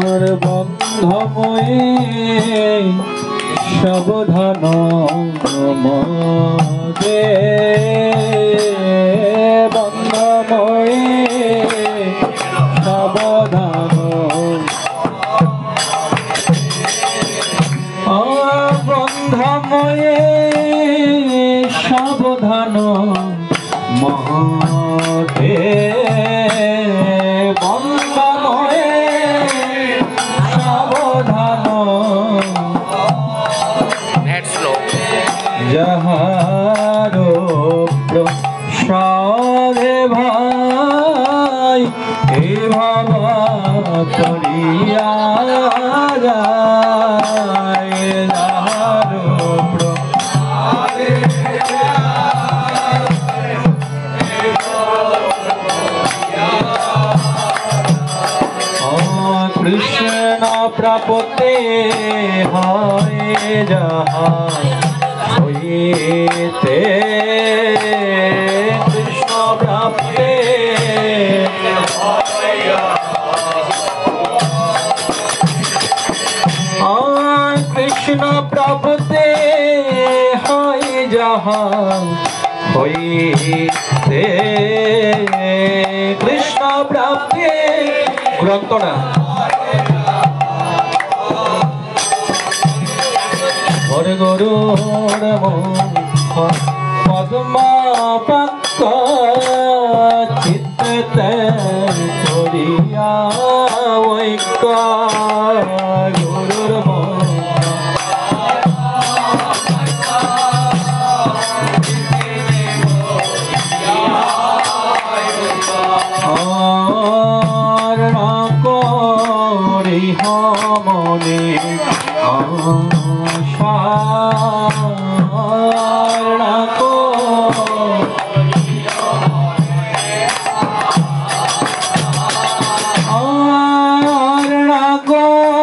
আর বন্ধময়ে সাবধান মদে বন্ধময়ে সাবধান বন্ধময়ে সাবধান মদে যাহারো প্রসাদে ভাই এ ভাবা করিয়া যায় যাহারো প্রসাদে কৃষ্ণ প্রাপতে হয় যাহা হইতে কৃষ্ণ প্রাপ্তে কৃষ্ণ প্রাপ্তে হয় যাহা হইতে কৃষ্ণ প্রাপ্তে গ্রন্থ না গরুর পদ্মাপক্ষ চিত্তে করিয়া ঐক্য গুরুর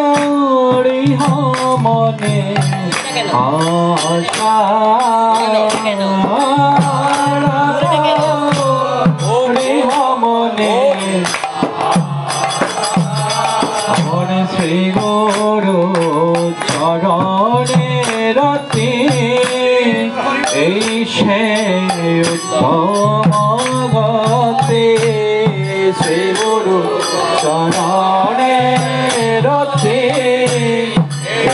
করি মনে মনে আশা মনে মনে শ্রী গুরু চরণে রতি এই সে উত্তম গতি শ্রী গুরু চরণে রতি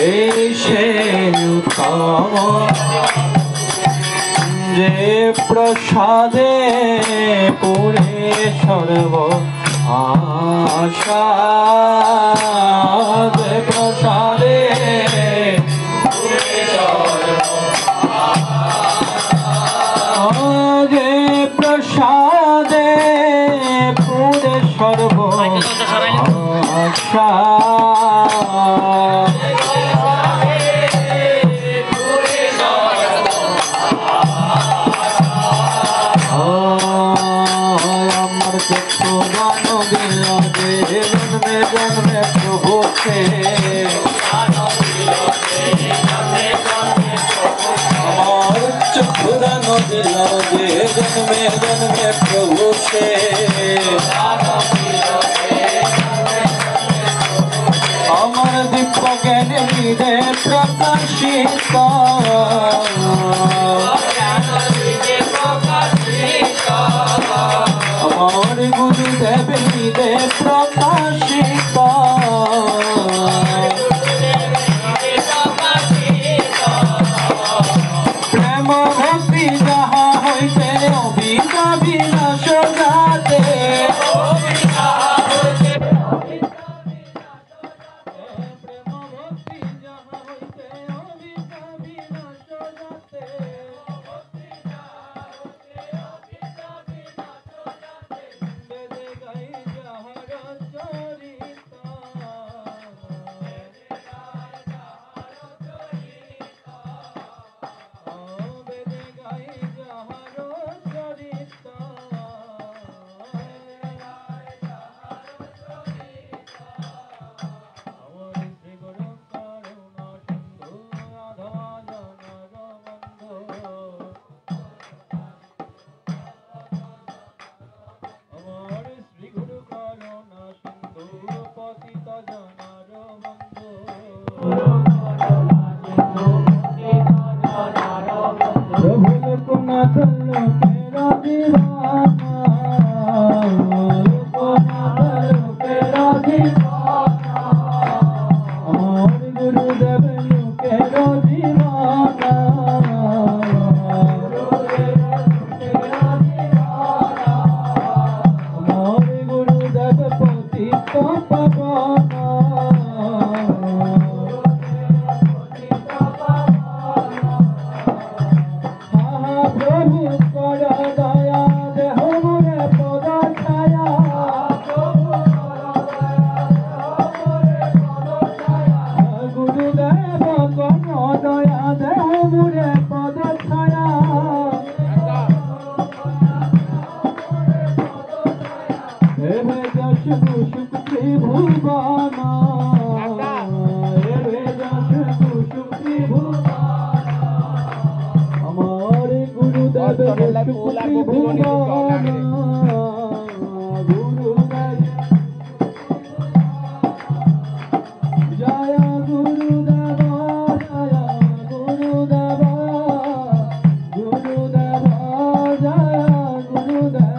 এই সে উত্তম যে প্রসাদে পুরে সর্ব আশা যে প্রসাদে যে প্রসাদে পুরে সর্ব আশা जन्मे प्रभु से चुदान दिला जे जन्मे जन्मे प्रभु से अमर दीप ज्ञान निधे प्रकाशित अमर गुरुदेव निधे प्रकाशित प्रेम भक्ति जहाँ होते अभिनव विनाश जाते যশ কুসুম ত্রিভুবনা এবে যশ কুসুম ত্রিভুবনা আমার গুরুদেব যশ ত্রিভুবনা গুরুদেব জয় গুরুদেব জয় গুরুদেব গুরুদেব জয় গুরুদেব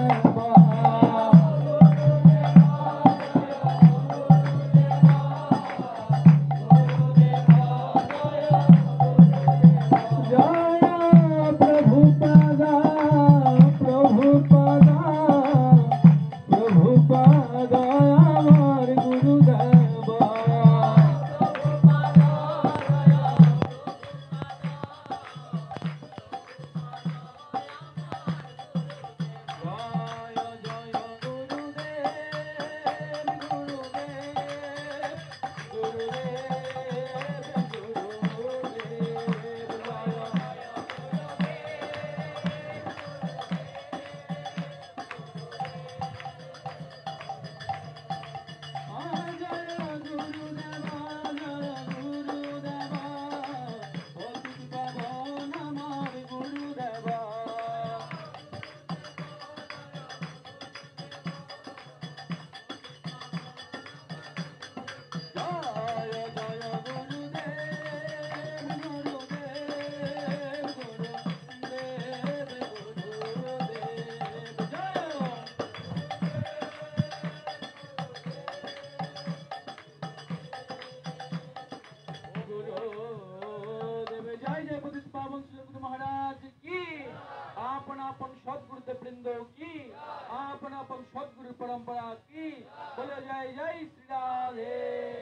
सदगुरु परंपरा की बोलो जय जय श्री राधे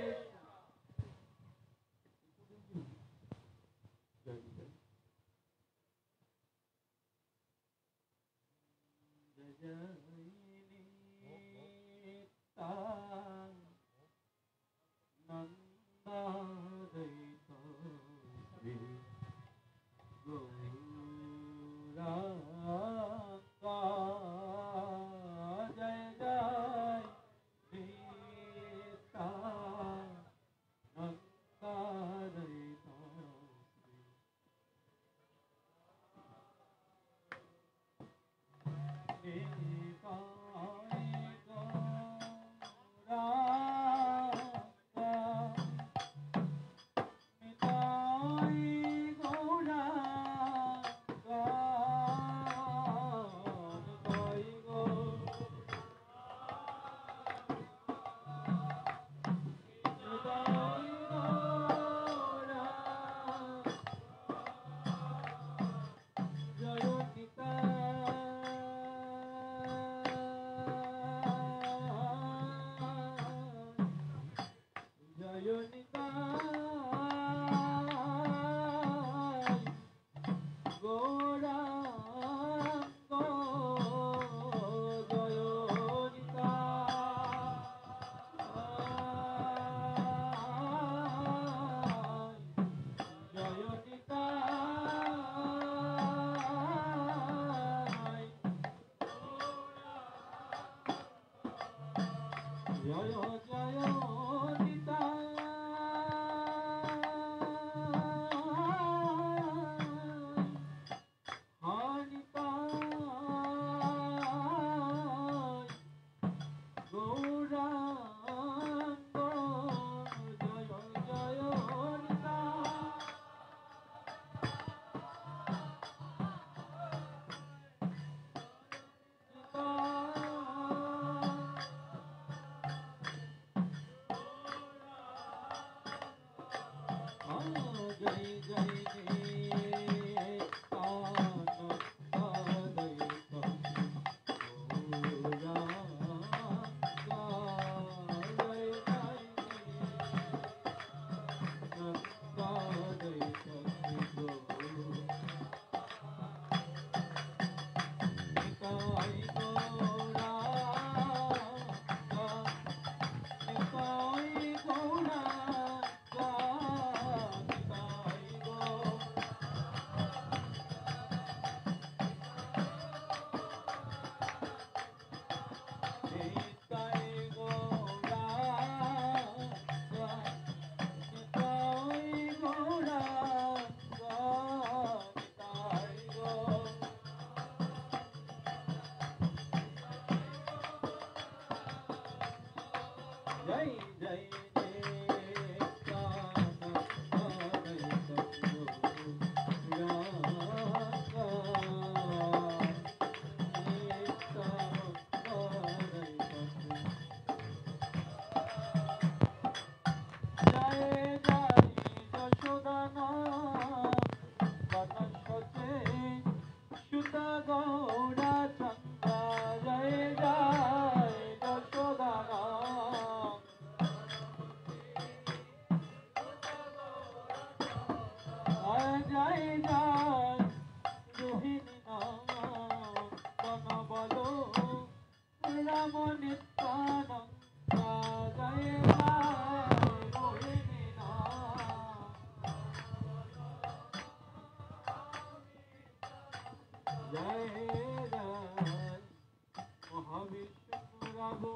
বিষ্ণুরাবো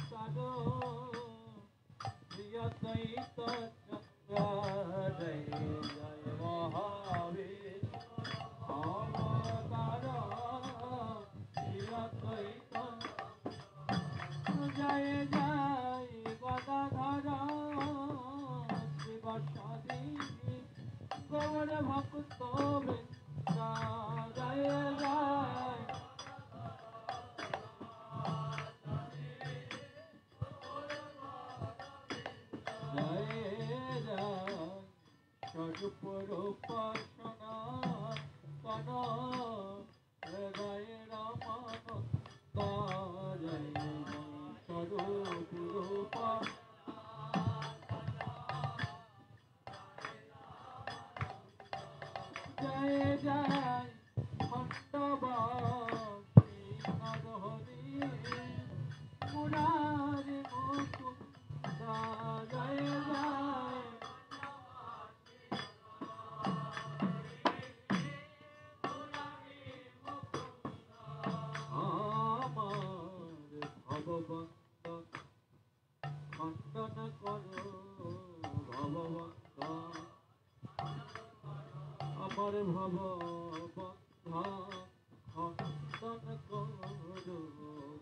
সাদো প্রিয়তৈত চক্র জয় জয় মহাবিষ্ণু অবতার প্রিয়তৈত জয় জয় গদাধর শিবসাদী গৌর ভক্ত বৃন্দ জয় জয় স্বরূপরূপাসনা কন হৃদয় রামানন্দ জয় স্বরূপরূপা জয় জয় খণ্ডবাসী নরহরি মুরারি মুকুন্দ জয় জয় ভগবন্ত খণ্ডন করো ভগবন্ত আমার ভববন্ধ খণ্ডন করো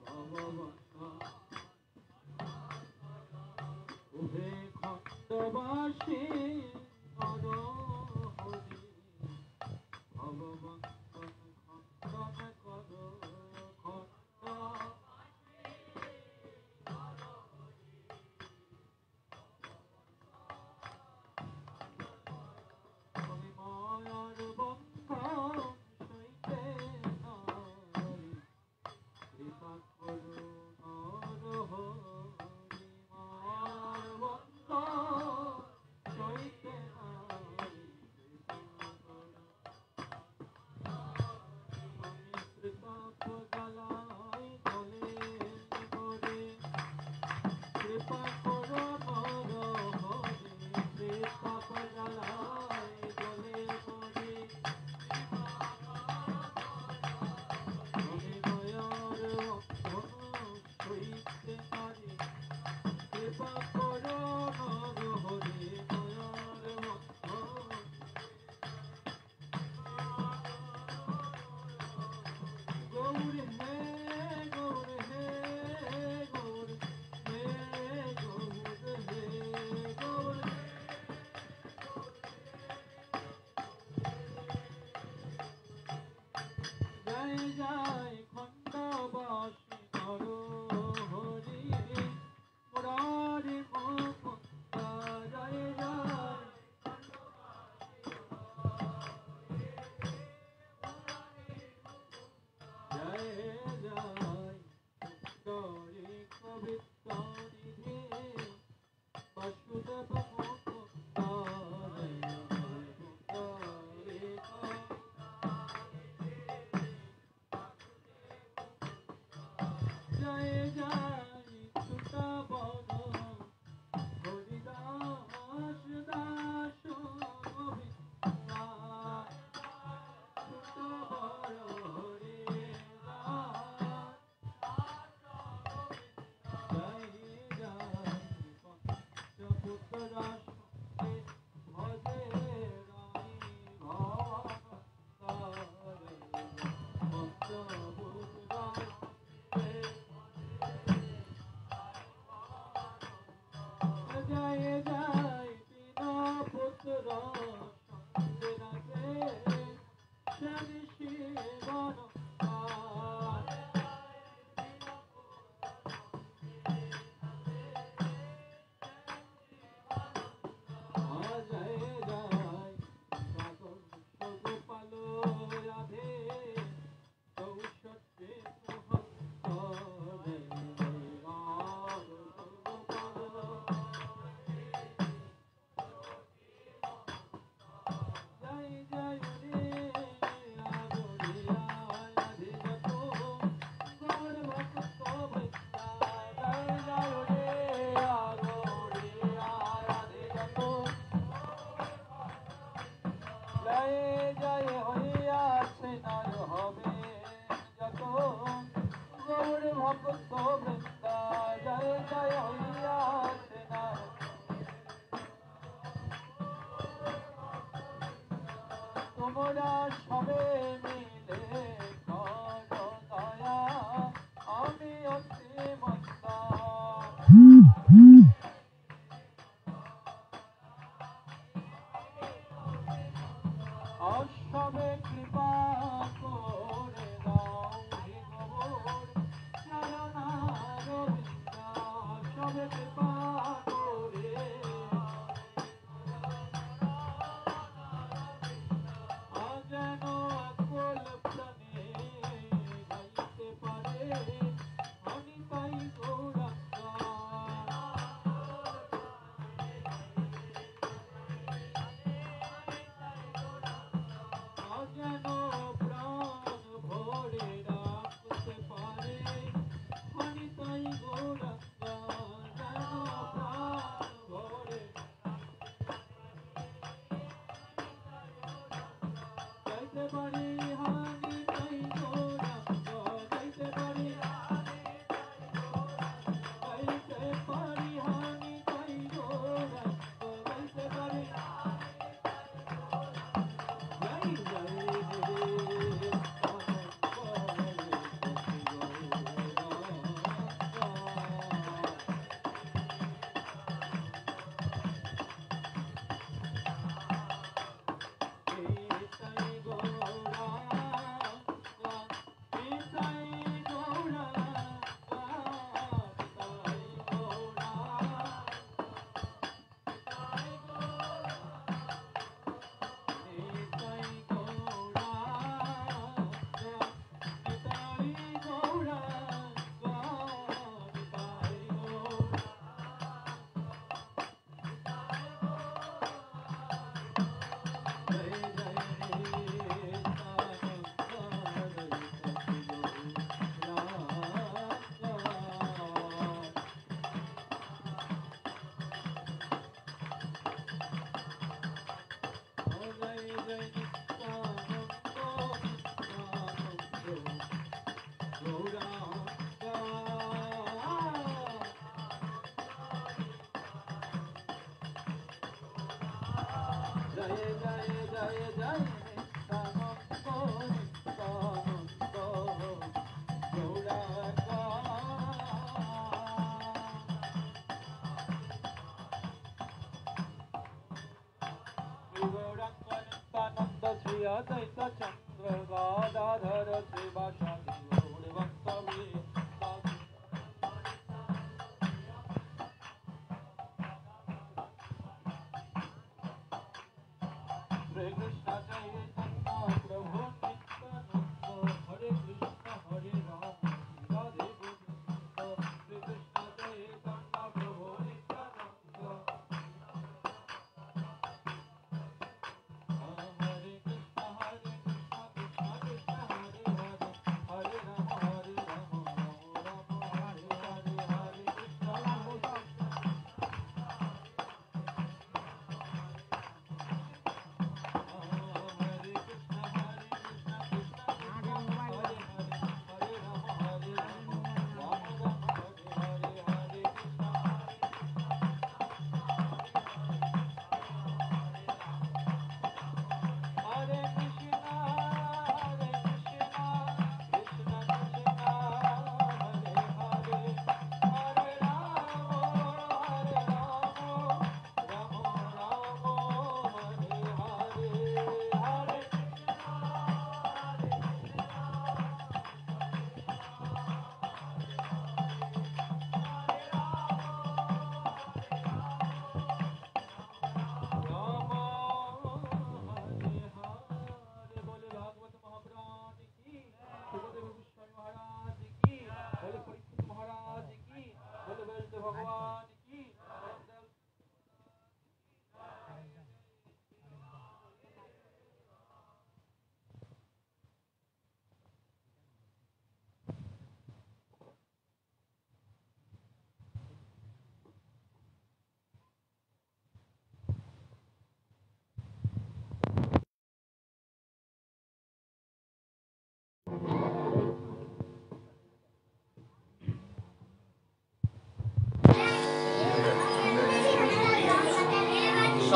ভগবন্ত উভে খণ্ডবাসী নর হরি ভগবন্ত খণ্ডন করো খণ্ড মায়ার বন্ধন সইতে নারী কৃপা করো নর হরি মায়ার বন্ধন সইতে নারী কৃপা করো আমি প্রতাপ জ্বালাই গলে গলে কৃপা করো নর হরি প্রতাপ জ্বালাই গলে গলে আমি মায়ার বন্ধন সইতে নারী কৃপা করো নর হরি মায়ার বন্ধন গৌর হে গৌর হে গৌর হে গৌর হে গৌর জয় জয় খণ্ডবাসী নর হরি মুরারি মুকুন্দ জয় জয় জয় জয় সুন্দরী কবিতা নিধি বাসুদেব মুকুন্দ জয় জয় সুন্দরী জয় জয় সুতা বন হরিদাস দাস গোবিন্দ সুতা বর হরি জয় জয় পঞ্চপুত্র রাষ্ট্রে ভজে রানী ভবানন্দ পঞ্চপুত্র জয় জয় তিন পুত্র সঙ্গে নাচে শ্যামী শিবন ভক্ত বৃন্দা জয় জয় হইয়াছে নাম তোমরা সবে মিলে করো দয়া আমি অতি মন্দা অসবে কৃপা করে দাও হে গৌর চরণারবিন্দা সবে কৃপা করে যেন আকুল প্রাণে গাইতে পারে আমি তাই গৌরাঙ্গা যেন প্রাণ ভরে রাখতে পারে আমি তাই গৌরাঙ্গা যেন প্রাণ ভরে যাইতে পারি হানি তাই গৌরাঙ্গ যাইতে পারি হানি তাই গৌরাঙ্গ যাইতে পারি জয় জয় জয় জয় জয় জয় নিত্যানন্দ নিত্যানন্দ গৌরাঙ্গা গৌরাঙ্গ নিত্যানন্দ শ্রী অদ্বৈত চন্দ্র Gadadhar শ্রীবাসাদি গৌরভক্তবৃন্দ Hare Krishna Chaitanya Prabhu Nityananda Hare Krishna Hare Rama Radhe Govinda Hare Krishna Chaitanya Prabhu Nityananda Hare Krishna Krishna Krishna Hare Hare Hare Rama Rama Hare Hare Hare Krishna Hare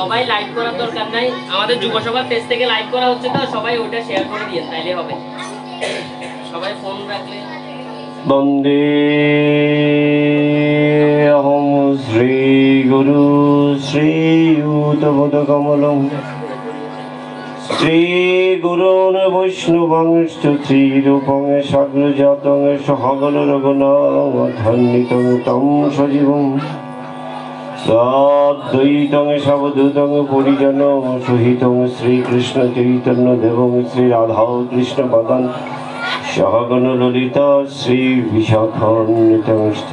সবাই লাইক করার দরকার নাই, আমাদের যুবসভার page থেকে like করা হচ্ছে তো, সবাই ওটা শেয়ার করে দিয়ে তাইলে হবে। সবাই ফোন রাখলে। বন্দে অহং শ্রী গুরু শ্রীযুতপদ কমলং শ্রী গুরুন বৈষ্ণবংশ্চ শ্রীরূপং সাগ্রজাতং সহগণ রঘুনাথান্বিতং তং সজীবং সাদ্বৈতং সাবধূতং পরিজন সহিতং শ্রীকৃষ্ণ চৈতন্য দেবং শ্রী রাধা কৃষ্ণ পদং সহগণ ললিতা শ্রী বিশাখান্বিতংশ্চ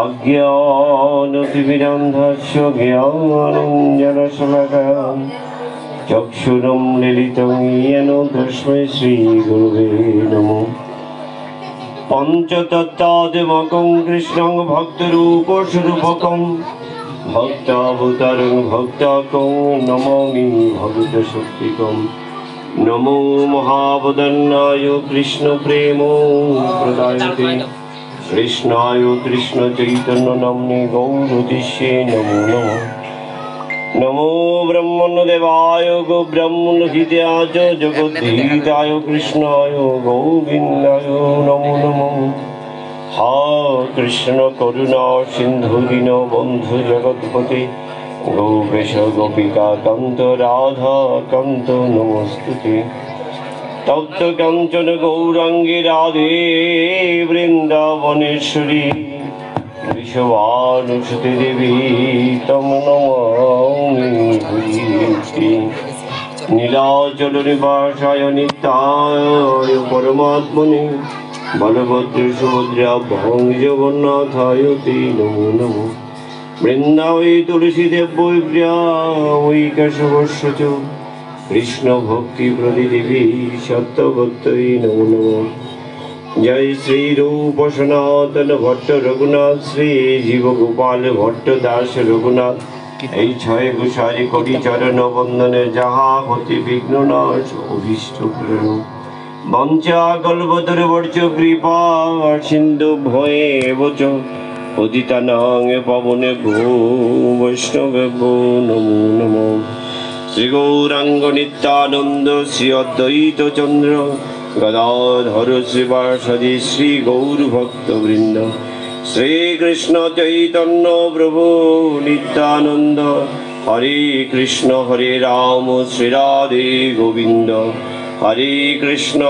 অজ্ঞানতিমিরান্ধস্য জ্ঞানাঞ্জনশলাকয়া চক্ষুরं ললিतं येन তস্मै শ্রীগুরুবে নমঃ। পঞ্চতত্ত্বাত্মকং কৃষ্ণং ভক্তরূপস্বরূপকং ভক্তাবতারং ভক্তাকং নমামি ভগবতশক্তিকং। নমো মহাবদন্নায় কৃষ্ণ প্রেম প্রদায়তে কৃষ্ণায় কৃষ্ণ চৈতন্য নাম্নে গৌরতিষ্যে নমো নমঃ। নমো ব্রহ্মণ্যদেবায় গো ব্রহ্মণহিতায় জগদ্ধিতায় কৃষ্ণায় গোবিন্দায় নমো নমঃ। হা কৃষ্ণ করুণা সিন্ধু দীন বন্ধু জগৎপতে গোপেশ গোপিকা কান্ত রাধা কান্ত নমস্তুতে। তপ্ত কাঞ্চন গৌরাঙ্গী রাধে বৃন্দাবনেশ্বরী বিশ্বভানুসুতে দেবী তম নমামি ভূয়সী। নীলাচল নিবাসায় নিত্যায় পরমাত্মনে বলভদ্র সুভদ্রা ভং জগন্নাথায় তে নমো নমঃ। বৃন্দাবৈ তুলসীদেব বৈ প্রিয়া ওই কেশবস্য চ কৃষ্ণ ভক্তি প্রতি দেবী সত্যবত্যৈ নমো নমঃ। জয় শ্রী রূপ সনাতন ভট্ট রঘুনাথ শ্রী জীব গোপাল ভট্ট দাস রঘুনাথ। এই ছয় গোসারি কোটি চরণ বন্দনে যাহা হতে বিঘ্ন নাশ অভীষ্ট পূরণ। বঞ্চা কল্পতরুবর্চ কৃপা সিন্ধু ভয়ে বচ পতিতানাং পাবনে ভো বৈষ্ণবেভ্যো নমো নমঃ। শ্রী গৌরাঙ্গ নিত্যানন্দ শ্রী অদ্বৈত চন্দ্র গদাধর শ্রীবাসদি শ্রী গৌর ভক্তবৃন্দ। শ্রীকৃষ্ণ চৈতন্য প্রভু নিত্যানন্দ হরে কৃষ্ণ হরে রাম শ্রী রাধে গোবিন্দ। হরে কৃষ্ণ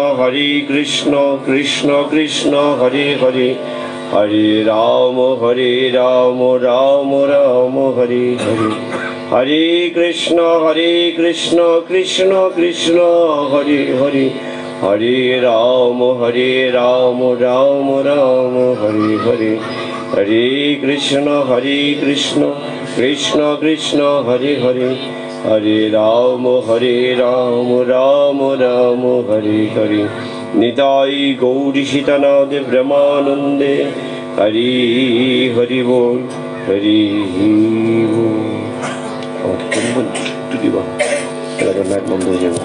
কৃষ্ণ কৃষ্ণ হরে হরে হরে রাম রাম রাম হরে হরে। হরে কৃষ্ণ কৃষ্ণ কৃষ্ণ হরে হরে হরে রাম রাম রাম হরে হরে। হরে কৃষ্ণ কৃষ্ণ কৃষ্ণ হরে হরে হরে রাম রাম রাম হরে হরে। নিতাই গৌরী সীতানাথ ব্রহ্মানন্দে হরি হরি বল হরি বল। একটু দিবা লাইট বন্ধ হয়ে যাবে।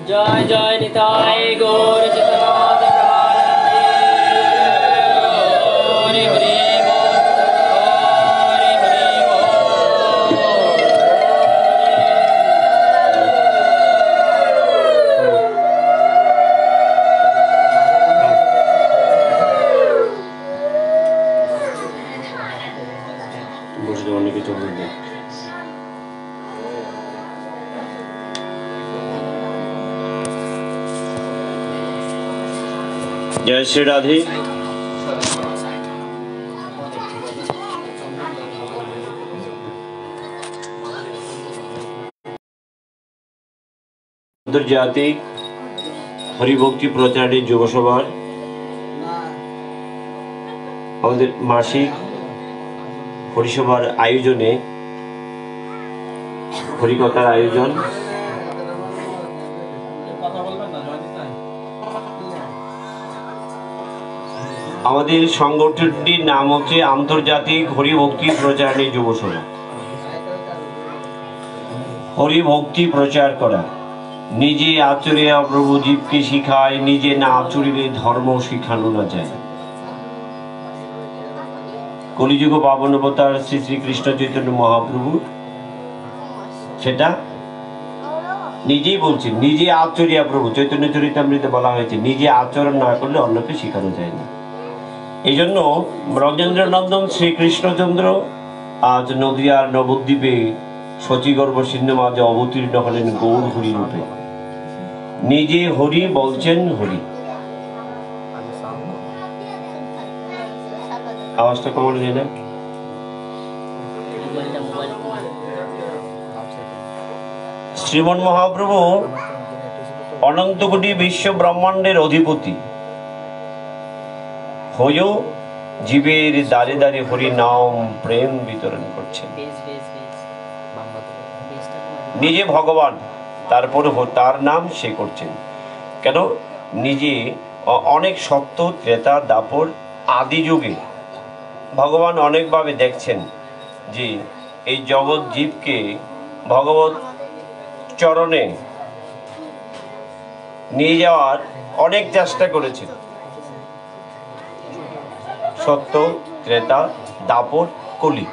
জয় জয় নিতাই গৌর চিত্তনাথ প্রেমানন্দে হরি হরি বল হরি হরি বল। বসে অনেকে চলবে। জয় শ্রী রাধে। আন্তর্জাতিক হরিভক্তি প্রচারের যুবসভার আমাদের মাসিক হরিসভার আয়োজনে হরিকথার আয়োজন। আমাদের সংগঠনটির নাম হচ্ছে আন্তর্জাতিক হরিভক্তি প্রচারণী যুব সভা। হরিভক্তি প্রচার করা, নিজে আচরিয়া প্রভু জীবকে শিখায়, নিজে না আচরিলে ধর্ম শিখানো না যায়। কলিযুগ পাবন অবতার শ্রী শ্রী কৃষ্ণ চৈতন্য মহাপ্রভু সেটা নিজেই বলছেন, নিজে আচরিয়া প্রভু। চৈতন্য চরিতামৃতে বলা হয়েছে নিজে আচরণ না করলে অন্যকে শিখানো যায় না। এই জন্য ব্রজেন্দ্রনন্দন শ্রীকৃষ্ণচন্দ্র আজ নদিয়ার নবদ্বীপে শচীগর্ভ সিন্ধু মাঝে অবতীর্ণ হলেন গৌর হরি রূপে। নিজে হরি বলছেন হরি। আওয়াজটা কমানো যায় না? শ্রীমন মহাপ্রভু অনন্ত কোটি বিশ্ব ব্রহ্মাণ্ডের অধিপতি হয়েও জীবের দ্বারে দ্বারে হরি নাম প্রেম বিতরণ করছেন। নিজে ভগবান, তারপরে তার নাম সে করছেন। কেন? নিজে অনেক সত্য, ত্রেতা, দাপর আদি যুগে ভগবান অনেকভাবে দেখছেন যে এই জগৎ জীবকে ভগবত চরণে নিয়ে যাওয়ার অনেক চেষ্টা করেছেন। সত্য, ত্রেতা, দাপর, কলি,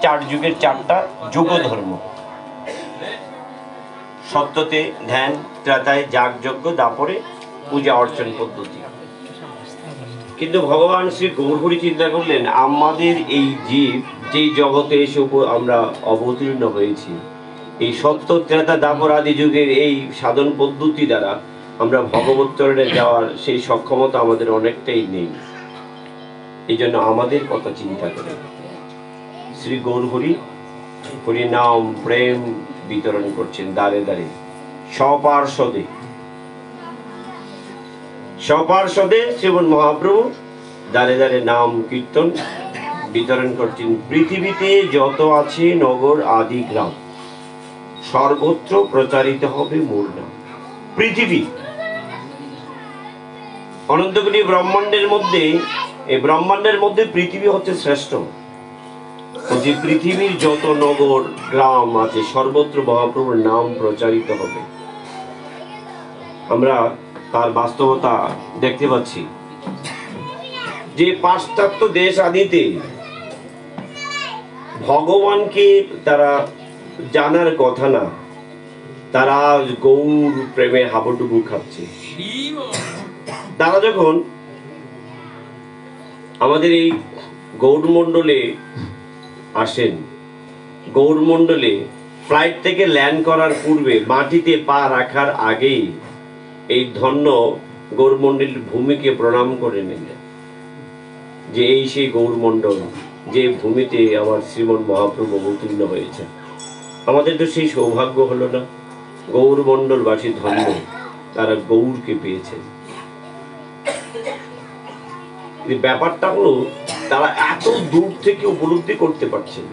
চার যুগের চারটা যুগ ধর্ম। সত্যতে ধ্যান, ত্রেতায় যাগযজ্ঞ, দাপরে পূজা অর্চন পদ্ধতি। কিন্তু ভগবান শ্রী গৌরহরি চিন্তা করলেন আমাদের এই জীব যেই জগতে এসে আমরা অবতীর্ণ হয়েছি, এই সত্য, ত্রেতা, দাপর আদি যুগের এই সাধন পদ্ধতি দ্বারা আমরা ভগবত চরণে যাওয়ার সেই সক্ষমতা আমাদের অনেকটাই নেই। এই জন্য আমাদের কথা চিন্তা করে শ্রী গৌরহরি হরি নাম প্রেম বিতরণ করছেন দ্বারে দ্বারে, স্বপার্ষদে। স্বপার্ষদে শ্রীমন মহাপ্রভু দ্বারে দ্বারে নাম কীর্তন বিতরণ করছেন। পৃথিবীতে যত আছে নগর আদি গ্রাম, সর্বত্র প্রচারিত হবে মোর নাম। পৃথিবী অনন্তকোটি ব্রহ্মাণ্ডের মধ্যে, এই ব্রহ্মাণ্ডের মধ্যে পৃথিবী হচ্ছে শ্রেষ্ঠ। যে পৃথিবীর যত নগর গ্রাম আছে সর্বত্র মহাপ্রভুর নাম প্রচারিত হবে। আমরা তার বাস্তবতা দেখতে পাচ্ছি যে পাশ্চাত্য দেশ আদিতে ভগবানকে তারা জানার কথা না, তারা গৌর প্রেমে হাবুডুবু খাচ্ছে। তারা যখন আমাদের এই গৌরমণ্ডলে আসেন, গৌরমণ্ডলে ফ্লাইট থেকে ল্যান্ড করার পূর্বে মাটিতে পা রাখার আগেই এই ধন্য গৌরমণ্ডল ভূমিকে প্রণাম করে নিলেন যে এই সেই গৌরমণ্ডল যে ভূমিতে আমার শ্রীমন মহাপ্রভু অবতীর্ণ হয়েছে। আমাদের তো সেই সৌভাগ্য হলো না? গৌরমণ্ডলবাসী ধন্য, তারা গৌরকে পেয়েছেন। ব্যাপারটা হলো তারা এত দূর থেকে উপলব্ধি করতে পারছেন,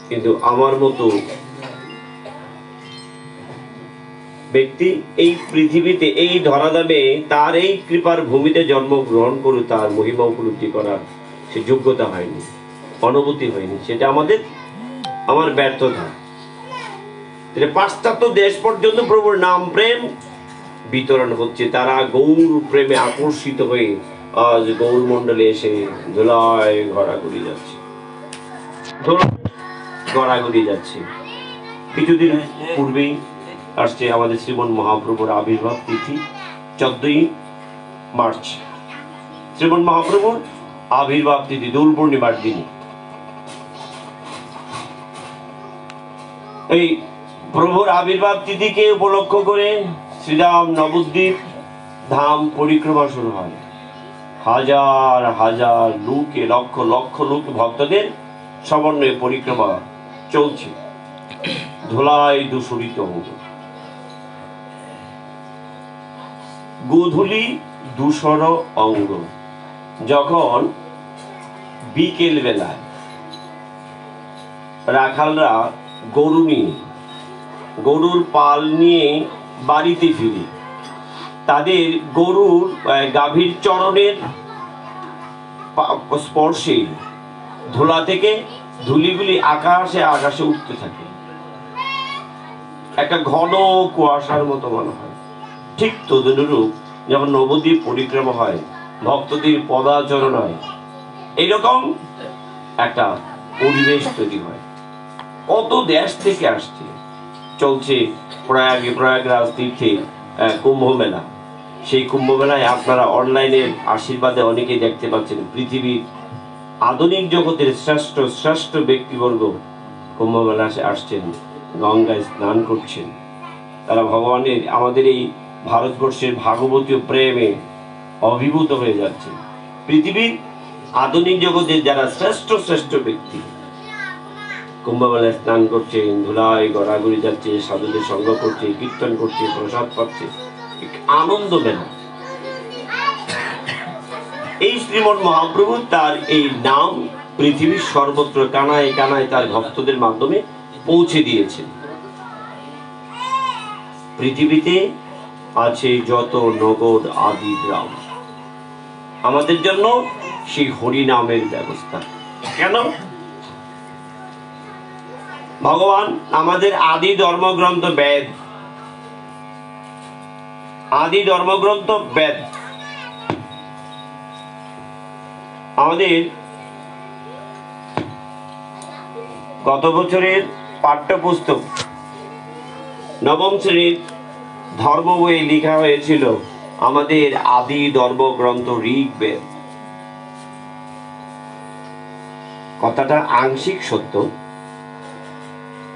কিন্তু আমার মতো ব্যক্তি এই পৃথিবীতে এই ধরাধামে তার এই কৃপার ভূমিতে জন্মগ্রহণ করে তার মহিমা উপলব্ধি করার সে যোগ্যতা হয়নি, অনুভূতি হয়নি। সেটা আমার ব্যর্থতা। পাশ্চাত্য দেশ পর্যন্ত প্রভুর নাম প্রেম বিতরণ হচ্ছে। তারা গৌর প্রেমে আকর্ষিত হয়ে আজ গৌরমণ্ডলে এসে ধুলায় ঘোরাঘুরি যাচ্ছে। কিছুদিন পূর্বেই আসছে আমাদের শ্রীমন মহাপ্রভুর আবির্ভাব তিথি 14ই মার্চ। শ্রীমন মহাপ্রভুর আবির্ভাব তিথি দোল পূর্ণিমার দিনে এই প্রভুর আবির্ভাব তিথিকে উপলক্ষ করে শ্রীরাম নবদ্বীপ ধাম পরিক্রমা শুরু হয়। হাজার হাজার লোকে, লক্ষ লক্ষ লোক ভক্তদের সমন্বয়ে পরিক্রমা চলছে। ধুলায় দূষরিত অঙ্গ, গোধূলি ধূসর অঙ্গ। যখন বিকেল বেলায় রাখালরা গরুর পাল নিয়ে বাড়িতে ফিরে, তাদের গরুর গাভীর চরণের স্পর্শে ধুলা থেকে ধুলিগুলি আকাশে আকাশে উঠতে থাকে, একটা ঘন কুয়াশার মতো মনে হয়। ঠিক তদনুরূপ যখন নবদ্বীপ পরিক্রমা হয়, ভক্তদের পদাচরণ হয়, এইরকম একটা পরিবেশ তৈরি হয়। কত দেশ থেকে আসছে, চলছে প্রয়াগরাজ তীর্থে কুম্ভ মেলা। সেই কুম্ভ মেলায় আপনারা অনলাইনের আশীর্বাদে অনেকেই দেখতে পাচ্ছেন পৃথিবীর আধুনিক জগতের শ্রেষ্ঠ শ্রেষ্ঠ ব্যক্তিবর্গ কুম্ভ মেলায় আসছেন, গঙ্গায় স্নান করছেন। তারা ভগবানের আমাদের এই ভারতবর্ষের ভাগবতীয় প্রেমে অভিভূত হয়ে যাচ্ছে। পৃথিবীর আধুনিক জগতের যারা শ্রেষ্ঠ শ্রেষ্ঠ ব্যক্তি কুম্ভ মেলায় স্নান করছে, ধুলায় গড়াগড়ি যাচ্ছে, সাধুদের সঙ্গ করছে, কীর্তন করছে, প্রসাদ পাচ্ছে, আনন্দ মেলা। এই শ্রীমৎ মহাপ্রভু তার এই নাম পৃথিবীর সর্বত্র কানায় কানায় তার ভক্তদের মাধ্যমে পৌঁছে দিয়েছেন। পৃথিবীতে আছে যত নগর আদি গ্রাম, আমাদের জন্য সেই হরি নামের ব্যবস্থা। কেন? ভগবান আমাদের আদি ধর্মগ্রন্থ বেদ, আদি ধর্মগ্রন্থ বেদ আমাদের গত বছরের পাঠ্যপুস্তক নবম শ্রেণীর ধর্ম বইয়ে লেখা হয়েছিল আমাদের আদি ধর্মগ্রন্থ ঋগ্বেদ। কথাটা আংশিক সত্য,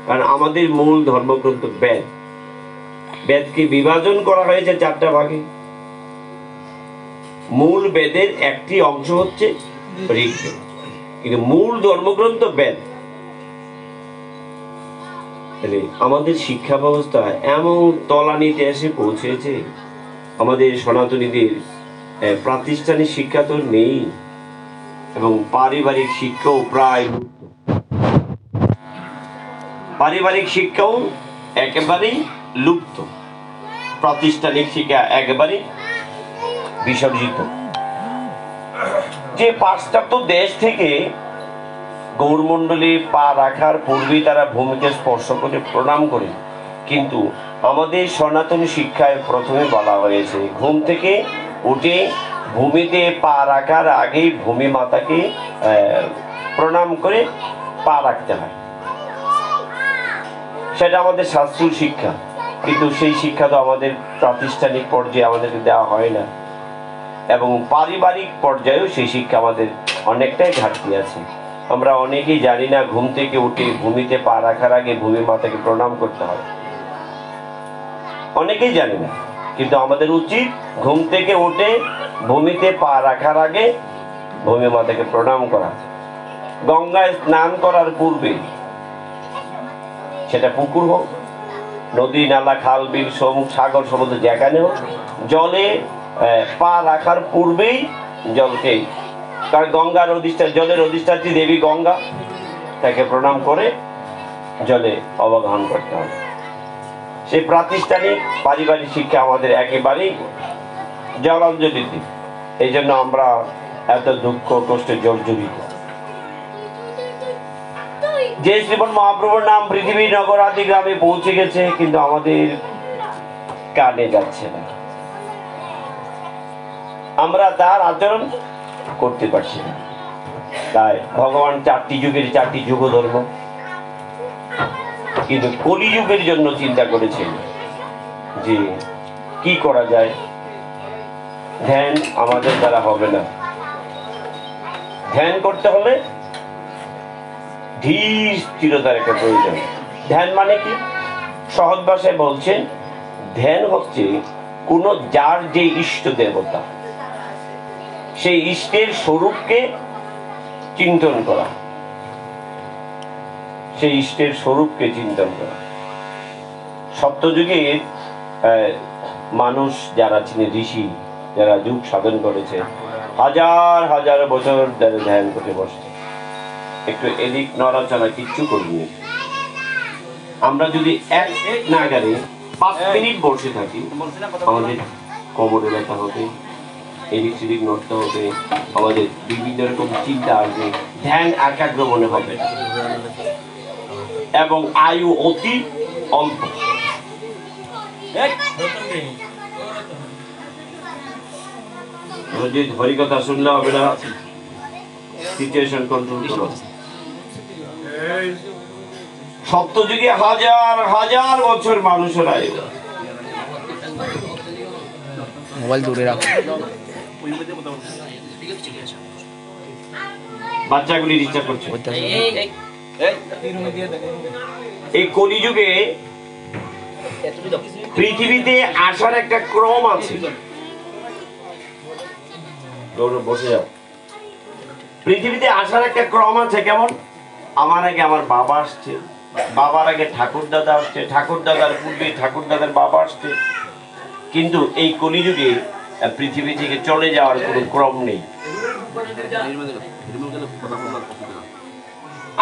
কারণ আমাদের মূল ধর্মগ্রন্থ বেদ। বেদকে বিভাজন করা হয়েছে 4টা ভাগে। মূল বেদের একটি অংশ হচ্ছে ঋগ্বেদ, কিন্তু মূল ধর্মগ্রন্থ বেদ। আমাদের শিক্ষা ব্যবস্থা এমন তলানিতে এসে পৌঁছেছে, আমাদের সনাতনীদের প্রাতিষ্ঠানিক শিক্ষা তো নেই, এবং পারিবারিক শিক্ষাও প্রায় লুপ্ত। পারিবারিক শিক্ষাও একেবারেই লুপ্ত, প্রাতিষ্ঠানিক শিক্ষা একেবারে বিসর্জিত। যে পাশ্চাত্য দেশ থেকে গৌরমণ্ডলে পা রাখার পূর্বেই তারা ভূমিকে স্পর্শ করে প্রণাম করে, কিন্তু আমাদের সনাতনী শিক্ষায় প্রথমে বলা হয়েছে ঘুম থেকে উঠে ভূমিতে পা রাখার আগেই ভূমি মাতাকে প্রণাম করে পা রাখতে হয়। সেটা আমাদের শাস্ত্রীয় শিক্ষা, কিন্তু সেই শিক্ষা তো আমাদের প্রাতিষ্ঠানিক পর্যায়ে আমাদেরকে দেওয়া হয় না, এবং পারিবারিক পর্যায়েও সেই শিক্ষা আমাদের অনেকটাই ঘাটতি আছে। আমরা অনেকেই জানি না ঘুম থেকে উঠে ভূমিতে পা রাখার আগে ভূমি মাতাকে প্রণাম করতে হয়, অনেকেই জানি না। কিন্তু আমাদের উচিত ঘুম থেকে উঠে ভূমিতে পা রাখার আগে ভূমি মাতাকে প্রণাম করা। গঙ্গায় স্নান করার পূর্বে, সেটা পুকুর হোক, নদী নালা খাল বিল সাগর সমুদ্র যেখানে হোক, জলে পা রাখার পূর্বেই জলকে, কারণ গঙ্গার জলের অধিষ্ঠাত্রী দেবী গঙ্গা, তাকে প্রণাম করে জলে অবগাহন করতে হবে। সেই প্রাতিষ্ঠানিক পারিবারিক শিক্ষা আমাদের একেবারেই জলাঞ্জলিত। এই জন্য আমরা এত দুঃখ কষ্টে জর্জরিত। যে শ্রীমৎ মহাপ্রভুর নাম পৃথিবীর নগর আদি গ্রামে পৌঁছে গেছে, কিন্তু আমাদের কানে যাচ্ছে না, আমরা তার আচরণ করতে পারছি না। তাই ভগবান 4টি যুগের 4টি যুগ ধর্ম, কিন্তু কলিযুগের জন্য চিন্তা করেছেন যে কি করা যায়। ধ্যান আমাদের দ্বারা হবে না। ধ্যান করতে হলে ধীর স্থিরতার একটা প্রয়োজন। ধ্যান মানে কি? সহজ ভাষায় বলছেন, ধ্যান হচ্ছে কোন যার যে ইষ্ট দেবতা, সেই ইষ্টের স্বরূপকে চিন্তন করা, সেই ইষ্টের স্বরূপকে চিন্তন করা। সত্যযুগের মানুষ যারা ছিলেন, ঋষি যারা যুগ সাধন করেছে, হাজার হাজার বছর ধরে ধ্যান করে বসছে, একটু এদিক নড়াচড়া কিচ্ছু করিনি। আমরা যদি এক নাগারে 5 মিনিট বসে থাকি, আমাদের কোমরে ব্যথা হবে, এদিক সেদিক নড়তে হবে, আমাদের বিভিন্ন রকম চিন্তা আসবে, ধ্যান একাগ্র মনে হবে এবং আয়ু অতি অল্প। হরিকথা শুনলে হবে না, সিচুয়েশন কন্ট্রোল করো। সত্যযুগে হাজার হাজার বছর মানুষের আয়ু। মোবাইল দূরে রাখো। বাচ্চাগুলি ডিস্টার্ব করছে। এই কলিযুগে পৃথিবীতে আসার একটা ক্রম আছে। বসে যাও। পৃথিবীতে আসার একটা ক্রম আছে। কেমন? আমার আগে আমার বাবা আসছে, বাবার আগে ঠাকুর দাদা আসছে, ঠাকুর দাদার পূর্বে ঠাকুর দাদার বাবা আসছে। কিন্তু এই কলিযুগে পৃথিবী থেকে চলে যাওয়ার কোনো ক্রম নেই।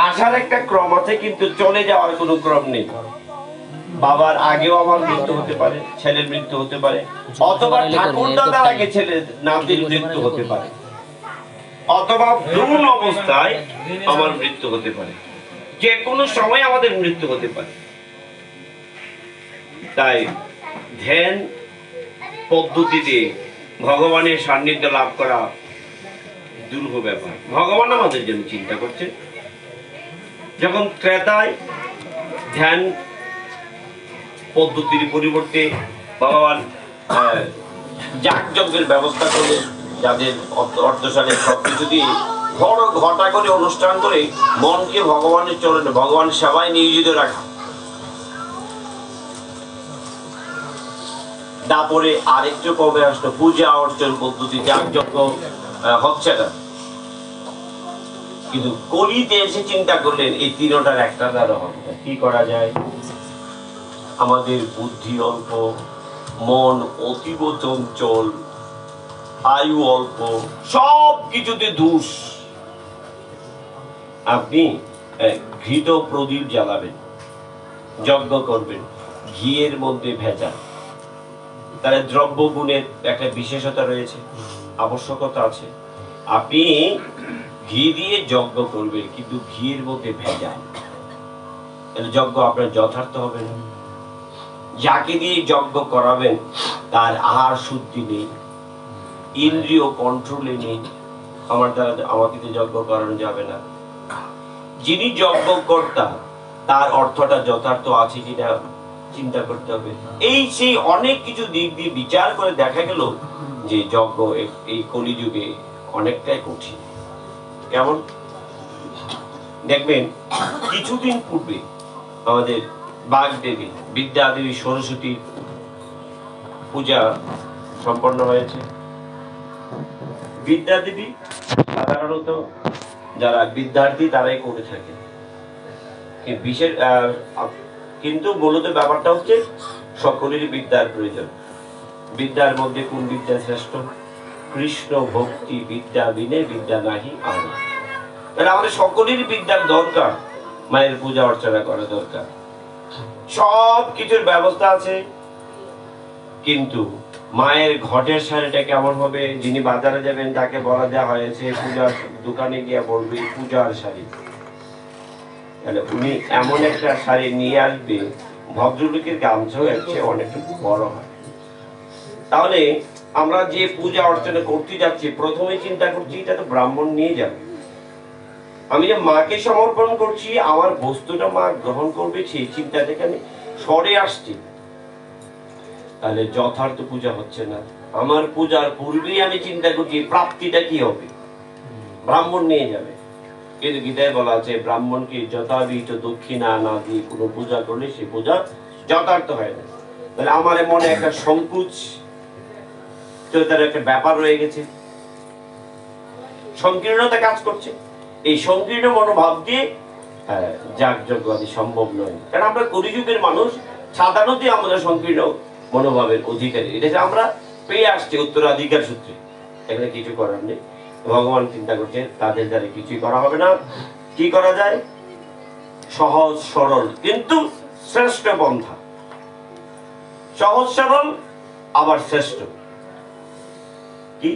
আসার একটা ক্রম আছে, কিন্তু চলে যাওয়ার কোনো ক্রম নেই। বাবার আগেও আমার মৃত্যু হতে পারে, ছেলের মৃত্যু হতে পারে, অথবা ঠাকুর দাদার আগে ছেলে নাতির মৃত্যু হতে পারে, অথবা ভ্রূণ অবস্থায় আমার মৃত্যু হতে পারে। যে কোনো সময় আমাদের মৃত্যু হতে পারে। তাই ধ্যান পদ্ধতিতে ভগবানের সান্নিধ্য লাভ করা দুর্লভ ব্যাপার। ভগবান আমাদের জন্য চিন্তা করছে। যখন ত্রেতায় ধ্যান পদ্ধতির পরিবর্তে ভগবান যাগযজ্ঞের ব্যবস্থা করে, যাদের অর্থশালী সবকিছু দিয়ে ঘটা করে অনুষ্ঠান করে মনকে ভগবানের চরণে ভগবান সেবায় নিয়োজিত রাখা। তারপরে আরেকটু কমে আসলো পূজা অর্চন পদ্ধতি, যাগযজ্ঞ হচ্ছে না। কিন্তু কলিতে এসে চিন্তা করলেন এই তিনটার একটা দ্বারা হবে। কি করা যায়? আমাদের বুদ্ধি অল্প, মন অতীব চঞ্চল, আয়ু অল্প, সব কিছুতে দোষ। আপনি ঘৃত প্রদীপ জ্বালাবেন, যজ্ঞ করবেন, ঘিয়ের মধ্যে ভেজাল। তার দ্রব্য গুণের একটা বিশেষতা রয়েছে, আবশ্যকতা আছে। আপনি ঘি দিয়ে যজ্ঞ করবেন, কিন্তু ঘিয়ের মধ্যে ভেজাল, যজ্ঞ আপনার যথার্থ হবে না। যাকে দিয়ে যজ্ঞ করাবেন তার আহার শুদ্ধি নেই, ইন্দ্রিয় কন্ট্রোলে নেই, আমাকে দিয়ে যজ্ঞ করানো যাবে না। যিনি যজ্ঞ কর্তা তার অর্থটা যথার্থ আছে কিনা চিন্তা করতে হবে। এই সেই অনেক কিছু দিক দিয়ে বিচার করে দেখা গেল যে যজ্ঞ এই কলিযুগে অনেকটাই কঠিন। কেমন? দেখবেন কিছুদিন পূর্বে আমাদের বাগদেবী, বিদ্যাদেবী, সরস্বতীর পূজা সম্পন্ন হয়েছে। বিদ্যাদেবী সাধারণত যারা বিদ্যার্থী তারাই করে থাকে, বিশেষ কিন্তু মূলত ব্যাপারটা হচ্ছে সকলেরই বিদ্যার প্রয়োজন। বিদ্যার মধ্যে কোন বিদ্যা শ্রেষ্ঠ? কৃষ্ণ ভক্তি বিদ্যা বিনে বিদ্যা নাহি আর। তাহলে আমাদের সকলেরই বিদ্যার দরকার, মায়ের পূজা অর্চনা করা দরকার, সব কিছুর ব্যবস্থা আছে। কিন্তু মায়ের ঘটের শাড়িটা কেমন হবে? যিনি বাজারে যাবেন তাকে বলা দেওয়া হয়েছে পূজার দোকানে গিয়ে বলবে পূজার শাড়ি। তাহলে উনি এমন একটা শাড়ি নিয়ে আসবে, ভদ্রলোকের গামছাও এসে অনেকটা বড় হয়। তাহলে আমরা যে পূজা অর্চনা করতে যাচ্ছি, প্রথমে চিন্তা করছি এটা তো ব্রাহ্মণ নিয়ে যাবে। আমি যে মাকে সমর্পণ করছি, আমার বস্তুটা মা গ্রহণ করবে, সেই চিন্তা থেকে আমি সরে আসছি। তাহলে যথার্থ পূজা হচ্ছে না। আমার পূজার পূর্বেই আমি চিন্তা করছি প্রাপ্তিটা কি হবে, ব্রাহ্মণ নিয়ে যাবে। কিন্তু গীতায় বলা আছে ব্রাহ্মণকে যথাবিহিত দক্ষিণা না দিয়ে কোনো পূজা করলে সে পূজা যথার্থ হয় না। তাহলে আমার মনে একটা সংকোচ তার একটা ব্যাপার রয়ে গেছে, সংকীর্ণতা কাজ করছে। এই সংকীর্ণ মনোভাব দিয়ে যাগযজ্ঞ আদি সম্ভব নয়। কারণ আমরা কলিযুগের মানুষ, সাধারণত আমরা সংকীর্ণ মনোভাবের অধিকারী। এটা আমরা পেয়ে আসছি উত্তরাধিকার সূত্রে, এখানে কিছু করার নেই। ভগবান চিন্তা করছে তাদের দ্বারা কিছুই করা হবে না। কি করা যায়? সহজ সরল কিন্তু শ্রেষ্ঠ পন্থা। সহজ সরল আবার শ্রেষ্ঠ। কি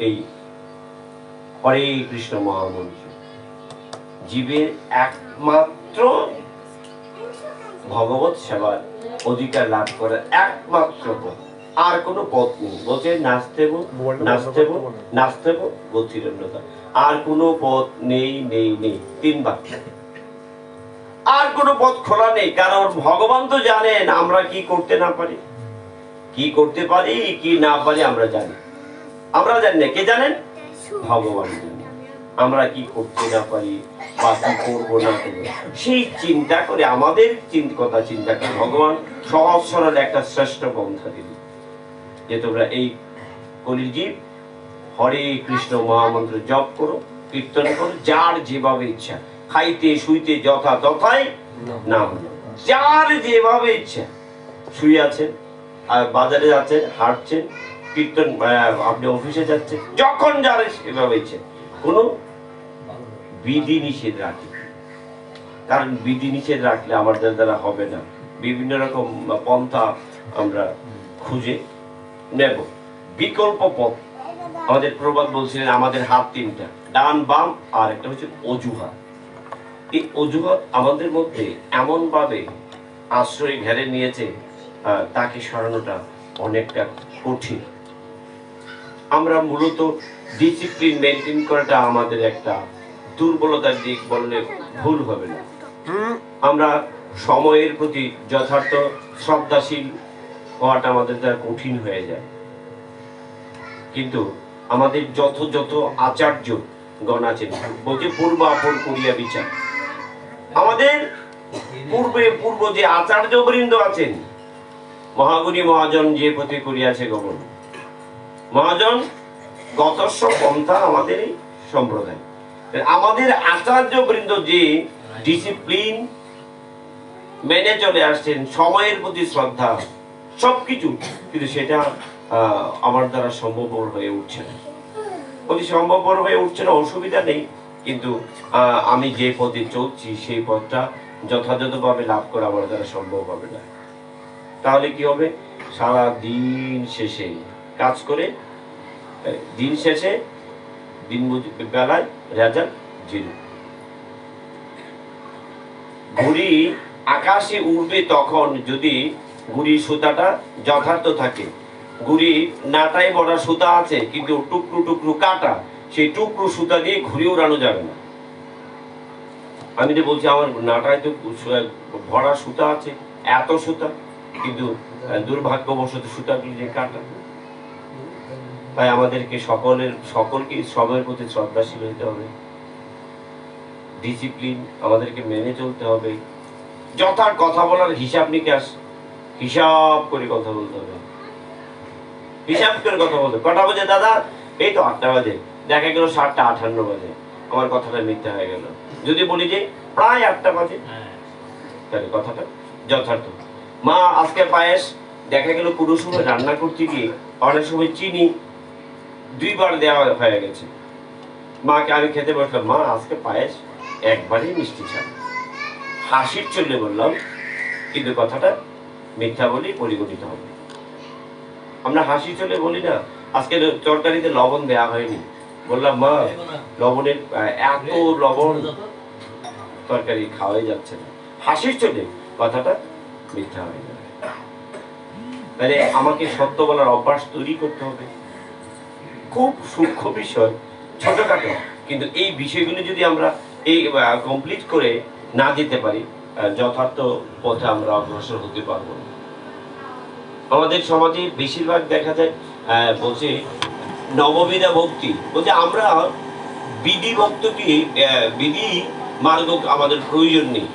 এই হরে কৃষ্ণ মহামন্ত্র জীবের একমাত্র ভগবত সেবার অধিকার লাভ করার একমাত্র পথ, আর কোনো পথ নেই। বলছে নাস্তেব নাস্তেব নাস্তেব গতিরন্যতা, আর কোনো পথ নেই নেই নেই, 3 বাক্য। আর কোনো পথ খোলা নেই, কারণ ভগবান তো জানেন আমরা কি করতে না পারি, কি করতে পারি কি না পারি আমরা জানি। আমরা জানি না, কে জানেন? ভগবান জানেন। আমরা কি করতে না পারি বা কি করবো না করবো, সেই চিন্তা করে আমাদের কথা চিন্তা করে ভগবান সহজ সরল একটা শ্রেষ্ঠ পন্থা দিল, যে তোমরা এই কলিজীব হরে কৃষ্ণ মহামন্ত্র জপ করো, কীর্তন করো, যার যেভাবে ইচ্ছা, খাইতে শুইতে যথা তথাই নাম, যার যেভাবে ইচ্ছা, শুয়ে আছেন আর বাজারে যাচ্ছেন, হাঁটছেন, কীর্তন আপনি অফিসে যাচ্ছেন, যখন যার সেভাবে ইচ্ছে, কোনো বিধি নিষেধ রাখি, কারণ বিধি নিষেধ রাখলে আমাদের দ্বারা হবে না। বিভিন্ন রকম পন্থা আমরা খুঁজে নেব, বিকল্প পথ। আমাদের প্রবাদ বলছিলেন আমাদের হাত 3টা, ডান বাম আর একটা হচ্ছে অজুহাত। এই অজুহাত আমাদের মধ্যে এমন ভাবে আশ্রয় ঘেরে নিয়েছে, তাকে সরানোটা অনেকটা কঠিন। আমরা মূলত ডিসিপ্লিন মেনটেন করাটা আমাদের একটা দুর্বলতার দিক বললে ভুল হবে না। আমরা সময়ের প্রতি যথার্থ শ্রদ্ধাশীল হওয়াটা আমাদের দ্বারা কঠিন হয়ে যায়। কিন্তু আমাদের যত আচার্য গণ আছেন, বলছে পূর্বাপর করিয়া বিচার, আমাদের পূর্ব যে আচার্য বৃন্দ আছেন, মহাগুণী মহাজন যে পথে করিয়াছে গমন, মহাজন গতস্ব পন্থা আমাদের সম্প্রদায়, আমাদের আচার্য বৃন্দ যে ডিসিপ্লিন মেনে চলে আসছেন, সময়ের প্রতি শ্রদ্ধা, সবকিছু, কিন্তু সেটা আমার দ্বারা সম্ভবপর হয়ে উঠছে না। বলছি সম্ভবপর হয়ে উঠছে না, অসুবিধা নেই, কিন্তু আমি যে পথে চলছি সেই পথটা যথাযথভাবে লাভ করা আমার দ্বারা সম্ভব হবে না। তাহলে কি হবে? সারা দিন শেষে কাজ করে, দিন শেষে দিন বেলায় রেজাল্ট 0। ঘুড়ি আকাশে উড়বে তখন যদি ঘুড়ির সুতাটা যথার্থ থাকে। ঘুড়ি নাটায় বড়া সুতা আছে, কিন্তু টুকরো টুকরো কাটা, সেই টুকরো সুতা দিয়ে ঘুড়ি উড়ানো যাবে না। আমি তো বলছি আমার নাটায় তো ভরা সুতা আছে, এত সুতা, কিন্তু দুর্ভাগ্যবশত সুতাগুলি যে কাটা। তাই আমাদেরকে সকলকে সময়ের প্রতি শ্রদ্ধাশীল হতে হবে, ডিসিপ্লিন আমাদেরকে মেনে চলতে হবে, যথার কথা বলার হিসাব নিকাশ হিসাব করে কথা বলতে হবে, হিসাব করে কথা বলতে। কটা বাজে দাদা? এই তো 8টা বাজে, দেখা গেল 7:58 বাজে, আমার কথাটা মিথ্যা হয়ে গেল। যদি বলি যে প্রায় 8টা বাজে, তাহলে কথাটা যথার্থ। মা আজকে পায়েস, দেখা গেল কোনো সময় রান্না করতে গিয়ে অনেক সময় চিনি 2 বার দেওয়া হয়ে গেছে। মাকে আমি খেতে বসলাম, মা আজকে পায়েস একবারই মিষ্টি ছাড়া, হাসির চলে বললাম, কিন্তু কথাটা মিথ্যা বলি পরিগণিত হবে। আমরা হাসি চলে বলি না, আজকে তরকারিতে লবণ দেওয়া হয়নি, বললাম মা লবণের এত লবণ, তরকারি খাওয়াই যাচ্ছে না, হাসির চলে কথাটা মিথ্যা হয়ে যাবে। তাহলে আমাকে সত্য বলার অভ্যাস তৈরি করতে হবে। খুব সূক্ষ্ম বিষয়, ছোটখাটো, কিন্তু এই বিষয়গুলি যদি আমরা এই কমপ্লিট করে না যেতে পারি, যথার্থ পথে আমরা অগ্রসর হতে পারবো না। আমাদের সমাজে বেশিরভাগ দেখা যায় বলছে নববিধা ভক্তি, বলছে আমরা বিধি ভক্তকে বিধি মার্গ আমাদের প্রয়োজন নেই,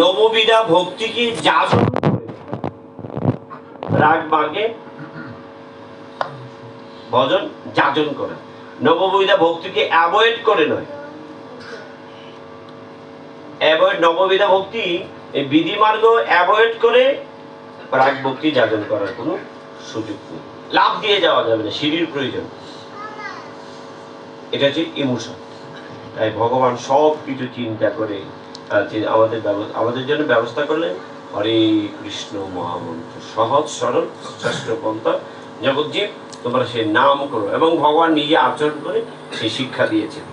নববিধা ভক্তিকে যাজন রাগ মার্গে ভজন যাজন করে, নববিধা ভক্তিকে অ্যাভয়েড করে নয়। নববিধা ভক্তি বিধি মার্গ অ্যাভয়েড করে রাগ ভক্তি যাজন করার কোনো সুযোগ নেই, লাভ দিয়ে যাওয়া যাবে না, সিঁড়ির প্রয়োজন। এটা হচ্ছে ইমোশন। তাই ভগবান সব কিছু চিন্তা করে আমাদের জন্য ব্যবস্থা করলেন হরে কৃষ্ণ মহামন্ত্র, সহজ সরল শ্রেষ্ঠ পন্থা, জগজ্জীব তোমরা সে নাম করো, এবং ভগবান নিজে আচরণ করে সে শিক্ষা দিয়েছেন,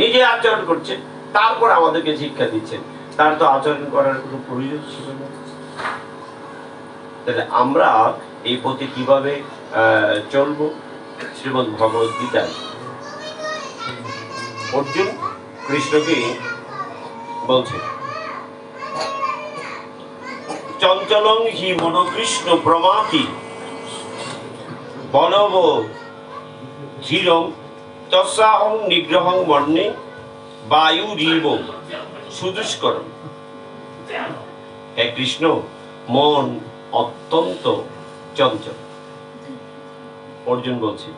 নিজে আচরণ করছেন, তারপর আমাদেরকে শিক্ষা দিচ্ছেন। তার তো আচরণ করার কোনো প্রয়োজন ছিল না। তাহলে আমরা এই পথে কিভাবে চলবো? শ্রীমদ্ ভগবদ গীতায় অর্জুন কৃষ্ণকে বলছে, চঞ্চলং হি মনোকৃষ্ণ প্রমাতি বলব ধীরং তস্যাহং নিগ্রহং মন্যে বায়ুরিব সুদুষ্করম। হে কৃষ্ণ, মন অত্যন্ত চঞ্চল। অর্জুন বলছে,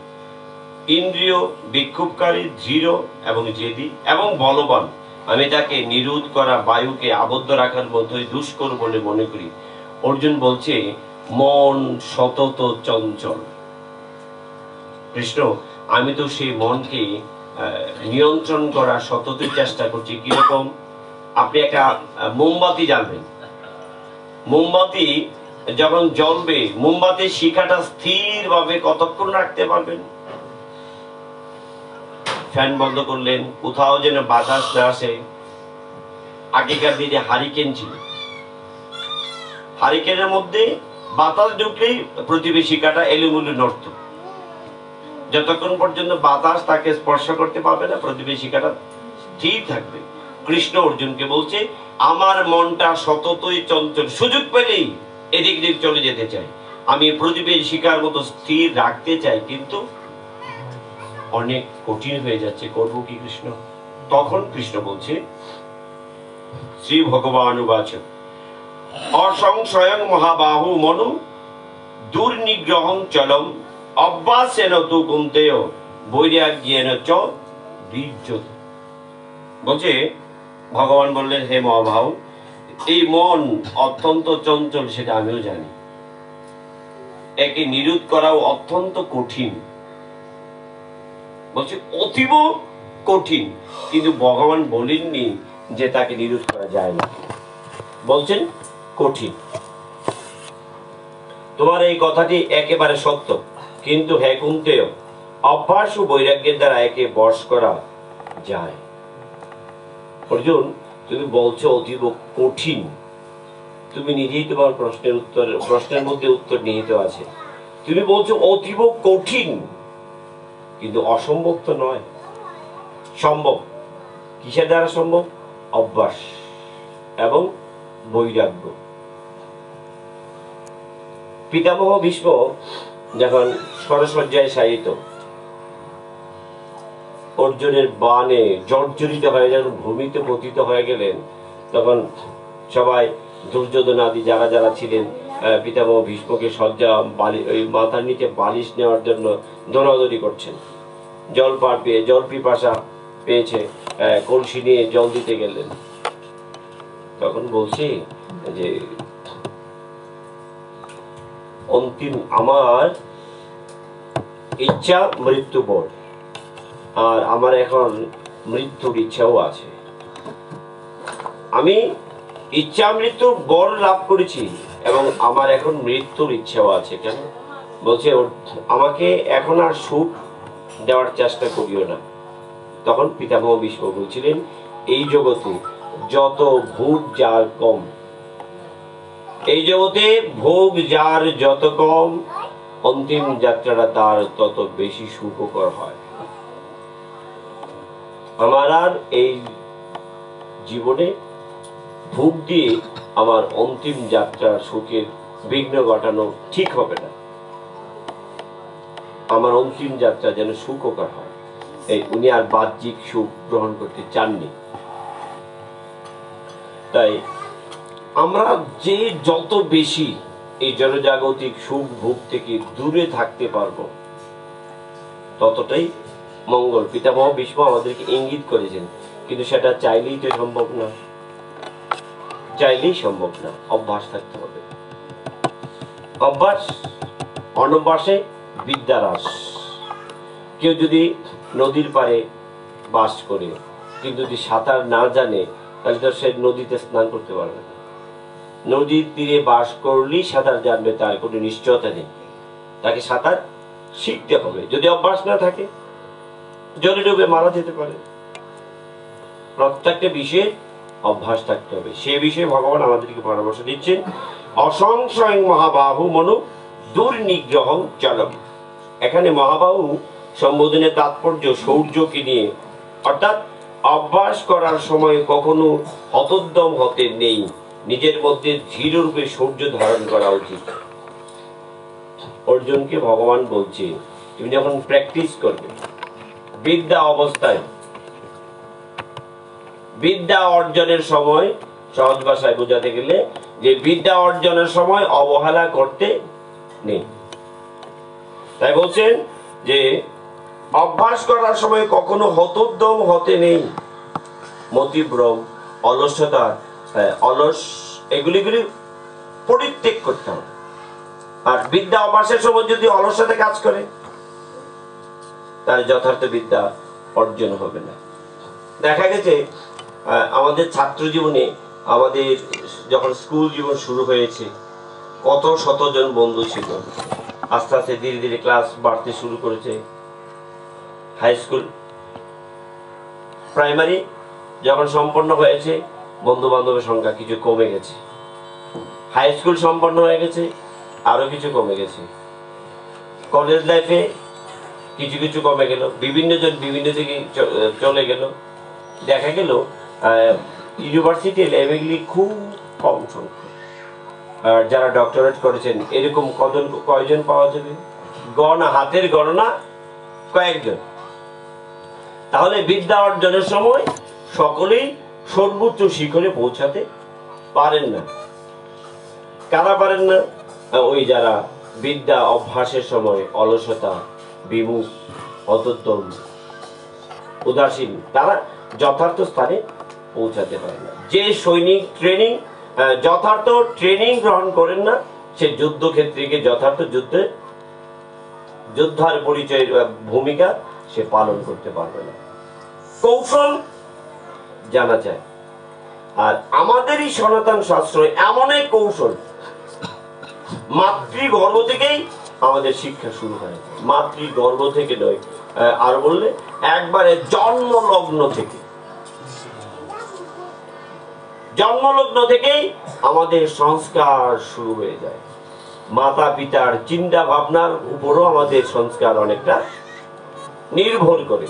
ইন্দ্রিয় বিক্ষোভকারী, ধীর এবং জেদি এবং বলবান। আমি তাকে নিরোধ করা বায়ুকে আবদ্ধ রাখার মধ্যে দুষ্কর বলে মনে করি। অর্জুন বলছে মন সতত চঞ্চল। কৃষ্ণ, আমি তো সেই মনকে নিয়ন্ত্রণ করা সতত চেষ্টা করছি। কিরকম? আপনি একটা মোমবাতি জ্বালবেন, মোমবাতি যখন জ্বলবে, মোমবাতির শিখাটা স্থির ভাবে কতক্ষণ রাখতে পারবেন? ফ্যান বন্ধ করলেন, কোথাও যেন বাতাস না আসে। আগেকার দিনে হারিকেন ছিল, হারিকেনের মধ্যে বাতাস ঢুকলেই প্রতিবেশী কাটা এলোমেলো নড়ত। যতক্ষণ পর্যন্ত বাতাস তাকে স্পর্শ করতে পারবে না, প্রতিবেশী কাটা ঠিক থাকবে। কৃষ্ণ অর্জুনকে বলছে, আমার মনটা সততই চঞ্চল, সুযোগ পেলেই এদিক দিক চলে যেতে চাই। আমি প্রতিবেশিকার মতো স্থির রাখতে চাই, কিন্তু অনেক কঠিন হয়ে যাচ্ছে, করব কি কৃষ্ণ? তখন কৃষ্ণ বলছে, শ্রী ভগবান উবাচ অসংশয়ং মহাবাহু মনু দুর্নিগ্রহং চলম অভ্যাসেন তু কুন্তেয় বৈরাগ্যেন চ বীর্যত। বলছে, ভগবান বললেন, হে মহাবাহু, এই মন অত্যন্ত চঞ্চল, সেটা আমিও জানি। একে নিরোধ করাও অত্যন্ত কঠিন। বলছে অতীব কঠিন, কিন্তু ভগবান বলেননি যে তাকে নিরোধ করা যায় না, বলছেন কঠিন। তোমার এই কথাটি একেবারে সত্য, কিন্তু হে কুন্তেয়, অভ্যাস ও বৈরাগ্যের দ্বারা একে বশ করা যায়। অর্জুন, তুমি বলছো অতীব কঠিন, তুমি নিজেই তোমার প্রশ্নের মধ্যে উত্তর নিহিত আছে। তুমি বলছো অতীব কঠিন, কিন্তু অসম্ভব তো নয়, সম্ভব। কিসের দ্বারা সম্ভব? অভ্যাস এবং বৈরাগ্য। পিতামহ ভীষ্ম যখন সরসজ্জায় শায়িত, অর্জুনের বাণে জর্জরিত হয়ে যখন ভূমিতে পতিত হয়ে গেলেন, তখন সবাই দুর্যোধন আদি যারা যারা ছিলেন পিতামহ ভীষ্মকে শয্যা ওই মাথার নিচে বালিশ নেওয়ার জন্য দৌড়াদৌড়ি করছেন। জল পিপাসা পেয়েছে, কলসি নিয়ে জল দিতে গেলেন। তখন বলছি যে অন্তিম আমার ইচ্ছা মৃত্যু বর, আর আমার এখন মৃত্যুর ইচ্ছাও আছে। আমি ইচ্ছা মৃত্যুর বর লাভ করেছি এবং আমার এখন মৃত্যুর ইচ্ছাও আছে। কেন? বলছে আমাকে এখন আর সুখ দেওয়ার চেষ্টা করিও না। তখন পিতামহ ভীষ্ম বলছিলেন, এই জগতে যত ভোগ যার কম, এই জগতে ভোগ যার যত কম, অন্তিম যাত্রাটা তার তত বেশি সুখকর হয়। আমার আর এই জীবনে ভোগ দিয়ে আমার অন্তিম যাত্রা সুখের বিঘ্ন ঘটানো ঠিক হবে না। আমার অন্তিম যাত্রা যেন সুখকর হয়, এই উনি আর বাহ্যিক সুখ গ্রহণ করতে চাননি। তাই আমরা যে যত বেশি এই জনজাগতিক সুখ ভোগ থেকে দূরে থাকতে পারবো, ততটাই মঙ্গল। পিতামহ ভীষ্ম আমাদেরকে ইঙ্গিত করেছেন, কিন্তু সেটা চাইলেই তো সম্ভব না, চাইলেই সম্ভব না। অভ্যাস থাকতে হবে। অভ্যাস, অনভ্যাসে বিদ্যার হ্রাস। কেউ যদি নদীর পাড়ে বাস করে কিন্তু যদি সাঁতার না জানে, তাহলে তো সে নদীতে স্নান করতে পারবে না। নদীর তীরে বাস করলেই সাঁতার জানবে, তার কোনো নিশ্চয়তা নেই। তাকে সাঁতার শিখতে হবে। যদি অভ্যাস না থাকে জলে ডুবে মারা যেতে পারে। প্রত্যেকটা বিষয়ে অভ্যাস থাকতে হবে। সে বিষয়ে ভগবান আমাদেরকে পরামর্শ দিচ্ছেন, অসংশয় মহাবাহু মনু দুর্নিগ্রহং চলম। এখানে মহাবাহু সম্বোধনের তাৎপর্য শৌর্যকে নিয়ে, অর্থাৎ অভ্যাস করার সময় কখনো হতোদ্যম হতে নেই, নিজের মধ্যে ধীররূপে শৌর্য ধারণ করা উচিত। অর্জুনকে ভগবান বলছে, তুমি যখন প্র্যাকটিস করবে বিদ্যা অবস্থায়, বিদ্যা অর্জনের সময়, সহজ ভাষায় বোঝাতে গেলে যে বিদ্যা অর্জনের সময় অবহেলা করতে নেই। তাই বলছেন যে অভ্যাস করার সময় কখনো হতোদ্যম হতে নেই, মতিভ্রম, অলসতা, অলস এগুলি পরিত্যাগ করতে হবে। আর বিদ্যা অভ্যাসের সময় যদি অলসতা কাজ করে তাহলে যথার্থ বিদ্যা অর্জন হবে না। দেখা গেছে আমাদের ছাত্র জীবনে, আমাদের যখন স্কুল জীবন শুরু হয়েছে, কত শতজন বন্ধু ছিল। আস্তে আস্তে ধীরে ধীরে ক্লাস বাড়তে শুরু করেছে। হাই স্কুল, প্রাইমারি যখন সম্পন্ন হয়েছে, বন্ধু বান্ধবের সংখ্যা কিছু কমে গেছে। হাই স্কুল সম্পন্ন হয়ে গেছে, আরো কিছু কমে গেছে। কলেজ লাইফে কিছু কিছু কমে গেল, বিভিন্ন জন বিভিন্ন দিকে চলে গেল। দেখা গেল ইউনিভার্সিটি লেভেলে খুব কম সংখ্যা। আর যারা ডক্টরেট করেছেন এরকম কয়জন পাওয়া যাবে? হাতের গণনা কয়েকজন। তাহলে বিদ্যা অর্জনের সময় সকলেই সর্বোচ্চ শিখরে পৌঁছাতে পারেন না। কারা পারেন না? ওই যারা বিদ্যা অভ্যাসের সময় অলসতা, বিমুখ, হতোদ্যম, উদাসীন, তারা যথার্থ স্থানে পৌঁছাতে পারে না। যে সৈনিক যথার্থ ট্রেনিং গ্রহণ করেন না, সে যুদ্ধক্ষেত্রে গিয়ে যথার্থ যোদ্ধার পরিচয় ভূমিকা সে পালন করতে পারবে না। কৌশল জানা যায়। আর আমাদেরই সনাতন শাস্ত্র এমন এক কৌশল, মাতৃগর্ভ থেকেই আমাদের শিক্ষা শুরু হয়। মাতৃগর্ভ থেকে নয়, আর বললে একবারে জন্মলগ্ন থেকেই আমাদের সংস্কার শুরু হয়ে যায়। মাতা পিতার চিন্তা ভাবনার উপরও আমাদের সংস্কার অনেকটা নির্ভর করে।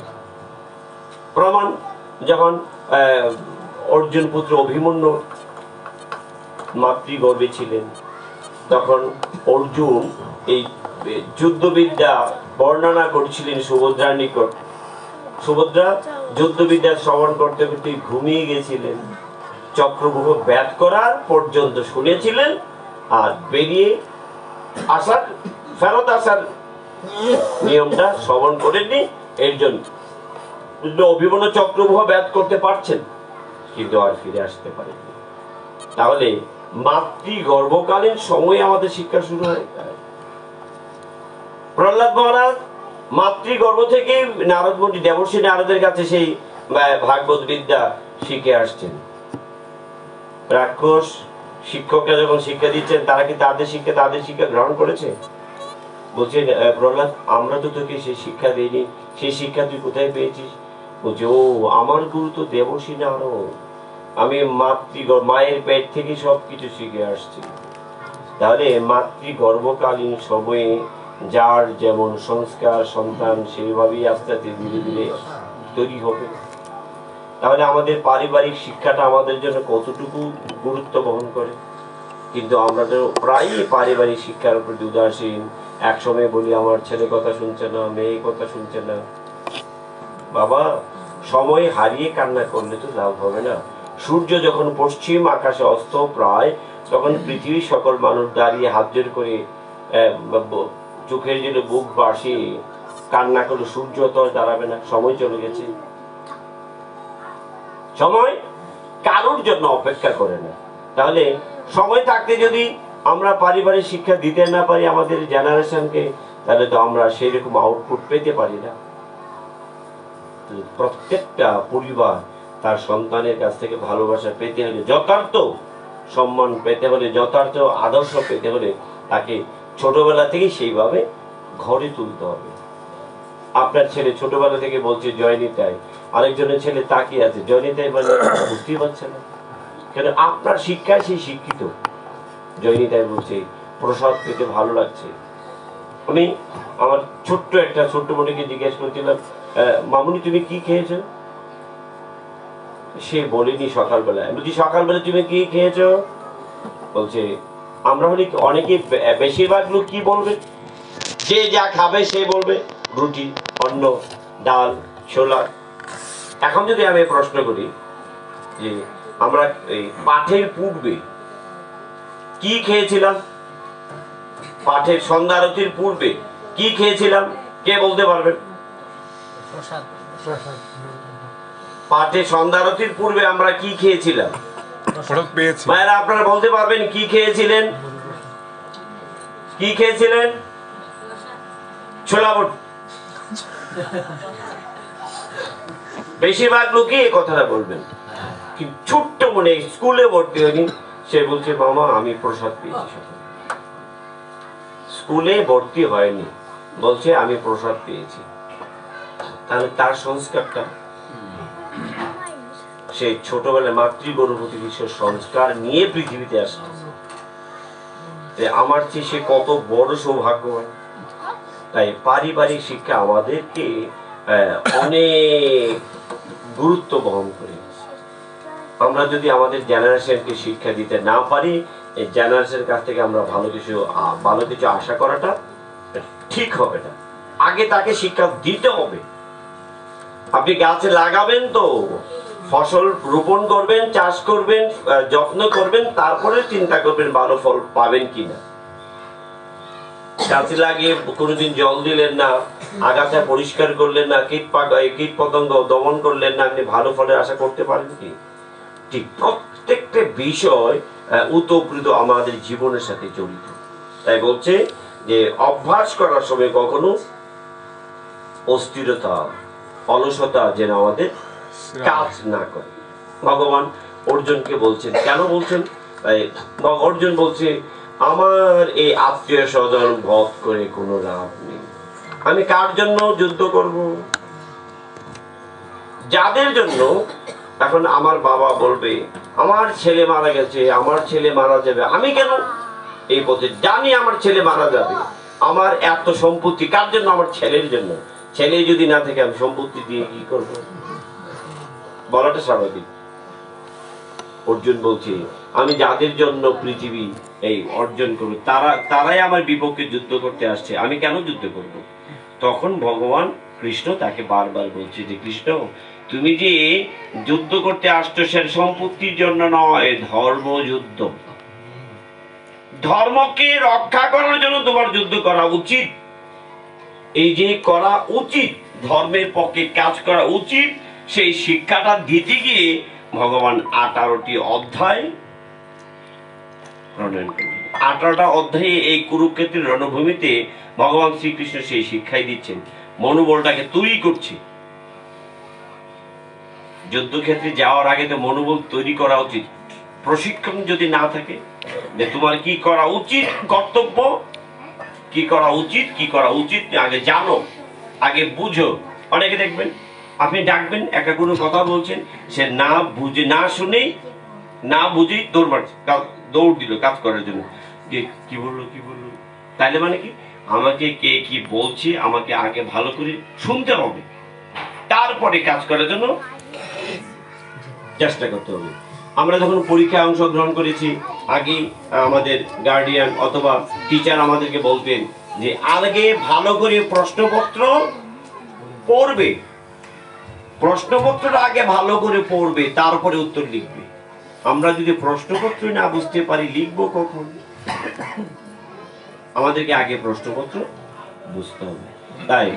প্রমাণ, যখন অর্জুন পুত্র অভিমন্যু মাতৃগর্ভে ছিলেন, তখন অর্জুন এই যুদ্ধবিদ্যা বর্ণনা করছিলেন সুভদ্রার নিকট। সুভদ্রা যুদ্ধবিদ্যা শ্রবণ করতে করতে ঘুমিয়ে গেছিলেন। চক্রব্যূহ ব্যাট করার পর্যন্ত শুনেছিলেন, আর বেরিয়ে ফেরত আসার নিয়মটা শ্রবণ করেননি। এর জন্য অভিমন্যু চক্রব্যূহ ব্যাট করতে পারছেন, কিন্তু আর ফিরে আসতে পারেননি। তাহলে মাতৃগর্ভকালীন সময়ে আমাদের শিক্ষা শুরু হয়। প্রহ্লাদ মহারাজ মাতৃগর্ভ থেকে নারদমুনি দেবর্ষী নারদের কাছে সেই ভাগবত বিদ্যা শিখে আসছেন। রাক্ষস শিক্ষকরা যখন শিক্ষা দিচ্ছেন, তারা কি তাদের শিক্ষা গ্রহণ করেছে? বলছেন, প্রহ্লাদ, আমরা তো তোকে সেই শিক্ষা দিইনি, সেই শিক্ষা তুই কোথায় পেয়েছিস? বলছে, ও আমার গুরু তো দেবর্ষী নারদ, আমি মায়ের পেট থেকে সবকিছু শিখে আসছি। তাহলে মাতৃগর্ভকালীন সময়ে যার যেমন সংস্কার, সন্তান সেইভাবেই আস্তে আস্তে ধীরে ধীরে তৈরি হবে। তাহলে আমাদের পারিবারিক শিক্ষাটা আমাদের জন্য কতটুকু গুরুত্ব বহন করে। কিন্তু আমরা তো প্রায়ই পারিবারিক শিক্ষার প্রতি উদাসীন। একসময় বলি, আমার ছেলে কথা শুনছে না, মেয়ে কথা শুনছে না। বাবা, সময় হারিয়ে কান্না করলে তো লাভ হবে না। সূর্য যখন পশ্চিম আকাশে অস্ত প্রায়, তখন পৃথিবীর সকল মানুষ দাঁড়িয়ে হাত জোড় করে চোখের জন্য বুক বাসিয়ে কান্না করলে সূর্য তো দাঁড়াবে না। সময় চলে গেছে। সময় কারোর জন্য অপেক্ষা করে না। তাহলে সময় থাকতে যদি আমরা পারিবারিক শিক্ষা দিতে না পারি আমাদের জেনারেশনকে, তাহলে তো আমরা সেই রকম আউটপুট পেতে পারি না। প্রত্যেকটা পরিবার তার সন্তানের কাছ থেকে ভালোবাসা পেতে হলে, যথার্থ সম্মান পেতে হলে, যথার্থ আদর্শ পেতে হলে, তাকে ছোটবেলা থেকে সেইভাবে ঘরে তুলতে হবে। আপনার ছেলে ছোটবেলা থেকে বলছে জয়নিতাই, আরেকজনের ছেলে তাকিয়ে আছে জয়নিতাই মানে বুঝতেই পারছে না, কেন আপনার শিক্ষায় সেই শিক্ষিত। জয়নিতাই বলছে প্রসাদ পেতে ভালো লাগছে। আমি আমার ছোট্ট বোনকে জিজ্ঞেস করছিলাম, মামুনি তুমি কি খেয়েছো? সে বলেনি সকালবেলায়। বলছি সকালবেলা তুমি কি খেয়েছো? বলছে আমরা হলে অনেকে বেশিরভাগ লোক কি বলবে, যে যা খাবে সে বলবে রুটি, অন্ন, ডাল, ছোলা। এখন যদি আমি প্রশ্ন করি যে আমরা এই পাঠের পূর্বে কি খেয়েছিলাম, পাঠের সন্ধ্যা আরতির পূর্বে কি খেয়েছিলাম, কে বলতে পারবেন? পাঠের সন্ধ্যা আরতির পূর্বে আমরা কি খেয়েছিলাম? মায়েরা আপনারা বলতে পারবেন কি খেয়েছিলেন? কি খেয়েছিলেন? ছোলা বুট। বেশিরভাগ লোকই এই কথাটা বলবেন। ছোট্ট মনে স্কুলে ভর্তি হয়নি, সে বলছে মামা আমি প্রসাদ পেয়েছি। স্কুলে ভর্তি হয়নি, বলছে আমি প্রসাদ পেয়েছি। তাহলে তার সংস্কারটা সে ছোটবেলায় মাতৃগর্ভবতী বিশ্বের সংস্কার নিয়ে পৃথিবীতে আসছে। আমার চেয়ে সে কত বড় সৌভাগ্যবান। তাই পারিবারিক শিক্ষা আমাদেরকে অনেক গুরুত্ব বহন করে। আমরা যদি আমাদের জেনারেশনকে শিক্ষা দিতে না পারি, এই জেনারেশনের কাছ থেকে আমরা ভালো কিছু আশা করাটা ঠিক হবে না। আগে তাকে শিক্ষা দিতে হবে। আপনি গাছ লাগাবেন তো, ফসল রোপণ করবেন, চাষ করবেন, যত্ন করবেন, তারপরে চিন্তা করবেন ভালো ফল পাবেন কিনা। গাছ লাগিয়ে কোনোদিন জল দিলেন না, আগাছা পরিষ্কার করলেন না, কীট পতঙ্গ দমন করলেন না, আপনি ভালো ফলের আশা করতে পারেন কি? ঠিক প্রত্যেকটা বিষয় ওতপ্রোত আমাদের জীবনের সাথে জড়িত। তাই বলছে যে অভ্যাস করার সময় কখনো অস্থিরতা, অলসতা যেন আমাদের কাজ না করে। ভগবান অর্জুনকে বলছেন, কেন বলছেন? অর্জুন বলছে আমার এই আত্মীয় স্বজন বধ করে কোনো লাভ নেই। আমি কার জন্য যুদ্ধ করব? যাদের জন্য এখন আমার বাবা বলবে আমার ছেলে মারা গেছে, আমার ছেলে মারা যাবে, আমি কেন এই পথে জানি আমার ছেলে মারা যাবে, আমার এত সম্পত্তি কার জন্য? আমার ছেলের জন্য। ছেলে যদি না থাকে আমি সম্পত্তি দিয়ে কি করবো? বলাটা স্বাভাবিক। অর্জুন বলছে আমি যাদের জন্য পৃথিবী এই অর্জন করবো তারাই আমার বিপক্ষে যুদ্ধ করতে আসছে, আমি কেন যুদ্ধ করব? তখন ভগবান কৃষ্ণ তাকে বারবার বলছে যে কৃষ্ণ তুমি যে যুদ্ধ করতে আসছো সে সম্পত্তির জন্য নয়, ধর্মযুদ্ধ। ধর্মকে রক্ষা করার জন্য তোমার যুদ্ধ করা উচিত। এই যে করা উচিত, ধর্মের পক্ষে কাজ করা উচিত, সেই শিক্ষাটা দিতে গিয়ে ভগবান 18টি অধ্যায় প্রণয়ন করলেন। 18টা অধ্যায়ে এই কুরুক্ষেত্রের রণভূমিতে ভগবান শ্রীকৃষ্ণ সেই শিক্ষাই দিচ্ছেন, মনোবলটাকে তৈরি করছে। যুদ্ধক্ষেত্রে যাওয়ার আগে তো মনোবল তৈরি করা উচিত। প্রশিক্ষণ যদি না থাকে যে তোমার কি করা উচিত, কর্তব্য কি করা উচিত, কি করা উচিত আগে জানো, আগে বুঝো। অনেকে দেখবেন আপনি ডাকবেন, একা কোনো কথা বলছেন, সে না বুঝে না শুনেই না বুঝেই দৌড় দিল কাজ করার জন্য। কি বললো কি বললো, তাইলে মানে কি আমাকে কে কি বলছে আমাকে আগে ভালো করে শুনতে হবে, তারপরে কাজ করার জন্য চেষ্টা করতে হবে। আমরা যখন পরীক্ষায় অংশগ্রহণ করেছি, আগে আমাদের গার্ডিয়ান অথবা টিচার আমাদেরকে বলতেন যে আগে ভালো করে প্রশ্নপত্র পড়বে, প্রশ্নপত্রটা আগে ভালো করে পড়বে, তারপরে উত্তর লিখবে। আমরা যদি প্রশ্নপত্র না বুঝতে পারি লিখবো কখন? আমাদেরকে আগে প্রশ্নপত্র বুঝতে হবে। তাই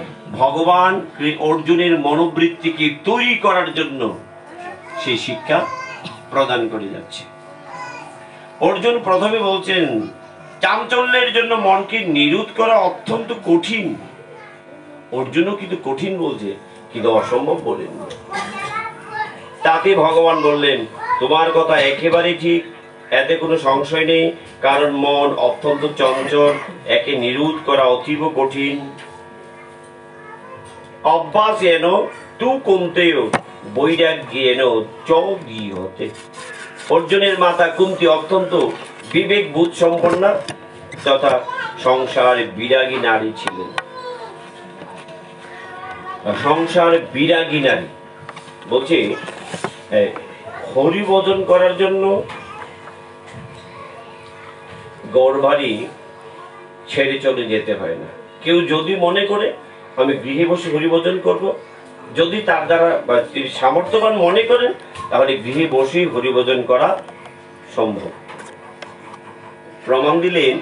ভগবান অর্জুনের মনোবৃত্তিকে তৈরি করার জন্য সেই শিক্ষা প্রদান করে যাচ্ছে। অর্জুন প্রথমে বলছেন চাঞ্চল্যের জন্য মনকে নিরোধ করা অত্যন্ত কঠিন। অর্জুনও কিন্তু কঠিন বলছে, কিন্তু অসম্ভব বলেন। তাতে ভগবান বললেন তোমার কথা একেবারে ঠিক, এতে কোনো সংশয় নেই, কারণ মন অত্যন্ত চঞ্চল, একে নিরোধ করা অতীব কঠিন। অভ্যাস এন তু কুন্তেয় বৈরাগ্যেন চ গৃহতে। অর্জুনের মাতা কুন্তী অত্যন্ত বিবেক বোধ সম্পন্না তথা সংসার বিরাগী নারী ছিলেন। সংসার বিরাগী নারী বলছে হরিভজন করার জন্য গড়বাড়ি ছেড়ে চলে যেতে হয় না। কেউ যদি মনে করে আমি গৃহে বসে হরিভজন করব, যদি তার দ্বারা বা তিনি সামর্থ্যবান মনে করেন, তাহলে গৃহে বসেই হরিভজন করা সম্ভব। প্রমাণ দিলেন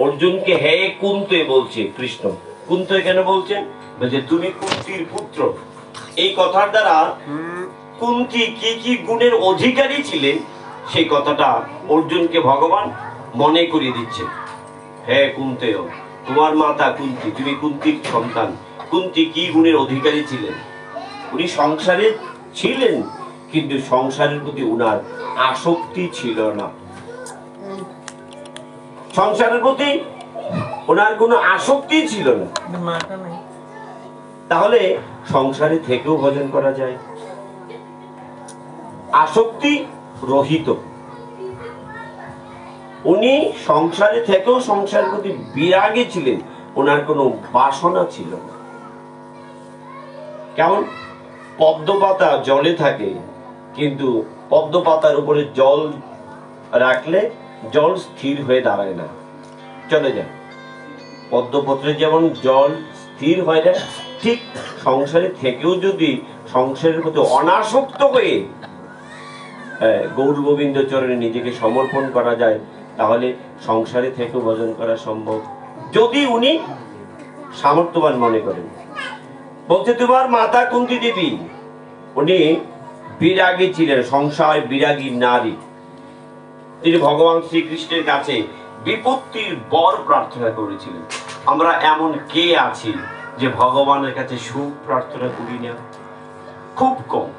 অর্জুনকে, হে কুন্তে বলছে কৃষ্ণ। কুন্তে কেন বলছেন? বলছে তুমি কুন্তির পুত্র। এই কথার দ্বারা কুন্তী কি কি গুণের অধিকারী ছিলেন সেই কথাটা অর্জুনকে ভগবান মনে করিয়ে দিচ্ছেন। হে কুন্তেয়, তোমার মাতা কুন্তী, তুমি কুন্তির সন্তান। কুন্তী কি গুণের অধিকারী ছিলেন? উনি সংসারে ছিলেন, কিন্তু সংসারের প্রতি উনার আসক্তি ছিল না। সংসারের প্রতি ওনার কোনো আসক্তি ছিল না। তাহলে সংসারে থেকেও ভজন করা যায়, আসক্তি রহিত। উনি সংসারে থেকেও সংসারের প্রতি বিরাগী ছিলেন, ওনার কোনো বাসনা ছিল না। কেমন পদ্মপাতা জলে থাকে, কিন্তু পদ্মপাতার উপরে জল রাখলে জল স্থির হয়ে দাঁড়ায় না, চলে যায়। পদ্মপত্রে যেমন জল স্থির হয় না, ঠিক সংসারে থেকেও যদি সংসারের প্রতি অনাসক্ত হয়ে গৌর গোবিন্দ চরণে নিজেকে সমর্পণ করা যায়, তাহলে সংসারে থেকেও ভজন করা সম্ভব, যদি উনি সামর্থ্যবান মনে করেন। বলছে তোমার মাতা কুন্তী দেবী, উনি বিরাগী ছিলেন, সংসার বিরাগী নারী। তিনি ভগবান শ্রীকৃষ্ণের কাছে বিপত্তির বর প্রার্থনা করেছিলেন। আমরা এমন কে আছি যে ভগবানের কাছে সুখ প্রার্থনা করি না? খুব কম,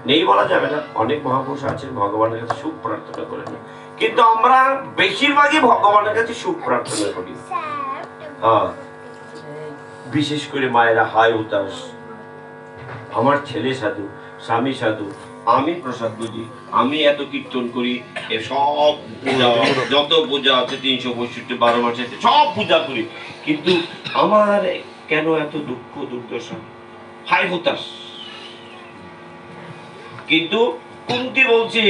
নেই বলা যাবে না। অনেক মহাপুরুষ আছেন ভগবানের কাছে সুখ প্রার্থনা করেন না, কিন্তু আমরা বেশিরভাগই ভগবানের কাছে সুখ প্রার্থনা করি। হ্যাঁ, বিশেষ করে মায়েরা, হায় উতাস, আমার ছেলে সাধু, স্বামী সাধু, আমি প্রসাদ বুঝি, আমি এত কীর্তন করি, সব পূজা, যত পূজা আছে 365 12 মাসে সব পূজা করি, কিন্তু আমার কেন এত দুঃখ দুর্দশা? হায় হতাশ। কিন্তু কুন্তী বলছে,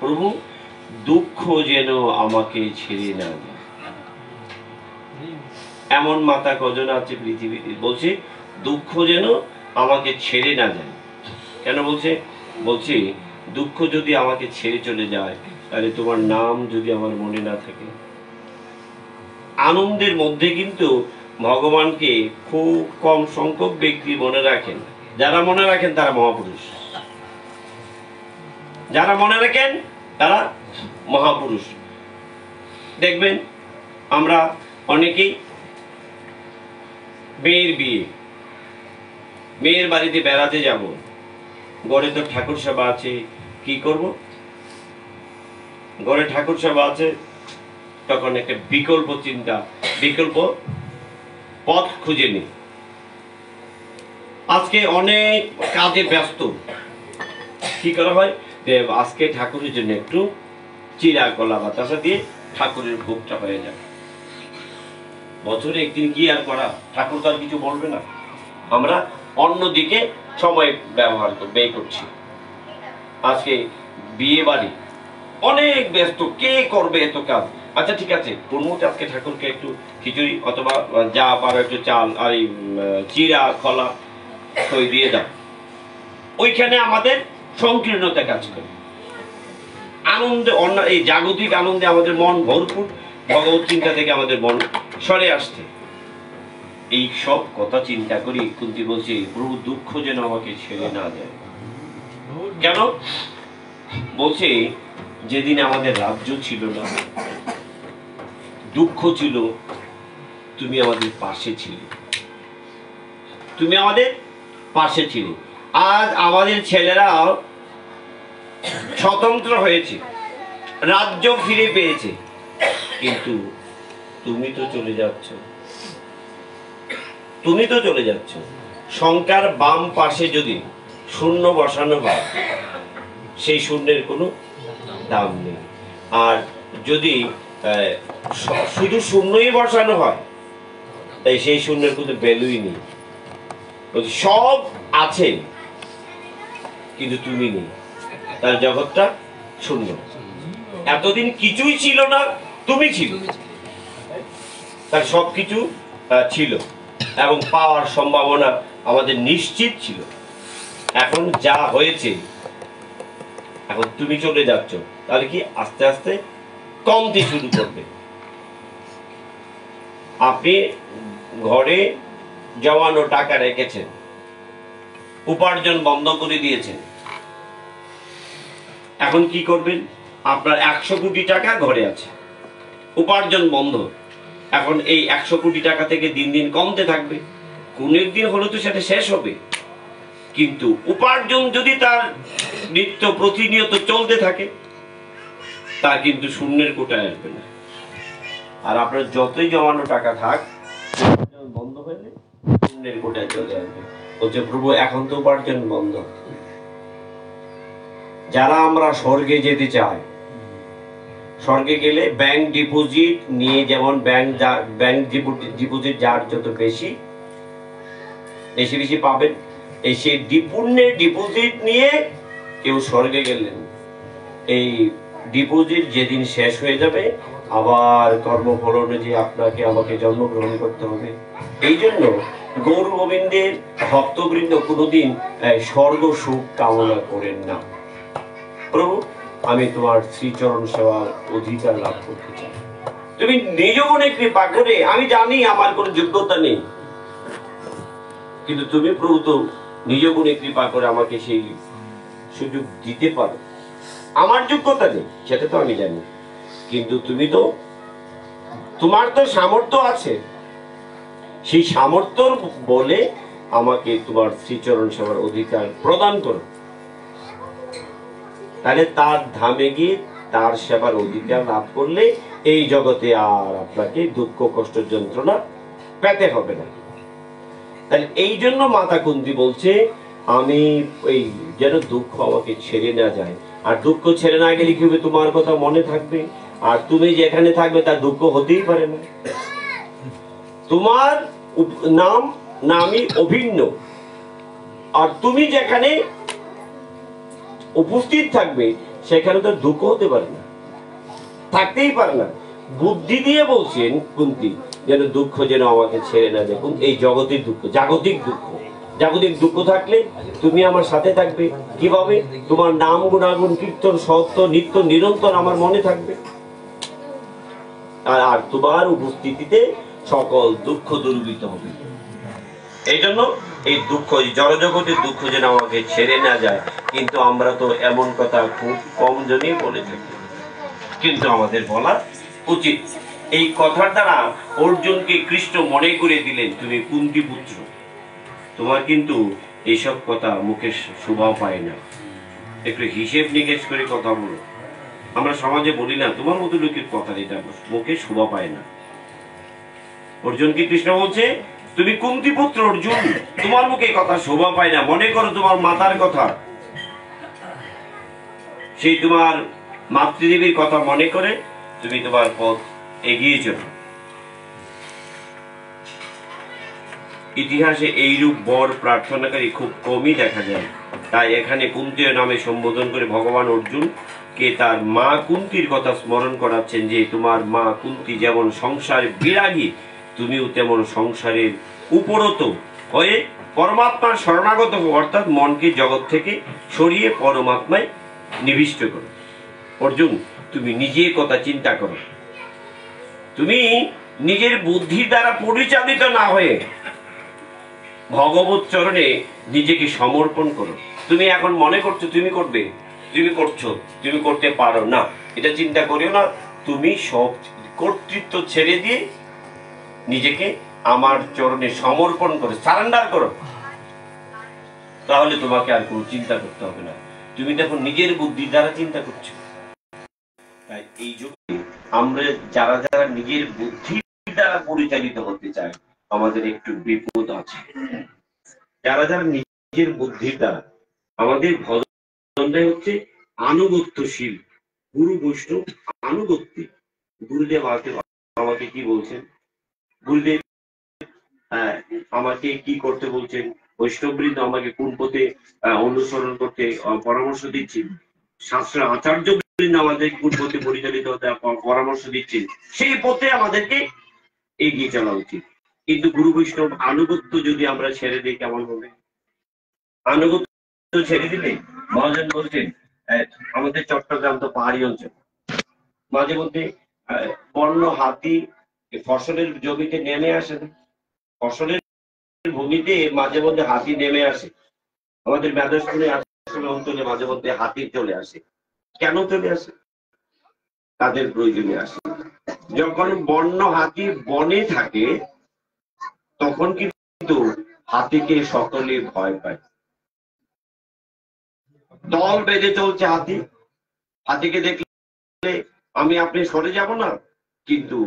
প্রভু দুঃখ যেন আমাকে ছেড়ে না যায়। এমন মাতা কজন আছে পৃথিবীতে? বলছে দুঃখ যেন আমাকে ছেড়ে না যায়। কেন বলছে? বলছি দুঃখ যদি আমাকে ছেড়ে চলে যায়, তাহলে তোমার নাম যদি আমার মনে না থাকে। আনন্দের মধ্যে কিন্তু ভগবানকে খুব কম সংখ্যক ব্যক্তি মনে রাখেন। যারা মনে রাখেন তারা মহাপুরুষ, যারা মনে রাখেন তারা মহাপুরুষ। দেখবেন আমরা অনেকেই মেয়ের বাড়িতে বেড়াতে যাব, ঘরে তো ঠাকুর সেবা আছে, কি করব? ঘরে ঠাকুর সেবা আছে, তখন একটা বিকল্প চিন্তা, বিকল্প পথ খুঁজে নি। আজকে অনেক কাজে ব্যস্ত, কি করা হয়? আজকে ঠাকুরের জন্য একটু চিরা কলা বাতাসা দিয়ে ঠাকুরের ভোগটা হয়ে যাবে। বছরে একদিন কি আর করা, ঠাকুর তো আর কিছু বলবে না। আমরা অন্যদিকে সময় ব্যয় করছি। আজকে বিয়ে বাড়ি, অনেক ব্যস্ত, কে করবে এত কাজ? আচ্ছা ঠিক আছে, পূর্ণতে আজকে ঠাকুরকে একটু খিচুড়ি অথবা যা পারো একটু চাল আর এই চিরা খলা খই দিয়ে দাও। ওইখানে আমাদের সংকীর্ণতা কাজ করে। আনন্দে, এই জাগতিক আনন্দে আমাদের মন ভরপুর, ভগবত চিন্তা থেকে আমাদের মন সরে আসছে। এই সব কথা চিন্তা করি কুন্তী বলছে, প্রভু দুঃখ যেন আমাকে ছেড়ে না যায়। কেন বলছে? যেদিন আমাদের রাজ্য ছিল না, দুঃখ ছিল, তুমি আমাদের পাশে ছিলে, তুমি আমাদের পাশে ছিলে। আজ আমাদের ছেলেরা স্বতন্ত্র হয়েছে, রাজ্য ফিরে পেয়েছে, কিন্তু তুমি তো চলে যাচ্ছ, তুমি তো চলে যাচ্ছ। সংখ্যার বাম পাশে যদি শূন্য বসানো হয়, সেই শূন্যের কোনো দাম নেই। আর যদি শুধু শূন্যই বসানো হয়, তাই সেই শূন্যের কোনো ভ্যালুই নেই। সব আছে কিন্তু তুমি নেই, তার জগৎটা শূন্য। এতদিন কিছুই ছিল না, তুমি ছিল, তার সবকিছু ছিল এবং পাওয়ার সম্ভাবনা আমাদের নিশ্চিত ছিল। এখন যা হয়েছে, এখন তুমি চলে যাচ্ছ, তাহলে কি আস্তে আস্তে কমতে শুরু করবে। আপনি ঘরে জমানো টাকা রেখেছেন, উপার্জন বন্ধ করে দিয়েছেন, এখন কি করবেন? আপনার 100 কোটি টাকা ঘরে আছে, উপার্জন বন্ধ। এখন এই 100 কোটি টাকা থেকে দিন দিন কমতে থাকবে, কোন একদিন হলো তো সেটা শেষ হবে। কিন্তু উপার্জন যদি তার নিত্য প্রতিনিয়ত চলতে থাকে, তা কিন্তু শূন্যের কোটায় আসবে না। আর আপনার যতই জমানো টাকা থাক, বন্ধ হলে শূন্যের কোটায় চলে আসবে। বলছে প্রভু এখন তো উপার্জন বন্ধ। যারা আমরা স্বর্গে যেতে চাই, স্বর্গে গেলে ব্যাংক ডিপোজিট নিয়ে, যেমন ব্যাংক ডিপোজিট যার যত বেশি বেশি পাবেন, এই সেই পুণ্যের ডিপোজিট নিয়ে কেউ স্বর্গে গেলেন। এই ডিপোজিট যেদিন শেষ হয়ে যাবে, আবার কর্মফল অনুযায়ী আপনাকে আমাকে জন্মগ্রহণ করতে হবে। এই জন্য গৌর গোবিন্দের ভক্তবৃন্দ কোনোদিন স্বর্গ সুখ কামনা করেন না। প্রভু আমি তোমার শ্রীচরণ সেবার অধিকার লাভ করতে চাই, তুমি নিজ গুণে কৃপা করে, আমি জানি আমার কোন যোগ্যতা নেই, কিন্তু তুমি প্রভু তো নিজ গুণে কৃপা করে আমাকে সেই সুযোগ দিতে পারো। আমার যোগ্যতা নেই সেটা তো আমি জানি, কিন্তু তুমি তো, তোমার তো সামর্থ্য আছে, সেই সামর্থ্য বলে আমাকে তোমার শ্রীচরণ সেবার অধিকার প্রদান করো। তাহলে তার ধামে গিয়ে তার সেবার অধিকার লাভ করলে এই জগতে আর আপনাকে দুঃখ কষ্ট যন্ত্রণা পেতে হবে না। তাহলে এই জন্য মাতা কুন্তি বলছে, আমি এই যেন দুঃখ আমাকে ছেড়ে না যায়। আর দুঃখ ছেড়ে না গেলে কি হবে? তোমার কথা মনে থাকবে, আর তুমি যেখানে থাকবে তার দুঃখ হতেই পারে না। তোমার নামই অভিন্ন, আর তুমি যেখানে উপস্থিত থাকবে সেখানে তো দুঃখ হতে পারে না, থাকতেই পারে না। বুদ্ধি দিয়ে বলছেন কুন্তি, যেন দুঃখ যেন আমাকে ছেড়ে না যায়। এই জগতের দুঃখ, জাগতিক দুঃখ, জাগতিক দুঃখ থাকলে তুমি আমার সাথে থাকবে কিভাবে? তোমার নাম গুণাগুণ কীর্তন সত্য নিত্য নিরন্তর আমার মনে থাকবে, আর তোমার উপস্থিতিতে সকল দুঃখ দূরীভূত হবে। এই জন্য এই দুঃখ, জড়জগতের দুঃখ যেন আমাকে ছেড়ে না যায়। কিন্তু আমরা তো এমন কথা খুব কম জনই বলে থাকি, কিন্তু আমাদের বলা উচিত। এই কথার দ্বারা অর্জুনকে কৃষ্ণ মনে করে দিলেন, তুমি কুন্তি পুত্র, তোমার কিন্তু এইসব কথা মুখে শোভা পায় না, একটু হিসেব নিকেশ করে কথা বলো। আমরা সমাজে বলি না, তোমার মতো লোকের কথা এটা মুখে শোভা পায় না। অর্জুনকে কৃষ্ণ বলছে, তুমি কুন্তি পুত্র অর্জুন, তোমার মুখে কথা শোভা পায় না। মনে করো তোমার মাতার কথা, সেই তোমার মাতৃদেবীর কথা মনে করে তুমি তোমার পথ এগিয়ে চলো। ইতিহাসে এইরূপ বর প্রার্থনাকারী খুব কমই দেখা যায়। তাই এখানে কুন্তীয় নামে সম্বোধন করে ভগবান অর্জুন কে তার মা কুন্তির কথা স্মরণ করাচ্ছেন, যে তোমার মা কুন্তি যেমন সংসারে বিরাগী, তুমিও তেমন সংসারের উপরত হয়ে পরমাত্মার শরণাগত হো, অর্থাৎ মনকে জগৎ থেকে সরিয়ে পরমাত্মায় নিবিষ্ট করো। অর্জুন তুমি নিজের কথা চিন্তা করো, তুমি নিজের বুদ্ধির দ্বারা পরিচালিত না হয়ে ভগবত চরণে নিজেকে সমর্পণ করো। তুমি এখন মনে করছো তুমি করবে, তুমি করছো, তুমি করতে পারো না, এটা চিন্তা করিও না। তুমি সব কর্তৃত্ব ছেড়ে দিয়ে নিজেকে আমার চরণে সমর্পণ করে সারেন্ডার করো, তাহলে তোমাকে আর কোনো চিন্তা করতে হবে না। তুমি দেখো নিজের বুদ্ধির দ্বারা চিন্তা করছো, তাই এই যুগে আমরা যারা যারা নিজের বুদ্ধি দ্বারা পরিচালিত হতে চায়, আমাদের একটু বিপদ আছে। যারা যারা নিজের বুদ্ধির দ্বারা, আমাদের ভজনটাই হচ্ছে আনুগত্যশীল, গুরু বৈষ্ণব আনুগত্য। গুরুদেব আমাকে কি বলছেন, গুরুদেব আমাকে কি করতে বলছেন, বৈষ্ণববৃন্দ আমাকে কোন পথে অনুসরণ করতে পরামর্শ দিচ্ছেন, শাস্ত্র আচার্য বৃন্দ আমাদের কোন পথে পরিচালিত হতে পরামর্শ দিচ্ছেন, সেই পথে আমাদেরকে এগিয়ে চলা উচিত। কিন্তু গুরু বৈষ্ণব আনুগত্য যদি আমরা ছেড়ে দিই কেমন হবে? আনুগত্য ছেড়ে দিলে মহাজন বলছেন, আমাদের চট্টগ্রাম তো পাহাড়ি অঞ্চল, মাঝে মধ্যে বন্য হাতি ফসলের জমিতে নেমে আসে না, ফসলের ভূমিতে মাঝে মধ্যে হাতি নেমে আসে। আমাদের মেদস্থানে অঞ্চলে মাঝে মধ্যে হাতি চলে আসে। কেন চলে আসে? তাদের প্রয়োজনে আসে। যখন বন্য হাতি বনে থাকে তখন কিন্তু হাতিকে সকলে ভয় পায়। দল বেঁধে চলছে হাতি, হাতিকে দেখলে আমি আপনি সরে যাব না, কিন্তু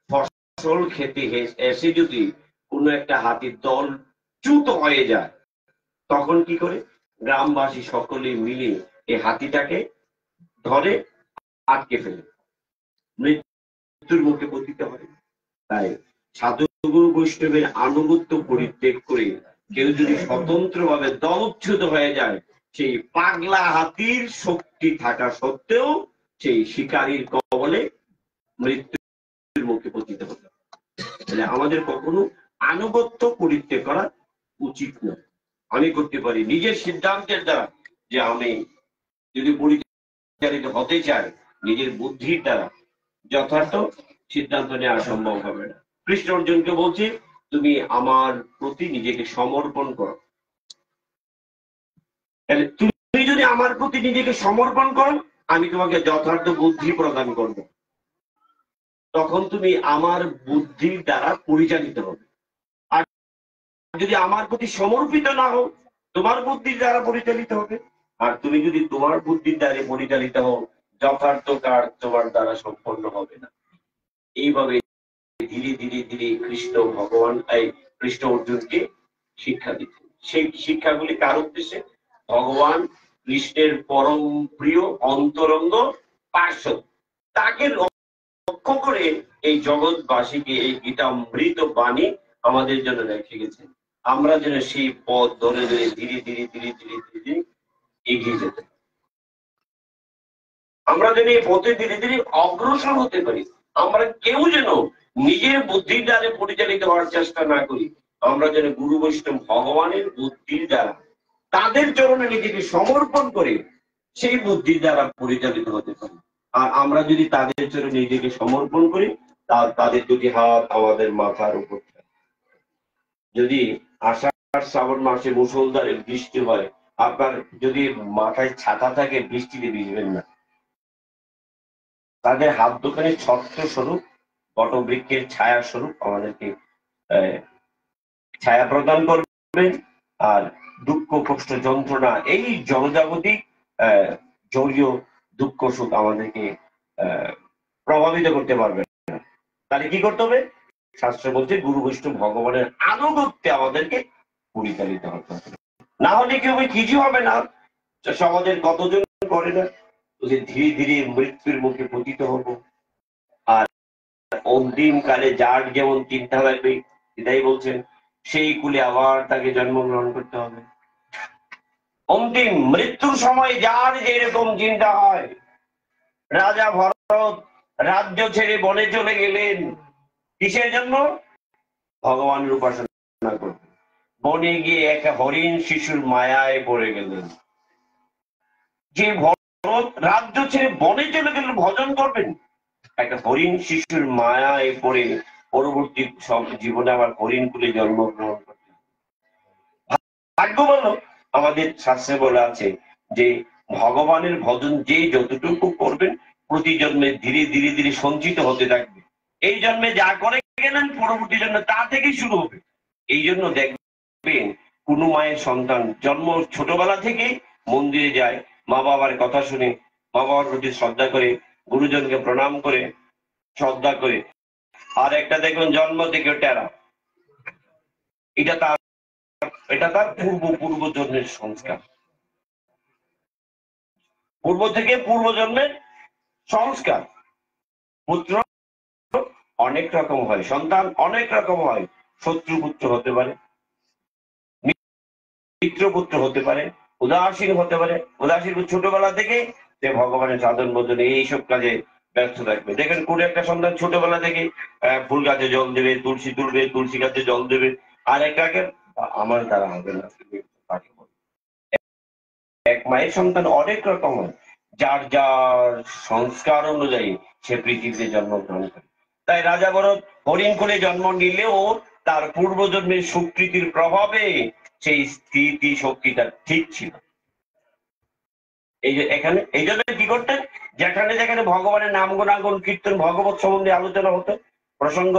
ফসল খেতে এসে যদি কোনো একটা হাতির দল চ্যুত হয়ে যায় তখন কি করে গ্রামবাসী সকলে মিলে এই হাতিটাকে ধরে আটকে ফেলে, মৃত্যুর মুখে পতিত হয়। তাই সাধুগুরু বৈষ্ণবের আনুগত্য পরিত্যাগ করে কেউ যদি স্বতন্ত্রভাবে দলচ্যুত হয়ে যায়, সেই পাগলা হাতির শক্তি থাকা সত্ত্বেও সেই শিকারীর কবলে মৃত্যুর মুখে পতিত হতে হয়। তাহলে আমাদের কখনো আনুগত্য পরিত্যাগ করা উচিত নয়। আমি করতে পারি নিজের সিদ্ধান্তের দ্বারা, যে আমি যদি পরিচালিত হতে চাই নিজের বুদ্ধির দ্বারা, যথার্থ সিদ্ধান্ত নেওয়া সম্ভব হবে না। কৃষ্ণ অর্জুনকে বলছে, তুমি আমার প্রতি নিজেকে সমর্পণ করো। তাহলে তুমি যদি আমার প্রতি নিজেকে সমর্পণ করো, আমি তোমাকে যথার্থ বুদ্ধি প্রদান করব। তখন তুমি আমার বুদ্ধির দ্বারা পরিচালিত হবে। আর যদি আমার প্রতি সমর্পিত না হও, তোমার বুদ্ধির দ্বারা পরিচালিত হবে। আর তুমি যদি তোমার বুদ্ধির দ্বারা পরিচালিত হও, যথার্থ কাজ তোমার দ্বারা সম্পন্ন হবে না। এইভাবে ধীরে ধীরে ধীরে কৃষ্ণ অর্জুনকে শিক্ষা দিতেন। সেই শিক্ষাগুলি কার উদ্দেশ্যে? ভগবান কৃষ্ণের পরম প্রিয় অন্তরঙ্গ পার্শ্বদ, তাকে লক্ষ্য করে এই জগৎবাসীকে এই গীতামৃত বাণী আমাদের জন্য রেখে গেছেন। আমরা যেন সেই পথ ধরে ধরে ধীরে ধীরে ধীরে ধীরে ধীরে এগিয়ে যেতে, আমরা যেন এই পথে ধীরে ধীরে অগ্রসর হতে পারি। আমরা কেউ যেন নিজের বুদ্ধির দ্বারা পরিচালিত হওয়ার চেষ্টা না করি। আমরা যেন গুরু বৈষ্ণব ভগবানের বুদ্ধির দ্বারা তাদের চরণে নিজেকে সমর্পণ করে সেই বুদ্ধির দ্বারা পরিচালিত হতে পারি। আর আমরা যদি তাদের চরণে নিজেকে সমর্পণ করি, তাদের দুটি হাত আমাদের মাথার উপর। যদি আষাঢ় শ্রাবণ মাসে মুষলধারে বৃষ্টি হয়, আপনার যদি মাথায় ছাতা থাকে বৃষ্টিতে ভিজবেন না। তাদের হাত দুখানে ছত্র স্বরূপ, বটবৃক্ষের ছায়া স্বরূপ আমাদেরকে ছায়া প্রদান করবেন। আর দুঃখ কষ্ট যন্ত্রণা এই জনজাগতিক জড়ীয় দুঃখ সুখ আমাদেরকে প্রভাবিত করতে পারবে না। তাহলে কি করতে হবে? শাস্ত্র বলছে গুরু বৈষ্ণব ভগবানের আনুগত্যে আমাদেরকে পরিচালিত হতে হবে। না হলে কেউ কিছু হবে না। সমাজের কতজন করে না, ধীরে ধীরে মৃত্যুর মুখে পতিত হবো। আর অন্তিম কালে যার যেমন চিন্তা লাগবে, এটাই বলছেন, সেই কুলে আবার তাকে জন্মগ্রহণ করতে হবে। অন্তিম মৃত্যুর সময় যার যেরকম চিন্তা হয়, রাজা ভরত রাজ্য ছেড়ে বনে চলে গেলেন কিসের জন্য? ভগবানের উপাসনা করতে। বনে গিয়ে এক হরিণ শিশুর মায়ায় পড়ে গেলেন। যে ভরত রাজ্য ছেড়ে বনে চলে গেলেন ভজন করবেন, একটা হরিণ শিশুর মায়ায় পড়ে পরবর্তী সব জীবনে আবার হরিণ কুলে জন্মগ্রহণ করতে। ভাগ্য বলো, আমাদের শাস্ত্রে বলা আছে যে ভগবানের ভজন যে যতটুকু করবেন প্রতি জন্মে ধীরে ধীরে ধীরে সঞ্চিত হতে থাকবে। এই জন্মে যা করে গেলেন পরবর্তী জন্মে তা থেকেই শুরু হবে। এই জন্য দেখবেন কোন মায়ের সন্তান জন্ম ছোটবেলা থেকেই মন্দিরে যায়, মা বাবার কথা শুনে, মা বাবার প্রতি শ্রদ্ধা করে, গুরুজনকে প্রণাম করে শ্রদ্ধা করে। আর একটা দেখবেন জন্ম থেকে টেরা, এটা তার পূর্বজন্মের সংস্কার, পূর্বজন্মের সংস্কার। পুত্র অনেক রকম হয়, সন্তান অনেক রকম হয়, শত্রুপুত্র হতে পারে, মিত্রপুত্র হতে পারে, উদাসীন হতে পারে। উদাসীন ছোটবেলা থেকে সে ভগবানের সাধন ভোজনে এইসব কাজে ব্যস্ত থাকবে। দেখেন কোন একটা সন্তান ছোটবেলা থেকে ফুল গাছে জল দেবে, তুলসী তুলবে, তুলসী গাছে জল দেবে, আর একটাকে আমার দ্বারা হবে না। এক মায়ের সন্তান অনেক রকম হয়, যার যার সংস্কার অনুযায়ী সে পৃথিবীতে জন্মগ্রহণ করে। তাই রাজা ভরত হরিণকুলে জন্ম নিলেও তার পূর্বজন্মের সুকৃতির প্রভাবে সেই স্থিতি শক্তিটা ঠিক ছিল। এই যে এখানে এই জন্য কি করতেন, যেখানে যেখানে ভগবানের নাম গুণাগুণ কীর্তন ভগবত সম্বন্ধে আলোচনা হতো, প্রসঙ্গ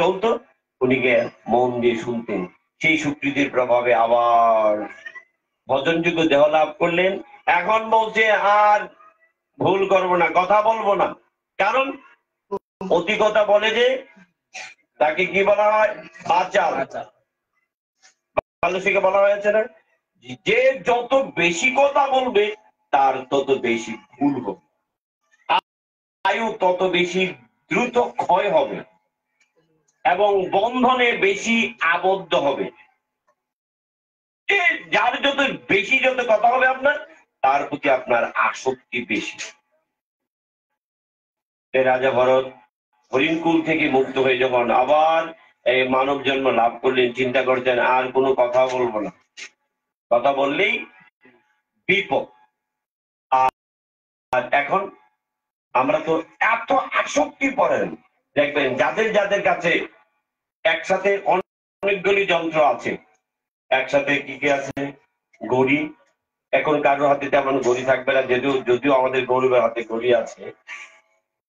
চলতো, উনিকে মন দিয়ে শুনতেন। সেই সুকৃতির প্রভাবে আবার ভজনযোগ্য দেহ লাভ করলেন। এখন বলছে আর ভুল করবো না, কথা বলবো না। কারণ অতি কথা বলে যে তাকে কি বলা হয়, বাচাল। মানুষকে বলা হয়েছে না, যে যত বেশি কথা বলবে তার তত বেশি ভুল হবে, আয়ু তত বেশি দ্রুত ক্ষয় হবে এবং বন্ধনে বেশি আবদ্ধ হবে। যার যত বেশি যত কথা হবে আপনার, তার প্রতি আপনার আসক্তি বেশি। রাজা ভরত হরিণকুল থেকে মুক্ত হয়ে যখন আবার এই মানব জন্ম লাভ করলেন, চিন্তা করছেন আর কোনো কথা বলবো না, কথা বললেই বিপদ। আর এখন আমরা তো এত আসক্তি পড়েন, দেখবেন যাদের যাদের কাছে একসাথে অনেকগুলি যন্ত্র আছে, একসাথে কি কি আছে, ঘড়ি। এখন কারোর হাতে তেমন ঘড়ি থাকবে না, যদিও আমাদের গরিবের হাতে ঘড়ি আছে।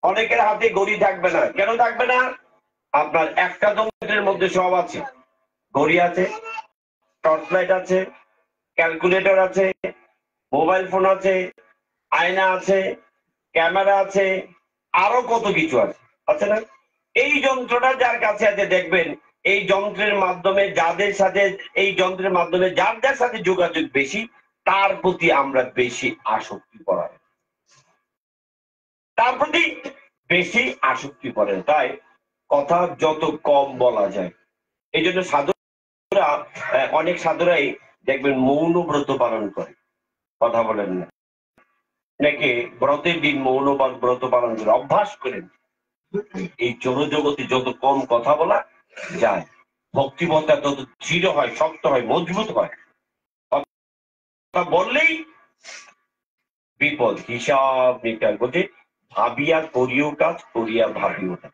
অনেকের হাতে ঘড়ি থাকবে না, কেন থাকবে না? আপনার একটা যন্ত্রের মধ্যে সব আছে, ঘড়ি আছে, টর্চ লাইট আছে, ক্যালকুলেটর আছে, মোবাইল ফোন আছে, আয়না আছে, ক্যামেরা আছে, আরো কত কিছু আছে না? এই যন্ত্রটা যার কাছে আছে, দেখবেন এই যন্ত্রের মাধ্যমে যার যার সাথে যোগাযোগ বেশি, তার প্রতি আমরা বেশি আসক্তি করা, তার প্রতি বেশি আসক্তি করেন। তাই কথা যত কম বলা যায়। এই জন্য সাধুরা, অনেক সাধুরাই দেখবেন মৌন ব্রত পালন করে, কথা বলেন না, নাকি ব্রতের দিন মৌন ব্রত পালন করে অভ্যাস করেন। এই জড়জগতে যত কম কথা বলা যায়, ভক্তিবতা তত দৃঢ় হয়, শক্ত হয়, মজবুত হয়। কথা বললেই বিপদ, হিসাব নিকাশ বলতে ভাবিয়া করিও কাজ, করিয়া ভাবিও কাজ।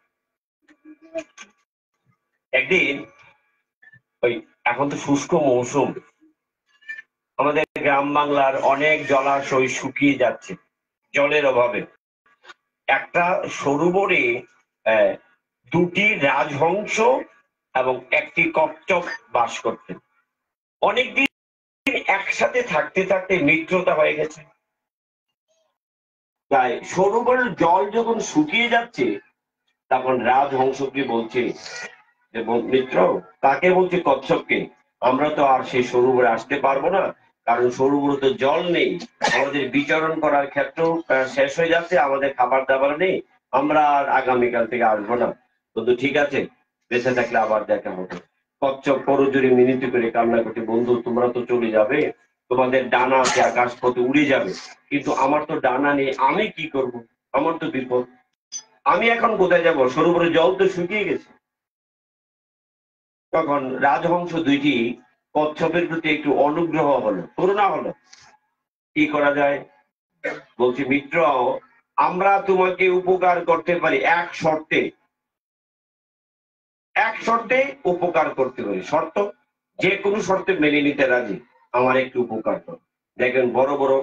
একদিন ওই এখন তো শুষ্ক মৌসুম, আমাদের গ্রাম বাংলার অনেক জলাশয় শুকিয়ে যাচ্ছে জলের অভাবে। একটা সরোবরে দুটি রাজহংস এবং একটি কচ্ছপ বাস করতেন। অনেকদিন একসাথে থাকতে থাকতে মিত্রতা হয়ে গেছে। তাই সরোবরের জল যখন শুকিয়ে যাচ্ছে, তখন রাজহংসকে বলছে যে মিত্র, তাকে বলছে কচ্ছপকে, আমরা তো আর সেই সরোবরে আসতে পারবো না, কারণ সরোবরে তো জল নেই, আমাদের বিচরণ করার ক্ষেত্র শেষ হয়ে যাচ্ছে, আমাদের খাবার দাবার নেই, আমরা আর আগামীকাল থেকে আসবো না। কিন্তু ঠিক আছে, বেঁচে থাকলে আবার দেখা হবে। কচ্ছপ করজোড়ে মিনতি করে কান্না করতে, বন্ধু তোমরা তো চলে যাবে, তোমাদের ডানা আছে, আকাশ পথে উড়ে যাবে, কিন্তু আমার তো ডানা নেই, আমি কি করব? আমার তো বিপদ, আমি এখন কোথায় যাব? সরোবরের জল তো শুকিয়ে গেছে। তখন রাজহংস দুইটি কচ্ছপের প্রতি একটু অনুগ্রহ হলো, করুণা হলো। কি করা যায়? বলছি, মিত্র, আমরা তোমাকে উপকার করতে পারি এক শর্তে, এক শর্তে উপকার করতে পারি। শর্ত যে কোনো শর্তে মেনে নিতে রাজি, আমার একটু উপকার কর। দেখেন বড় বড়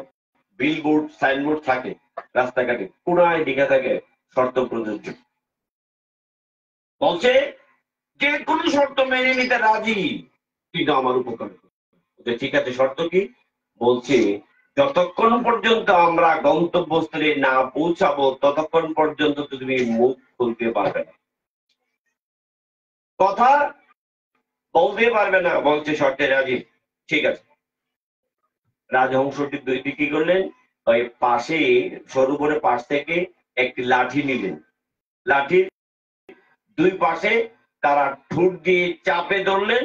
বিলবোর্ড, সাইনবোর্ড থাকে রাস্তাঘাটে, কোনায় লেখা থাকে শর্ত প্রযোজ্য। বলছে যে কোনো শর্ত মেনে নিতে রাজি, কিন্তু আমার উপকার কর। ঠিক আছে, শর্ত কি? বলছে যতক্ষণ পর্যন্ত আমরা গন্তব্যস্থলে না পৌঁছাবো ততক্ষণ পর্যন্ত তুমি মুখ খুলতে পারবে না, কথা বলতে পারবে না। বলছে শর্তে রাজি। ঠিক আছে, রাজহংসটি দুইটি কি করলেন, ওই পাশে সরোবরের পাশ থেকে একটি লাঠি নিলেন। লাঠির দুই পাশে তারা ঠুট দিয়ে চাপে ধরলেন,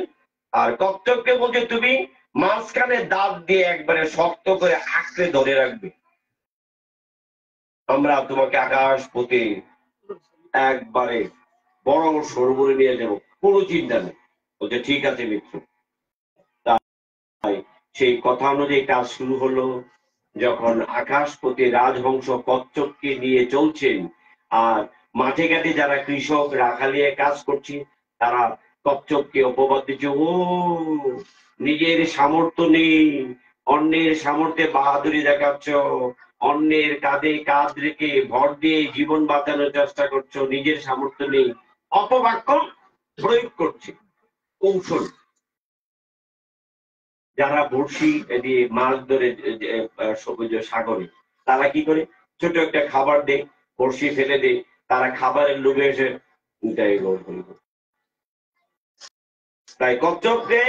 আর কচ্ছপকে বলছে তুমি মাঝখানে দাঁত দিয়ে একবারে শক্ত করে আঁকড়ে ধরে রাখবে, আমরা তোমাকে আকাশ পথে একবারে বড় সরোবরে নিয়ে যাবো, কোনো চিন্তা নেই। বলছে ঠিক আছে মিত্র। তাই সেই কথা অনুযায়ী কাজ শুরু হলো। যখন আকাশ পথে রাজহংস কচ্ছপকে নিয়ে চলছেন, আর মাঠে ঘাটে যারা কৃষক রাখালিয়ে কাজ করছে তারা কচ্ছপকে অপবাদ দিচ্ছে, ও নিজের সামর্থ্য নেই, অন্যের সামর্থ্যে বাহাদুরি দেখাচ্ছ, অন্যের কাঁধে কাঁধ রেখে ভর দিয়ে জীবন বাঁচানোর চেষ্টা করছো, নিজের সামর্থ্য নেই, অপবাক্য প্রয়োগ করছে। কৌশল। যারা বড়শি দিয়ে মাছ ধরে সাগরে, তারা কি করে, ছোট একটা খাবার দেয়, বড়শি ফেলে দেয়, তারা খাবারের লোভে এসে তাই কচ্ছপকে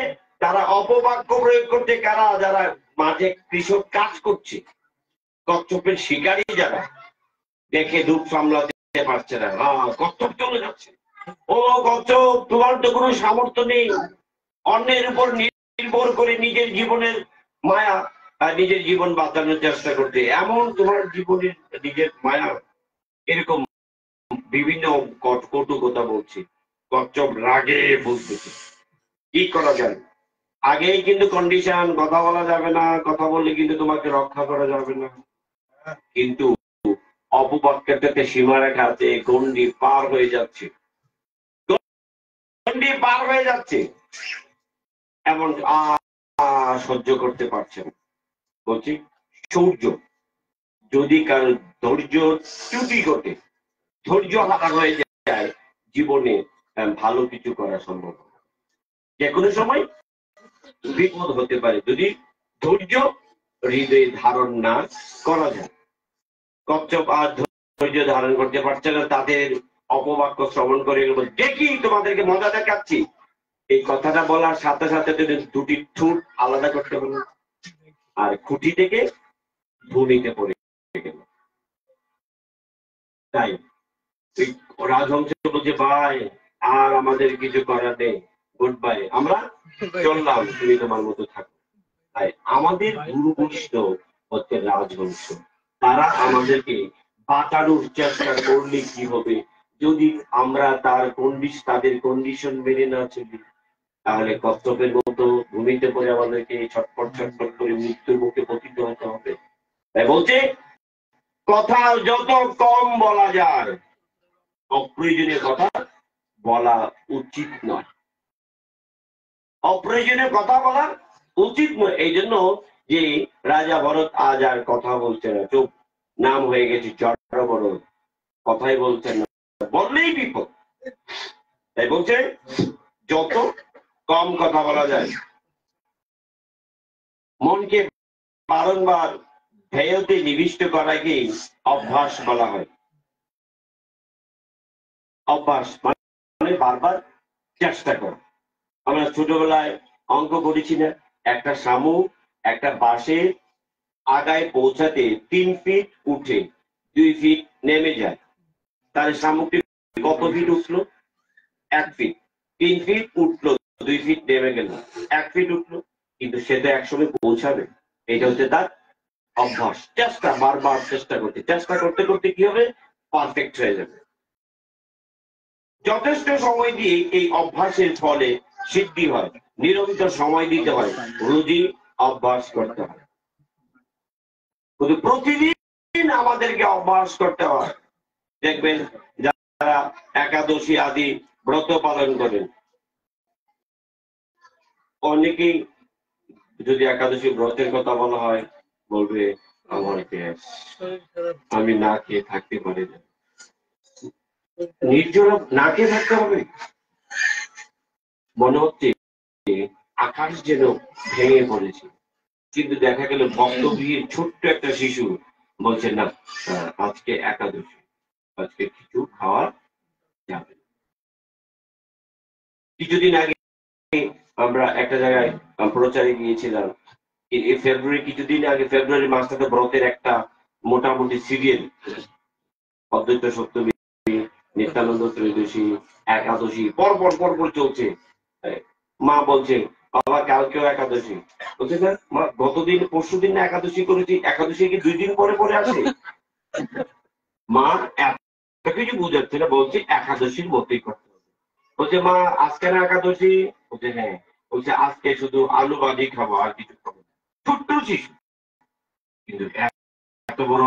তারা অপবাক্য প্রয়োগ করতে, কারা, যারা মাঝে কৃষক কাজ করছে, কচ্ছপের শিকারী যারা দেখে দুধ সামলাতে পারছে না, হ্যাঁ কচ্ছপ চলে যাচ্ছে, ও কচ্ছপ তোমার তো কোনো সামর্থ্য নেই, অন্যের উপর নির্ভর করে নিজের জীবনের মায়া আর নিজের জীবন বাঁচানোর চেষ্টা করতে, এমন তোমার জীবনের নিজের মায়া, এরকম বিভিন্ন কটু কথা বলছে। কচ্ছপ রাগে বলতেছে, কি করা যায়? আগেই কিন্তু কন্ডিশন, কথা বলা যাবে না, কথা বললে কিন্তু তোমাকে রক্ষা করা যাবে না, কিন্তু অপবাক্যটাতে সীমারেখা আছে, গন্ডি পার হয়ে যাচ্ছে, গন্ডি পার হয়ে যাচ্ছে, এমন সহ্য করতে পারছে না। বলছি সৌর্য, যদি কারো ধৈর্য ত্রুটি ঘটে, ধৈর্য হারা হয়ে যায়, জীবনে ভালো কিছু করা সম্ভব, যে কোনো সময় বিপদ হতে পারে যদি ধৈর্য হৃদয়ে ধারণ না করা যায়। কচ্ছপ আর ধৈর্য ধারণ করতে পারছে না, তাদের অপবাক্য শ্রবণ করে দেখি তোমাদেরকে মজা দেখাচ্ছি, এই কথাটা বলার সাথে সাথে দুটি ঠোঁট আলাদা করতে হলো, আর খুঁটি থেকে ভূমিতে পড়ে গেল। তাই রাজহংস বলছে ভাই আর আমাদের কিছু করার নেই, গুড বাই, আমরা চললাম, তুমি তোমার মতো থাকো। তাই আমাদের গুরু বৈষ্ণব হচ্ছে রাজহংস, তারা আমাদেরকে বাঁচানোর চেষ্টা করলে কি হবে, যদি আমরা তাদের কন্ডিশন মেনে না চলি, তাহলে কচ্ছপের মতো ভূমিতে পড়ে আমাদেরকে ছটফট ছটফট করে মৃত্যুর মুখে পতিত হতে হবে। তাই বলছে কথা যত কম বলা যায়, অপ্রয়োজনীয় কথা বলা উচিত নয়, অপ্রয়োজনীয় কথা বলা উচিত নয়। এই জন্য যে রাজা ভরত আজ আর কথা বলছে না, চুপ, নাম হয়ে গেছে জড় ভরত, কথাই বলছেন না, বললেই বিপদ। তাই বলছে যত কম কথা বলা যায়। মনকে বারংবার ধ্যেয়তে নিবিষ্ট করাকে অভ্যাস বলা হয়। অভ্যাস মানে বারবার চেষ্টা করা। আমরা ছোটবেলায় অঙ্ক করেছি না, একটা শামুক একটা বাঁশের আগায় পৌঁছাতে 3 ফিট উঠে 2 ফিট নেমে যায়, তাহলে শামুকটি কত ফিট উঠলো? 1 ফিট। 3 ফিট উঠলো, 2 ফিট নেমে গেল, 1 ফিট উঠলো, কিন্তু সে তো একসময় পৌঁছাবে। এটা হচ্ছে তার অভ্যাস, চেষ্টা, বারবার চেষ্টা করতে করতে কি হবে, পারফেক্ট হয়ে যাবে। যথেষ্ট সময় দিয়ে এই অভ্যাসের ফলে সিদ্ধি হয়, নিরন্তর সময় দিতে হয়, রোজই অভ্যাস করতে হয়, কিন্তু প্রতিদিন আমাদেরকে অভ্যাস করতে হয়। দেখবেন যারা একাদশী আদি ব্রত পালন করেন, অনেকেই যদি একাদশী ব্রতের কথা বলা হয় বলবে আমার গ্যাস, আমি না খেয়ে থাকতে পারি না। নির্জলা না খেয়ে থাকতে হবে, মনে হচ্ছে আকাশ যেন ভেঙে পড়েছে, কিন্তু দেখা গেল ভক্তগৃহের ছোট্ট একটা শিশু বলছে না, আজকে একাদশী, আজকে কিছু খাওয়া যাবে না। কিছুদিন আগে আমরা একটা জায়গায় প্রচারে গিয়েছিলাম, এই ফেব্রুয়ারি, কিছুদিন আগে ফেব্রুয়ারি মাসটাতে ব্রতের একটা মোটামুটি সিরিয়াল, অদ্বৈত সপ্তমী, নিত্যানন্দ ত্রয়োদশী, একাদশী পরপর পরপর চলছে। মা বলছে, বাবা কালকেও একাদশী। বলছে না মা, গতদিন পরশুদিন না একাদশী করেছি, একাদশী কি 2 দিন পরে পরে আসে? মা এত কিছু বুঝাচ্ছে না, বলছে একাদশীর মতোই করতে হবে। বলছে মা আজকে না একাদশী? বলছে হ্যাঁ। বলছে আজকে শুধু আলু ভাজি খাবো, আর কিছু খাবো না। ছোট্ট শিশু, কিন্তু এত বড়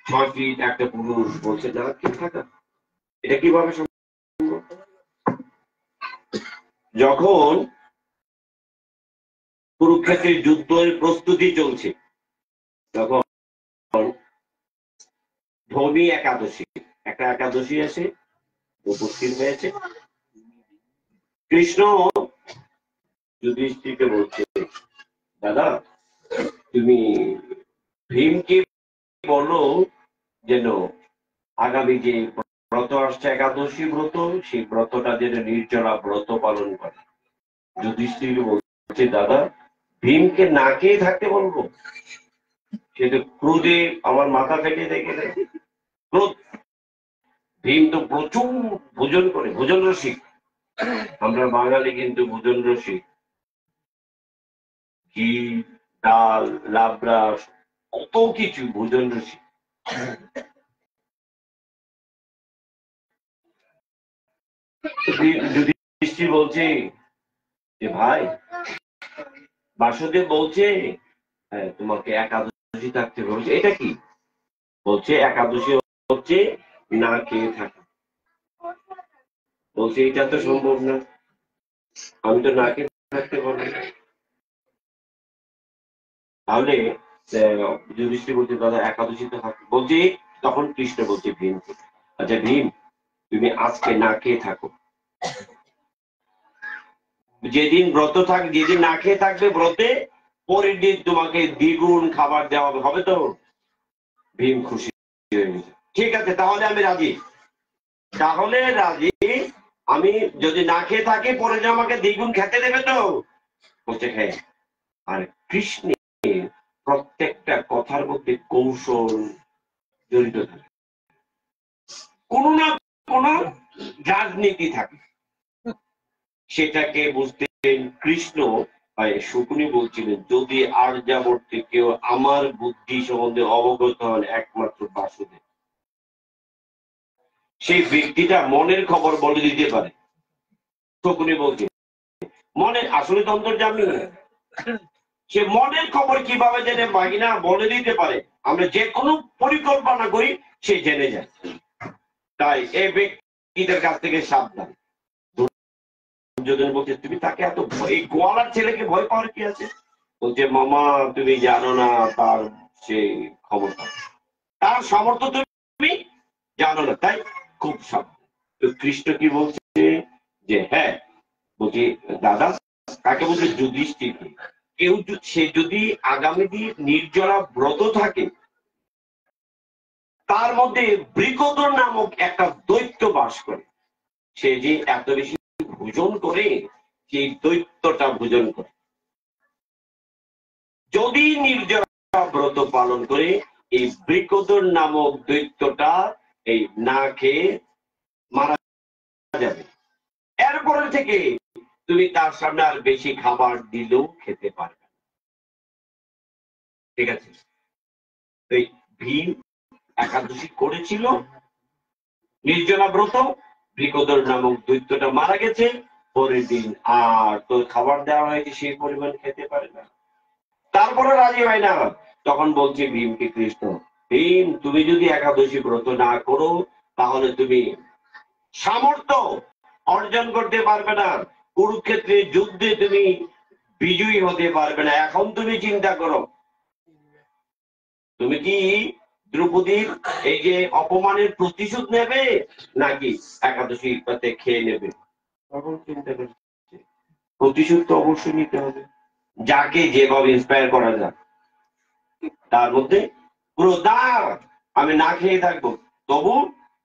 6 ফিট একটা পুরুষ বলছে না কি থাকা, এটা কিভাবে সম্ভব? যখন কুরুক্ষেত্রের যুদ্ধের প্রস্তুতি চলছে, তখন ভৌমি একাদশী, একটা একাদশী এসে উপস্থিত হয়েছে। কৃষ্ণ যুধিষ্ঠিরকে বলছে, দাদা তুমি ভীমকে বলো যেন আগামী যে ব্রত আসছে একাদশী ব্রত, সেই ব্রতটা যেন নির্জলা ব্রত পালন করে। যুধিষ্ঠির বলছে, দাদা ভীমকে না খেয়ে থাকতে বলবো? সে তো ক্রোধে আমার মাথা ফেটে দেখে দেয়। ক্রোধ, ভীম তো প্রচুর ভোজন করে, ভোজন রসিক। আমরা বাঙালি কিন্তু ভোজন রসিক, ঘি, ডাল, লাবড়া, কত কিছু ভোজন রসিক। যুধিষ্ঠির বলছে যে ভাই, বাসুদেব বলছে তোমাকে একাদশী থাকতে বলছে, এটা কি? বলছে একাদশী হচ্ছে না খেয়ে থাকা। বলছে এটা তো সম্ভব না, আমি তো না খেয়ে থাকতে পারবো না। তাহলে যুধিষ্ঠির বলছে, দাদা একাদশী তো থাকবে। বলছে, তখন কৃষ্ণ বলছে ভীমকে, আচ্ছা ভীম তুমি আজকে না খেয়ে থাকো, যেদিন ব্রত থাক, যেদিন না খেয়ে থাকবে ব্রতে, পরের দিন তোমাকে দ্বিগুণ খাবার দেওয়া হবে। তো ভীম খুশি হয়ে গেছে, ঠিক আছে তাহলে আমি রাজি, তাহলে রাজি, আমি যদি না খেয়ে থাকি পরে যে আমাকে দ্বিগুণ খেতে দেবে তো? বলছে হ্যাঁ। আর কৃষ্ণের প্রত্যেকটা কথার মধ্যে কৌশল জড়িত থাকে, কোনো না কোনো রাজনীতি থাকে। সেটাকে বুঝতেন কৃষ্ণ। শকুনি বলছিলেন, যদি আর্যাবর্তে কেউ আমার বুদ্ধি সম্বন্ধে অবগত হন, একমাত্র বাসুদেব। সেই ব্যক্তিটা মনের খবর বলে দিতে পারে। শকুনি বলছে মনের আসলে তো অন্তর্যামী, সে মনের খবর কিভাবে জেনে বাগিনা বলে দিতে পারে। আমরা যে কোনো পরিকল্পনা করি সে জেনে যায়। তাই এই ব্যক্তিদের কাছ থেকে সাবধান। দুর্যোধন বলছে, তুমি তাকে এত ভয়, এই গোয়ালার ছেলেকে ভয় পাওয়ার কি আছে? বলছে মামা তুমি জানো না তার সেই ক্ষমতা, তার সামর্থ্য তুমি জানো না, তাই খুব সাবধান। তো কৃষ্ণ কি বলছে যে হ্যাঁ, বলছি দাদা, কাকে বলছে? যুধিষ্ঠিরকে। কেউ সে যদি আগামী দিন নির্জলা ব্রত থাকে, তার মধ্যে বৃকোদর নামক একটা দৈত্য বাস করে, সে যে এত বেশি ভোজন করে, সেই দৈত্যটা ভোজন করে। যদি নির্জলা ব্রত পালন করে, এই বৃকোদর নামক দৈত্যটা এই না খেয়ে মারা যাবে। এরপরে থেকে তুমি তার সামনে আর বেশি খাবার দিলেও খেতে পারবে। ঠিক আছে? এই ভীম একাদশী করেছিল, নির্জলা ব্রত, বৃকোদর নামক দৈত্যটা মারা গেছে, পরের দিন আর তোর খাবার দেওয়া হয়েছে সেই পরিমাণ খেতে পারে না। তারপরে রাজি হয় না। তখন বলছে ভীমকে কৃষ্ণ, ভীম তুমি যদি একাদশী ব্রত না করো, তাহলে তুমি সামর্থ্য অর্জন করতে পারবে না, কুরুক্ষেত্রের যুদ্ধে তুমি বিজয়ী হতে পারবে না। এখন তুমি চিন্তা করো, তুমি কি দ্রৌপদীর এই যে অপমানের প্রতিশোধ নেবে, নাকি একাদশী খেয়ে নেবে? তখন চিন্তা করছে প্রতিশোধ তো অবশ্যই নিতে হবে, যাকে যেভাবে ইন্সপায়ার করা যায়, তার মধ্যে পুরো দাঁড় আমি না খেয়ে থাকবো, তবু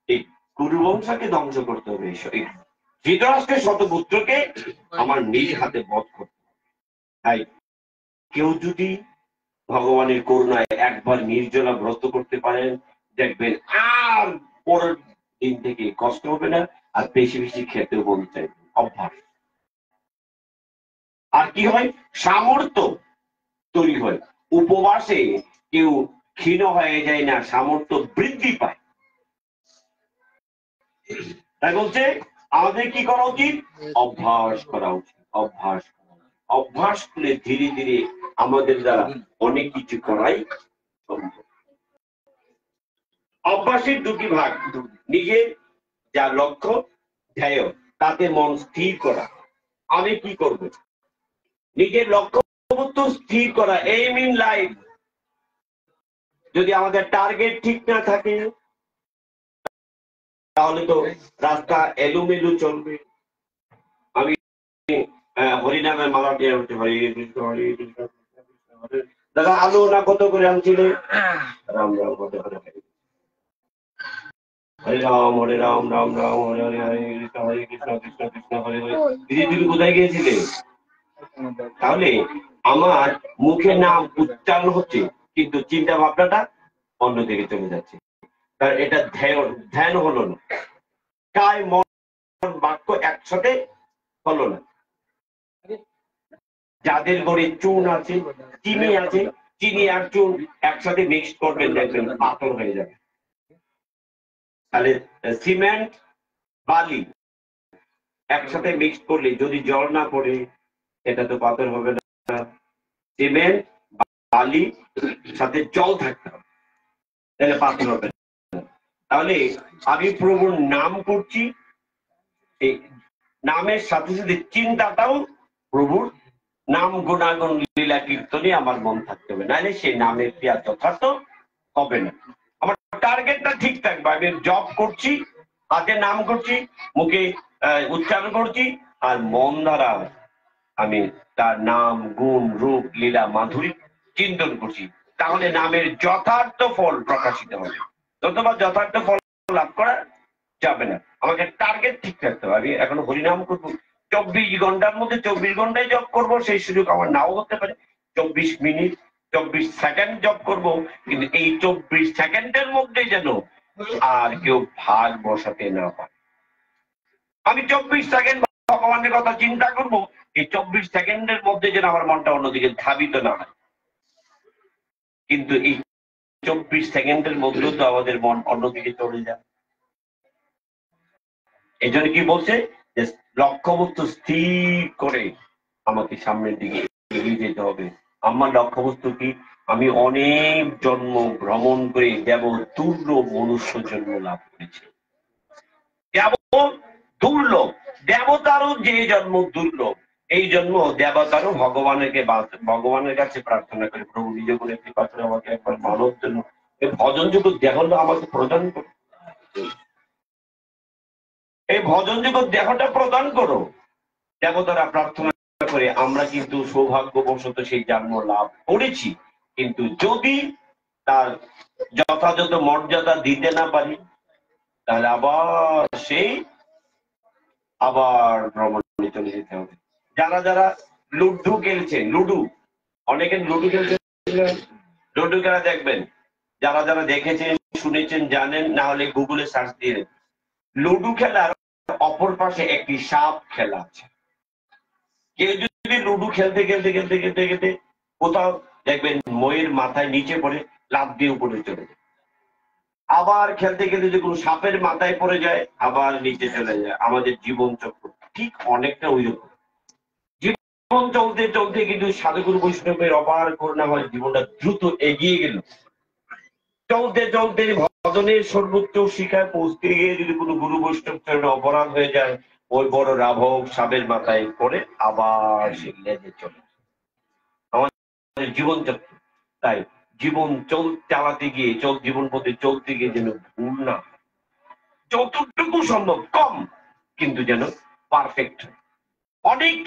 এই কুরুবংশকে ধ্বংস করতে হবে। ধৃতরাষ্ট্রের শতপুত্রকে আমার নিজ হাতে বধ করতে হবে। তাই কেউ যদি ভগবানের করুণায় একবার নির্জলা ব্রত করতে পারেন, দেখবেন আর পরের দিন থেকে কষ্ট হবে না, আর বেশি বেশি খেতেও মন চাইবে। অভ্যাস। আর কি হয়, সামর্থ্য তৈরি হয়। উপবাসে কেউ ক্ষীণ হয়ে যায় না, সামর্থ্য বৃদ্ধি পায়। তাই বলছে আমাদের কি করা উচিত? অভ্যাস করা উচিত। অভ্যাস করলে ধীরে ধীরে আমাদের দ্বারা অনেক কিছু করাই সম্ভব। অভ্যাসের দুটি ভাগ, নিজের যা লক্ষ্য ধ্যেয় তাতে মন স্থির করা। আমি কি করব? নিজের লক্ষ্য স্থির করা, এইম ইন লাইফ। যদি আমাদের টার্গেট ঠিক না থাকে তাহলে তো রাস্তা এলোমেলো চলবে। আমি হরিনামের মালা দিয়ে হচ্ছে হরে কৃষ্ণ হরে কৃষ্ণ দাদা আলু না কত করে আনছিলে? রাম রাম কত করে, হরে রাম রাম রাম হরে হরে হরে কৃষ্ণ কৃষ্ণ কৃষ্ণ হরে হরে। দিদি তুমি কোথায় গিয়েছিলে? তাহলে আমার মুখে নাম উচ্চারণ হচ্ছে, কিন্তু চিন্তা ভাবনাটা অন্যদিকে চলে যাচ্ছে। কারণ এটা ধ্যান হলো না, কায় মন বাক্য একসাথে হলো না। যাদের ঘরে চুন আছে, চিনি আছে, চিনি আর চুন একসাথে মিক্স করবেন, দেখবেন পাথর হয়ে যাবে। তাহলে সিমেন্ট বালি একসাথে মিক্স করলে যদি জল না পড়ে এটা তো পাথর হবে না। সিমেন্ট বালি সাথে জল থাকতে হবে, তাহলে পাথর হবে না। তাহলে আমি প্রভুর নাম করছি, এই নামের সাথে সাথে চিন্তাটাও প্রভুর নাম গুণাগুণ লীলা কীর্তনে আমার মন থাকতে হবে, নাহলে সেই নামের ক্রিয়া যথার্থ হবে না। আমার টার্গেটটা ঠিক থাকবে। আমি জব করছি, হাতে নাম করছি, মুখে উচ্চারণ করছি, আর মন দ্বারা আমি তার নাম গুণ রূপ লীলা মাধুরী চিন্তন করছি, তাহলে নামের যথার্থ ফল প্রকাশিত হবে। অথবা যথার্থ ফল লাভ করা যাবে না। আমাকে টার্গেট ঠিক থাকতে হবে। আমি এখন হরিনাম করবো, 24 ঘন্টার মধ্যে 24 ঘন্টায় জব করব, সেই সুযোগ আমার নাও হতে পারে। 24 মিনিট 24 সেকেন্ড জব করব, কিন্তু এই 24 সেকেন্ডের মধ্যে যেন আর কেউ ভাগ বসাতে না পারে। আমি 24 সেকেন্ড ভগবানের কথা চিন্তা করব, এই 24 সেকেন্ডের মধ্যে যেন আমার মনটা অন্যদিকে ধাবিত না হয়। কিন্তু এই 24 সেকেন্ডের মধ্যেও তো আমাদের মন অন্যদিকে চলে যায়। এই জন্য কি বলছে, যে লক্ষ্যবস্তু স্থির করে আমাকে সামনের দিকে এগিয়ে যেতে হবে। আমার লক্ষ্যবস্তু কি? আমি অনেক জন্ম ভ্রমণ করে দেব দুর্লভ মনুষ্য জন্ম লাভ করেছি। দেব দুর্লভ, দেবতারও যে জন্ম দুর্লভ, এই জন্ম দেবতারও ভগবানের কাছে প্রার্থনা করে, প্রভু নিজ গুণে কৃপা করে আমাকে একবার মানব জন্য ভজনযোগ্য দেহটা আমাকে প্রদান করো, এই ভজনযোগ্য দেহটা প্রদান করো। দেবতারা প্রার্থনা করে, আমরা কিন্তু সৌভাগ্যবশত সেই জন্ম লাভ করেছি, কিন্তু যদি তার যথাযথ মর্যাদা দিতে না পারি, তাহলে আবার ভ্রমণে চলে যেতে হবে। যারা যারা লুডু খেলছে, অনেকে লুডু খেলছে, লুডু খেলা দেখবেন, যারা যারা দেখেছেন শুনেছেন জানেন, না হলে গুগলে সার্চ দিয়ে লুডু খেলার অপর পাশে একটি সাপ খেলা আছে। কেউ যদি লুডু খেলতে খেলতে খেলতে খেলতে খেলতে কোথাও দেখবেন ময়ের মাথায় নিচে পড়ে, লাফ দিয়ে উপরে চলে যায়, আবার খেলতে খেলতে যে কোনো সাপের মাথায় পড়ে যায়, আবার নিচে চলে যায়। আমাদের জীবন চক্র ঠিক অনেকটা ওই রকম। জীবন চলতে চলতে কিন্তু সাধুগুরু বৈষ্ণবের অপার করুণা হয়, জীবনটা দ্রুত এগিয়ে গেল। চলতে চলতে ভজনের সর্বোচ্চ শিখায় পৌঁছতে গিয়ে যদি কোনো গুরু বৈষ্ণব চরণে অপরাধ হয়ে যায়, ওই বড় রাভব সাপের মাথায় পড়ে আবার সে লেজে চলে আমাদের জীবন চক্র। তাই জীবন চালাতে গিয়ে জীবন পথে চলতে গিয়ে যেন ভুল না, যতটুকু সম্ভব কম, কিন্তু যেন পারফেক্ট। অনেক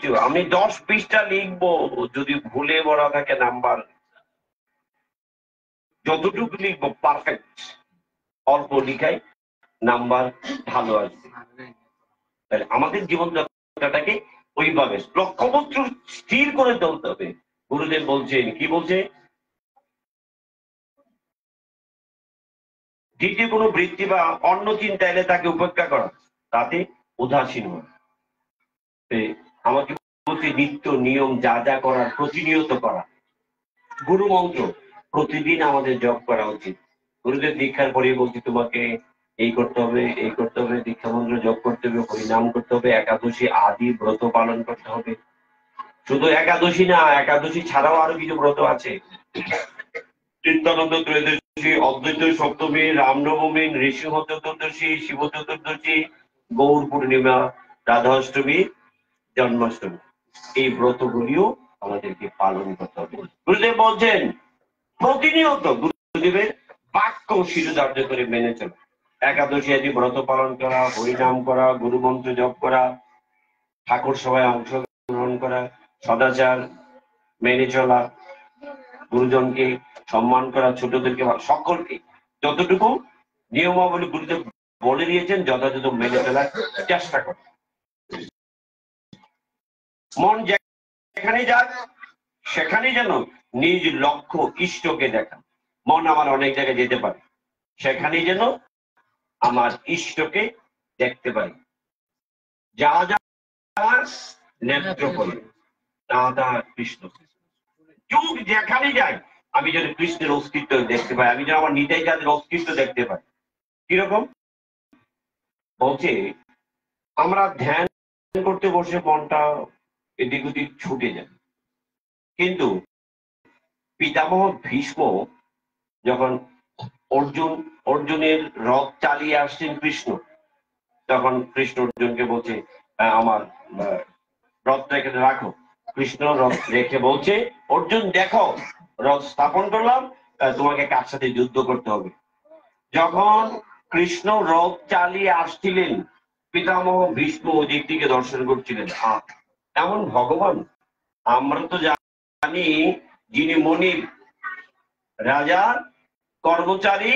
আমি 10 পৃষ্ঠা লিখবো, যদি ভুলে ভরা থাকে নাম্বার, যতটুকু লিখবো পারফেক্ট, অল্প লিখাই নাম্বার ভালো আসবে। তাহলে আমাদের জীবনযাত্রাটাকে ওইভাবে লক্ষ্যবস্তু স্থির করে চলতে হবে। গুরুদেব বলছেন, কি বলছে, দ্বিতীয় কোনো বৃত্তি বা অন্য চিন্তা এলে তাকে উপেক্ষা করা, তাতে উদাসীন হওয়া। আমাকে বলছে নিত্য নিয়ম যা যা করার প্রতিনিয়ত করা। গুরু মন্ত্র প্রতিদিন আমাদের জপ করা উচিত। গুরুদেব দীক্ষার পরে বলছি তোমাকে এই করতে হবে, এই করতে হবে, দীক্ষা মন্ত্র জপ করতে হবে, হরিনাম করতে হবে, একাদশী আদি ব্রত পালন করতে হবে। শুধু একাদশী না, একাদশী ছাড়াও আরো কিছু ব্রত আছে। চিত্তানন্দ ত্রয়োদশী, অদ্বৈত সপ্তমী, রামনবমী, নৃসিংহ চতুর্দশী, শিব চতুর্দশী, গৌর পূর্ণিমা, রাধাষ্টমী, জন্মাষ্টমী, এই ব্রতগুলিও আমাদেরকে পালন করতে হবে। গুরুদেব বলছেন প্রতিনিয়ত গুরুদেবের বাক্য শিরোধার্য করে মেনে চলা, একাদশী আদি ব্রত পালন করা, হরিনাম করা, গুরু মন্ত্র জপ করা, ঠাকুর সভায় অংশগ্রহণ করা, সদাচার মেনে চলা, গুরুজনকে সম্মান করা, ছোটদেরকে সকলকে যতটুকু নিয়মাবলী গুরুদেব বলে দিয়েছেন যথাযথ মেনে চলার চেষ্টা করা। মন যেখানে যাক সেখানে যেন নিজ লক্ষ্য ইষ্টকে দেখা। মন আমার অনেক জায়গায় যেতে পারে, সেখানে যেন আমার ইষ্টকে দেখতে পাই। যা যা নেত্র করে রাধা কৃষ্ণ, যুগ যেখানে যায় আমি যেন কৃষ্ণের অস্তিত্ব দেখতে পাই, আমি যেন আমার নিতাই যাদের অস্তিত্ব দেখতে পাই। কিরকম বলছে, আমরা ধ্যান করতে বসে মনটা এদিক ওদিক ছুটে যায়, কিন্তু পিতামহ ভীষ্ম যখন অর্জুনের রথ চালিয়ে আসছেন কৃষ্ণ, তখন কৃষ্ণ অর্জুনকে বলছে আমার রথটা এখানে রাখো। কৃষ্ণ রথ রেখে বলছে, অর্জুন দেখো রথ স্থাপন করলাম, তোমাকে কার সাথে যুদ্ধ করতে হবে। যখন কৃষ্ণ রথ চালিয়ে আসছিলেন, পিতামহ ভীষ্ম ওদিক থেকে দর্শন করছিলেন। এমন ভগবান আমরা তো জানি, যিনি মনির, রাজার কর্মচারী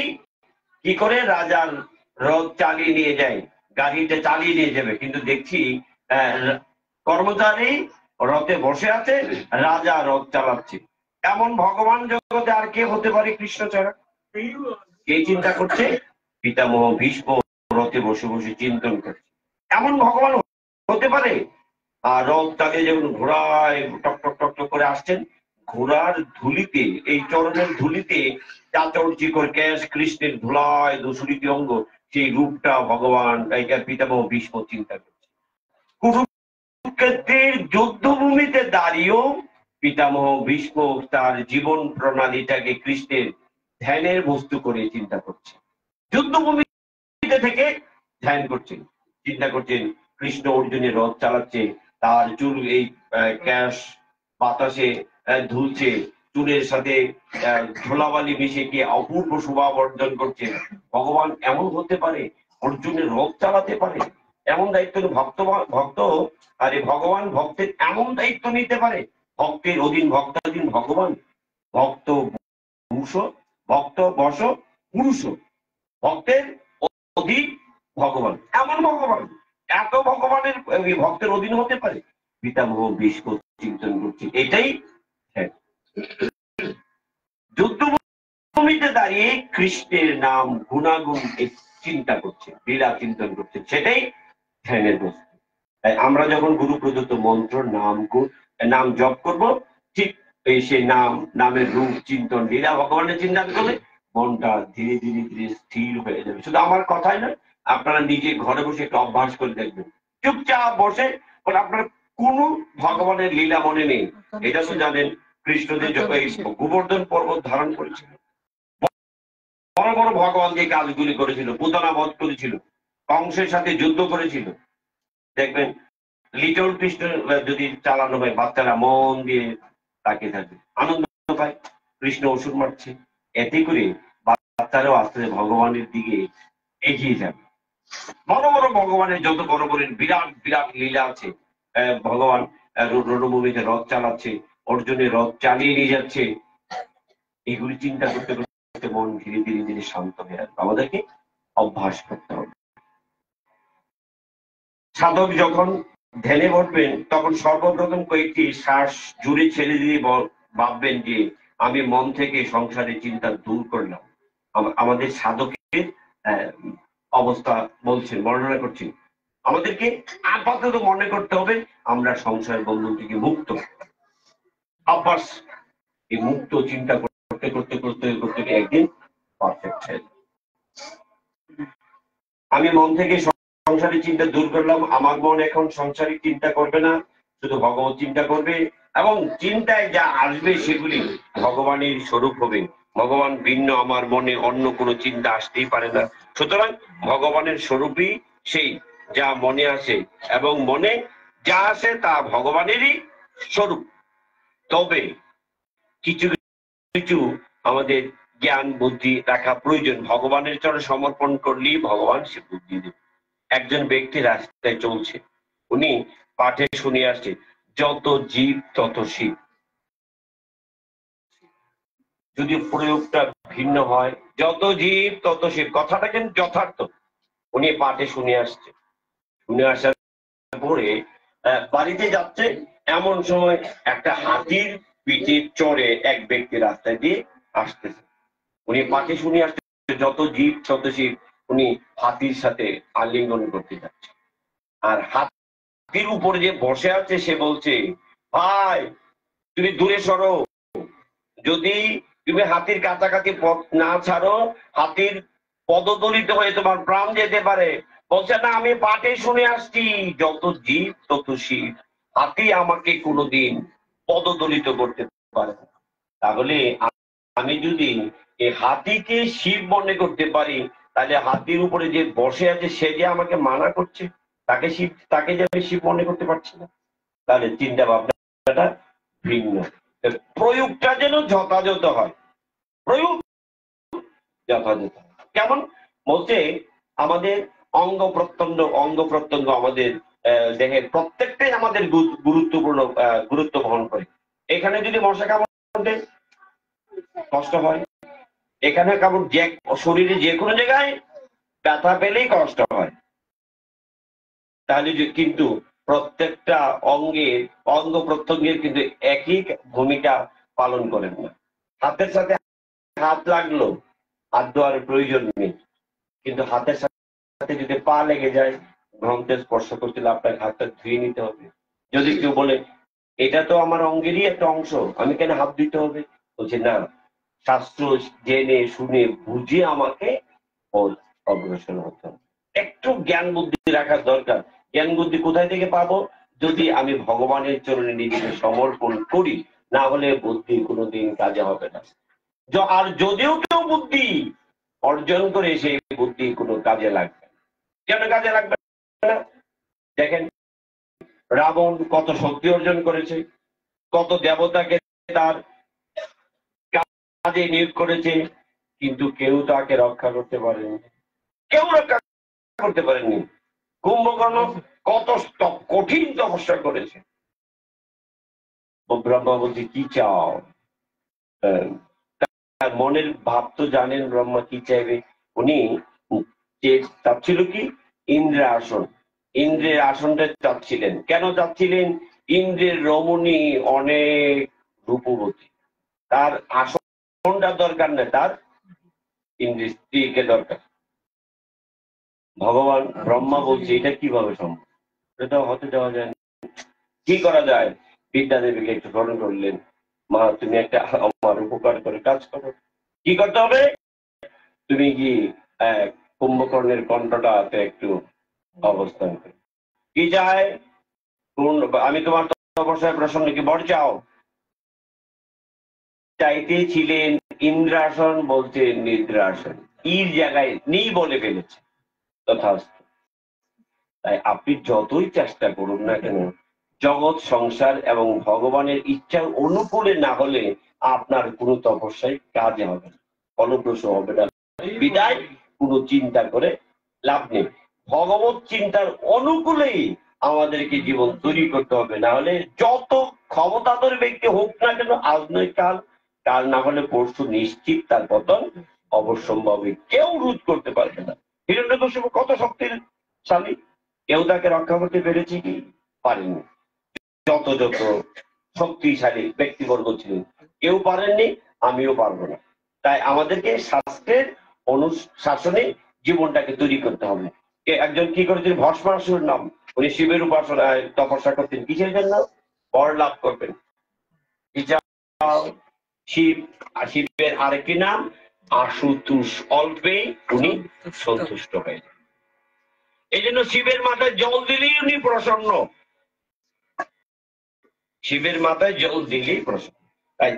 কি করে রাজার রথ চালিয়ে নিয়ে যায়, গাড়িটা চালিয়ে নিয়ে যাবে, কিন্তু দেখছি কর্মচারী রথে বসে আছে, রাজা রথ চালাচ্ছে। এমন ভগবান জগতে আর কে হতে পারে কৃষ্ণ ছাড়া? কে চিন্তা করছে? পিতামহ ভীষ্ম রথে বসে বসে চিন্তন করছে। এমন ভগবান হতে পারে? আর রথ চালিয়ে যখন ঘোড়ায় টক টক টক টক করে আসছেন, ঘোড়ার ধুলিতে, এই চরণের ধুলিতে চাচরজি করে ক্যাশ কৃষ্ণের ধুলায় দূষরিত অঙ্গ, সেই রূপটা ভগবান পিতামহ ভীষ্ম চিন্তা করছে। কুরুক্ষেত্রের যুদ্ধভূমিতে দাঁড়িয়েও পিতামহ ভীষ্ম তার জীবন প্রণালীটাকে কৃষ্ণের ধ্যানের বস্তু করে চিন্তা করছে। যুদ্ধভূমিতে থেকে ধ্যান করছেন, চিন্তা করছেন কৃষ্ণ অর্জুনের রথ চালাচ্ছে, তার চুল এই ক্যাশ বাতাসে ধুলছে, চুলের সাথে ধুলাবালি মিশে গিয়ে অপূর্ব শোভা অর্জন করছে। ভগবান এমন হতে পারে? অর্জুনের রথ চালাতে পারে? এমন দায়িত্ব ভক্ত আরে ভগবান ভক্তের এমন দায়িত্ব নিতে পারে? ভক্তের অধীন ভক্তাধীন ভগবান, ভক্ত পুরুষ, ভক্ত বশ পুরুষ, ভক্তের অধীন ভগবান। এমন ভগবান, এত ভগবানের ভক্তের অধীন হতে পারে? পিতামহ ভীষ্ম চিন্তন করছে। এটাই যুদ্ধভূমিতে দাঁড়িয়ে কৃষ্ণের নাম গুণাগুণ চিন্তা করছে, লীলা চিন্তন করছে, সেটাই ধ্যানের বস্তু। তাই আমরা যখন গুরু প্রদত্ত মন্ত্র নাম জপ করব, ঠিক সেই নামের রূপ চিন্তন লীলা ভগবানের চিন্তা করলে মনটা ধীরে ধীরে ধীরে স্থির হয়ে যাবে। শুধু আমার কথাই নয়, আপনারা নিজে ঘরে বসে একটু অভ্যাস করে দেখবেন। চুপচাপ বসে আপনার কোন ভগবানের লীলা মনে নেই। এটা তো জানেন, কৃষ্ণদেব গোবর্ধন পর্বত ধারণ করেছিল, বড় বড় ভগবান যে কাজগুলি করেছিল, পুতনা বধ করেছিল, কংসের সাথে যুদ্ধ করেছিল। দেখবেন লিটল কৃষ্ণ যদি চালানো হয়, বাচ্চারা মন দিয়ে তাকিয়ে থাকবে, আনন্দ পায়, কৃষ্ণ অসুর মারছে। এতে করে বাচ্চারাও আস্তে আস্তে ভগবানের দিকে এগিয়ে যাবে। বড় বড় ভগবানের যত বড় বড় বিরাট বিরাট লীলা আছে, ভগবান রণভূমিতে রথ চালাচ্ছে, অর্জুনে রথ চালিয়ে নিয়ে যাচ্ছে, এগুলি চিন্তা করতে করতে মন ধীরে ধীরে ধীরে শান্ত হয়ে আসবে। আমাদেরকে অভ্যাস করতে হবে। সাধক যখন ধ্যানে বসবেন তখন সর্বপ্রথম কয়েকটি শ্বাস জুড়ে ছেড়ে দিয়ে ভাববেন যে আমি মন থেকে সংসারের চিন্তা দূর করলাম। আমাদের সাধকের অবস্থা বলছেন, বর্ণনা করছেন। আমাদেরকে আপাতত মনে করতে হবে আমরা সংসার বন্ধন থেকে মুক্ত। অভ্যাস, এই মুক্ত চিন্তা করতে করতে করতে করতে একদিন পারফেক্ট হয়ে যাবে। আমি মন থেকে সংসারিক চিন্তা দূর করলাম, আমার মন এখন সংসারিক চিন্তা করবে না, শুধু ভগবত চিন্তা করবে, এবং চিন্তায় যা আসবে সেগুলি ভগবানের স্বরূপ হবে। ভগবান ভিন্ন আমার মনে অন্য কোনো চিন্তা আসতেই পারে না। সুতরাং ভগবানের স্বরূপই সেই যা মনে আসে, এবং মনে যা আসে তা ভগবানেরই স্বরূপ। তবে কিছু কিছু আমাদের জ্ঞান বুদ্ধি রাখা প্রয়োজন। ভগবানের চরণে সমর্পণ করলেই ভগবান সে বুদ্ধি দেবে। একজন ব্যক্তি রাস্তায় চলছে, উনি পাঠে শুনে আসছে যত জীব তত শিব। যদি প্রয়োগটা ভিন্ন হয়, যত জীব তত শিব, কথাটা কিন্তু যথার্থ। উনি পাঠে শুনে আসছে, শুনে আসার পরে বাড়িতে যাচ্ছে, এমন সময় একটা হাতির পিঠে চড়ে এক ব্যক্তি রাস্তায় দিয়ে আসতেছে। উনি পাঠে শুনে আসছে যত জীব তত শিব, উনি হাতির সাথে আলিঙ্গন করতে যাচ্ছে। আর হাতির উপরে যে বসে আছে সে বলছে, ভাই তুমি দূরে সরো, যদি তুমি হাতির কাছাকাছি পথ না ছাড়ো, হাতির পদদলিত হয়ে তোমার প্রাণ যেতে পারে। বলছে না, আমি পাঠে শুনে আসছি যত জীব তত শিব, হাতি আমাকে কোনোদিন পদদলিত করতে পারে না। তাহলে আমি যদি এই হাতিকে শিব মনে করতে পারি, তাহলে হাতির উপরে যে বসে আছে সে যে আমাকে মানা করছে, তাকে যে আমি শিব মনে করতে পারছি না। তাহলে চিন্তা ভাবনাটা ভিন্ন। প্রয়োগটা যেন যথাযথ হয়, প্রয়োগ যথাযথ। কেমন বলতে, আমাদের অঙ্গ প্রত্যঙ্গ আমাদের দেহের প্রত্যেকটাই আমাদের গুরুত্ব বহন করে। এখানে যদি মশা কামড়ে কষ্ট হয়, এখানে কামড় শরীরে যে কোনো জায়গায় ব্যথা পেলেই কষ্ট হয়। তাহলে কিন্তু প্রত্যেকটা অঙ্গ প্রত্যঙ্গের কিন্তু একই ভূমিকা পালন করেন না। হাতের সাথে হাত লাগলো, হাত ধোয়ার প্রয়োজন নেই, কিন্তু হাতের সাথে যদি পা লেগে যায়, ভ্রন্তে স্পর্শ করতে আপনাকে হাতটা ধুয়ে নিতে হবে। যদি কেউ বলে এটা তো আমার অঙ্গেরই একটা অংশ, আমি কেন হাত ধুইতে হবে, বলছে না, শাস্ত্র জেনে শুনে বুঝে আমাকে অগ্রসর হতে হবে। একটু জ্ঞান বুদ্ধি রাখার দরকার। জ্ঞান বুদ্ধি কোথায় থেকে পাবো? যদি আমি ভগবানের চরণে নিজেকে সমর্পণ করি, না হলে বুদ্ধি কোনোদিন কাজে হবে না। আর যদিও কেউ বুদ্ধি অর্জন করে, সেই বুদ্ধি কোনো কাজে লাগবে না। কেন কাজে লাগবে না? দেখেন, রাবণ কত শক্তি অর্জন করেছে, কত দেবতাকে তার কাজে নিয়োগ করেছে, কিন্তু কেউ তাকে রক্ষা করতে পারেনি, কেউ রক্ষা করতে পারেনি। কুম্ভকর্ণ কত কঠিন তপস্যা করেছে। ব্রহ্মা বলছে কি চাও? তার মনের ভাব তো জানেন ব্রহ্মা কি চাইবে। উনি চাচ্ছিল কি? ইন্দ্রের আসন। ইন্দ্রের আসনটা চাচ্ছিলেন। কেন চাচ্ছিলেন? ইন্দ্রের রমণী অনেক রূপবতী, তার আসনটা দরকার নেই, তার ইন্দ্রের স্ত্রীকে দরকার। ভগবান ব্রহ্মা বলছে এটা কিভাবে সম্ভব, এটা হতে দেওয়া যায় না। কি করা যায়? বিদ্যা দেবীকে একটু স্মরণ করলেন, মা তুমি একটা আমার উপকার করে কাজ করো। কি করতে হবে? তুমি কি কুম্ভকর্ণের কণ্ঠটাতে একটু অবস্থান করো। কি চায়? আমি তোমার তপস্যায় প্রসন্ন, কি বর চাও? চাইতে ছিলেন ইন্দ্রাসন, বলছে নিদ্রাসন। ইর জায়গায় নি বলে ফেলেছে, তথাস্তু। তাই আপনি যতই চেষ্টা করুন না কেন, জগৎ সংসার এবং ভগবানের ইচ্ছার অনুকূলে না হলে আপনার কোনো তপস্যায় কাজে হবে না, ফলপ্রসূ হবে না। বিদায় কোনো চিন্তা করে লাভ নেই। ভগবত চিন্তার অনুকূলেই আমাদেরকে জীবন তৈরি করতে হবে, না হলে যত ক্ষমতাধর ব্যক্তি হোক না কেন, আজ নয় কাল, কাল না হলে পরশু নিশ্চিত তার পতন অবশ্যম্ভাবী, কেউ রোধ করতে পারবে না। হিরণ্যকশিপু কত শক্তিশালী, কেউ তাকে রক্ষা করতে পেরেছে কি? পারেনি। যত যত শক্তিশালী ব্যক্তিবর্গ ছিলেন, কেউ পারেননি, আমিও পারবো না। তাই আমাদেরকে শাস্ত্রের অনুশাসনে জীবনটাকে তৈরি করতে হবে। একজন কি করেছেন, ভস্মাসুর নাম, উনি শিবের উপাসনায় তপস্যা করতেন, কিসের জন্য? বর লাভ করবেন। শিব, আর শিবের আরেকটি নাম আশুতোষ, অল্পে উনি সন্তুষ্ট হয়ে যান। এই জন্য শিবের মাথায় জল দিলেই উনি প্রসন্ন, শিবের মাথায় জল দিলেই প্রসন্ন। তাই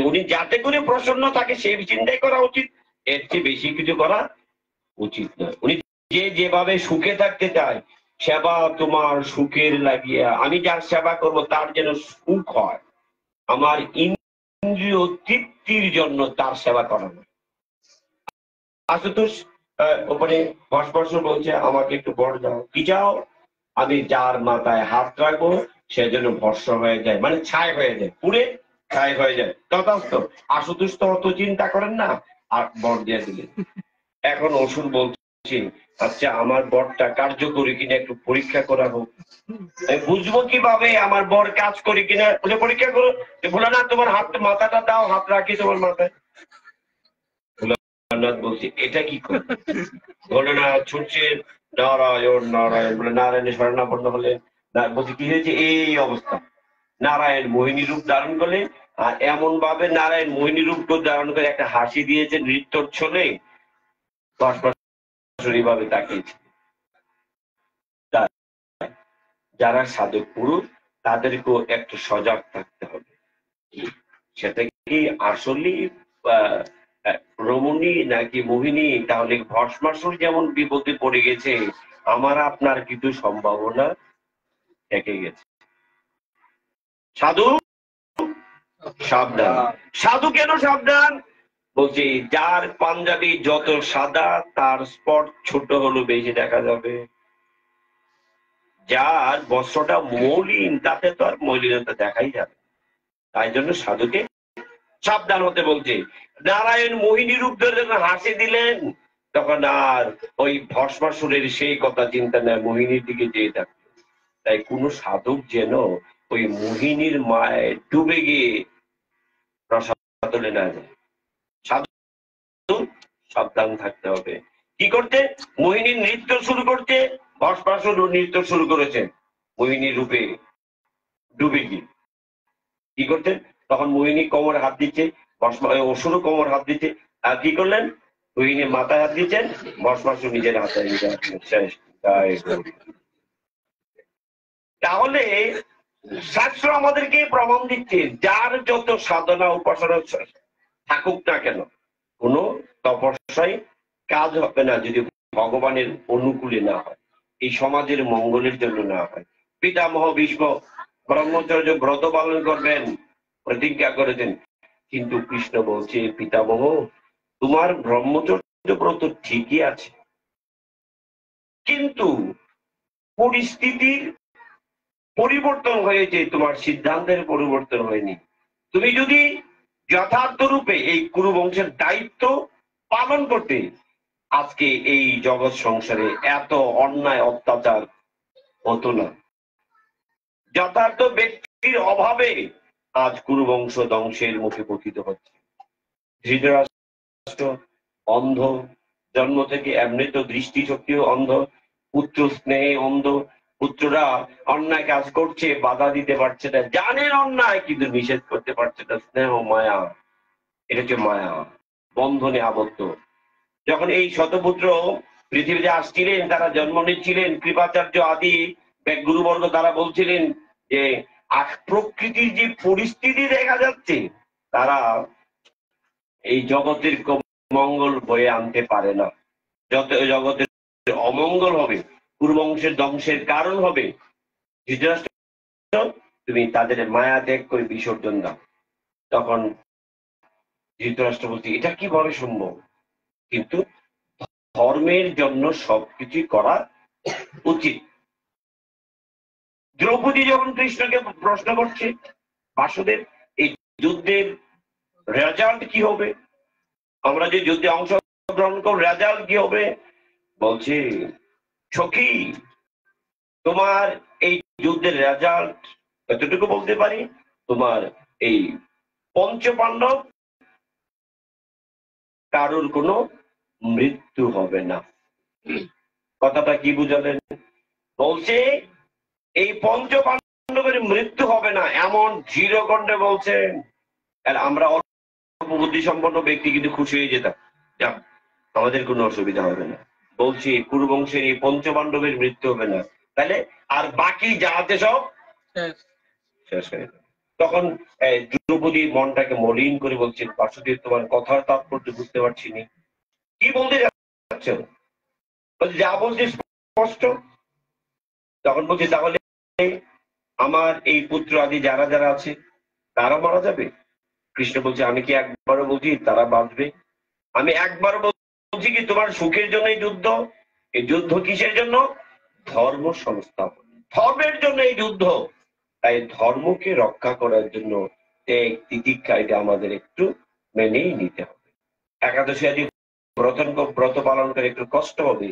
উনি যাতে করে প্রসন্ন থাকে সেই চিন্তাই করা উচিত, এর চেয়ে বেশি কিছু করা উচিত নয়। উনি যেভাবে সুখে থাকতে চায়, সেবা তোমার সুখের লাগিয়া, আমি যার সেবা করব তার যেন সুখ হয়, আমার ইন্দ্রিয় তৃপ্তির জন্য তার সেবা করা হয়। আশুতোষ ওপরে ভস্মাসুর বলছে, আমাকে একটু বর দাও। কি চাও? আমি যার মাথায় হাত রাখবো সে যেন ভস্ম হয়ে যায়, মানে ছাই হয়ে যায়, পুড়ে ছাই হয়ে যায়। তথাস্ত। আশুতোষ তো অত চিন্তা করেন না, আর বর দিয়ে দিলেন। এখন অসুর বলছে, আচ্ছা আমার বরটা কার্যকরী কিনা একটু পরীক্ষা করা হোক, বুঝবো কিভাবে আমার বর কাজ করি কিনা? বলে পরীক্ষা করো। বলে না, তোমার হাত মাথাটা দাও, হাত রাখি তোমার মাথায়। বলছি এটা কি করে? বলে না, ছুটছে নারায়ণ নারায়ণ, বলে নারায়ণের শরণাপন্ন হলে। বলছি কি হয়েছে? এই অবস্থা। নারায়ণ মোহিনী রূপ ধারণ করলে, আর এমন ভাবে নারায়ণ মোহিনী রূপ ধারণ করে একটা হাসি দিয়েছে নৃত্যর ছলে, ভাবে তাকিয়েছে। যারা সাধক পুরুষ তাদেরকেও একটু সজাগ থাকতে হবে। সেটা কি আসলে রমণী নাকি মোহিনী? তাহলে ভস্মাসুর যেমন বিপদে পড়ে গেছে, আমার আপনার কিন্তু সম্ভাবনা থেকে গেছে। সাধু সাবধান। সাধু কেন সাবধান? বলছি যার পাঞ্জাবি যত সাদা তার স্পট ছোট হলো বেশি দেখা যাবে, যার বস্ত্রটা মলিন তাতে তো আর মলিনতা দেখাই যাবে। তাই জন্য সাধুকে সাবধান হতে বলছে। নারায়ণ মোহিনী রূপ ধরে যখন হাসি দিলেন, তখন আর ওই ভস্মাসুরের সেই কথা চিন্তা নেয়, মোহিনীর দিকে যেয়ে থাকবে। তাই কোন সাধক যেন ওই মোহিনীর মায় ডুবে গিয়ে রসাতলে না যায়। সাধু সাবধান থাকতে হবে। কি করতে? মোহিনীর নৃত্য শুরু করতে, ভস্মাসুর নৃত্য শুরু করেছে মোহিনীর রূপে ডুবে গিয়ে। কি করতেন? তখন মোহিনী কোমরে হাত দিচ্ছে, অসুরও কোমর হাত দিচ্ছে। আর কি করলেন? মোহিনী মাথায় হাত দিচ্ছেন, ভস্মাসুর নিজের হাতে শেষ। তাহলে শাস্ত্র আমাদেরকে প্রমাণ দিচ্ছে, যার যত সাধনা উপাসনা থাকুক না কেন, কোন তপস্যায় কাজ হবে না যদি ভগবানের অনুকূলে না হয়, এই সমাজের মঙ্গলের জন্য না হয়। পিতামহ ভীষ্ম ব্রহ্মচর্য ব্রত পালন করবেন প্রতিজ্ঞা করেছেন, কিন্তু কৃষ্ণ বলছে, পিতামহ তোমার ব্রহ্মচর্য ব্রত ঠিকই আছে, কিন্তু পরিস্থিতির পরিবর্তন হয়েছে, তোমার সিদ্ধান্তের পরিবর্তন হয়নি। তুমি যদি যথার্থ রূপে এই কুরু বংশের দায়িত্ব পালন করতে, আজকে এই জগৎ সংসারে এত অন্যায় অত্যাচার হতো না। যথার্থ ব্যক্তির অভাবে আজ কুরু বংশ ধ্বংসের মুখে পতিত হচ্ছে। ধৃতরাষ্ট্র অন্ধ, জন্ম থেকে, এমনি তো দৃষ্টিশক্তিও অন্ধ, পুত্র স্নেহে অন্ধ, পুত্ররা অন্যায় কাজ করছে বাধা দিতে পারছে না, জানেন অন্যায় কিন্তু নিষেধ করতে পারছে না। স্নেহ মায়া, এটা হচ্ছে মায়া, বন্ধনে আবদ্ধ। যখন এই শতপুত্র পৃথিবীতে আসছিলেন, তারা জন্ম নিচ্ছিলেন, কৃপাচার্য আদি গুরুবর্গ তারা বলছিলেন যে প্রকৃতির যে পরিস্থিতি দেখা যাচ্ছে, তারা এই জগতের মঙ্গল বয়ে আনতে পারে না। যত জগতের অমঙ্গল হবে, কুরুবংশের ধ্বংসের কারণ হবে, ধৃতরাষ্ট্র তুমি তাদের মায়া ত্যাগ করে বিসর্জন দাও। তখন ধৃতরাষ্ট্র বলছে, এটা কিভাবে সম্ভব? কিন্তু ধর্মের জন্য সবকিছু করা উচিত। দ্রৌপদী যখন কৃষ্ণকে প্রশ্ন করছে, বাসুদেব এই যুদ্ধের রেজাল্ট কি হবে, আমরা যে যুদ্ধে অংশগ্রহণ করব রেজাল্ট কি হবে, বলছে সখী তোমার এই যুদ্ধের রেজাল্ট এতটুকু বলতে পারি, তোমার এই পঞ্চপাণ্ডব কারোর কোনো মৃত্যু হবে না। কথাটা কি বুঝালেন? বলছে এই পঞ্চপাণ্ডবের মৃত্যু হবে না, এমন দৃঢ় কণ্ঠে বলছেন। আর আমরা অল্প বুদ্ধি সম্পন্ন ব্যক্তি কিন্তু খুশি হয়ে যেতাম, যাক আমাদের কোনো অসুবিধা হবে না। বলছি কুরুবংশের এই পঞ্চপাণ্ডবের মৃত্যু হবে না, তাহলে আর বাকি যা আছে সব শেষ হয়ে যাবে। তখন দ্রৌপদী মনটাকে মলিন করে বলছেন, বাসুদেব তোমার কথার তাৎপর্য বুঝতে পারছি না, কি বলতে যাচ্ছেন? যা বলছে স্পষ্ট। তখন বলছে তাহলে আমার এই পুত্র আদি যারা যারা আছে তারা মারা যাবে? কৃষ্ণ বলছে আমি কি একবারও বলছি তারা বাঁচবে? আমি একবারও বলছি কি তোমার সুখের জন্য এই যুদ্ধ? এই যুদ্ধ কিসের জন্য? ধর্ম সংস্থাপন, ধর্মের জন্য এই যুদ্ধ। তাই ধর্মকে রক্ষা করার জন্য এই তিতিক্ষা এটা আমাদের একটু মেনেই নিতে হবে। একাদশী আদি ব্রত পালন করে একটু কষ্ট হবে,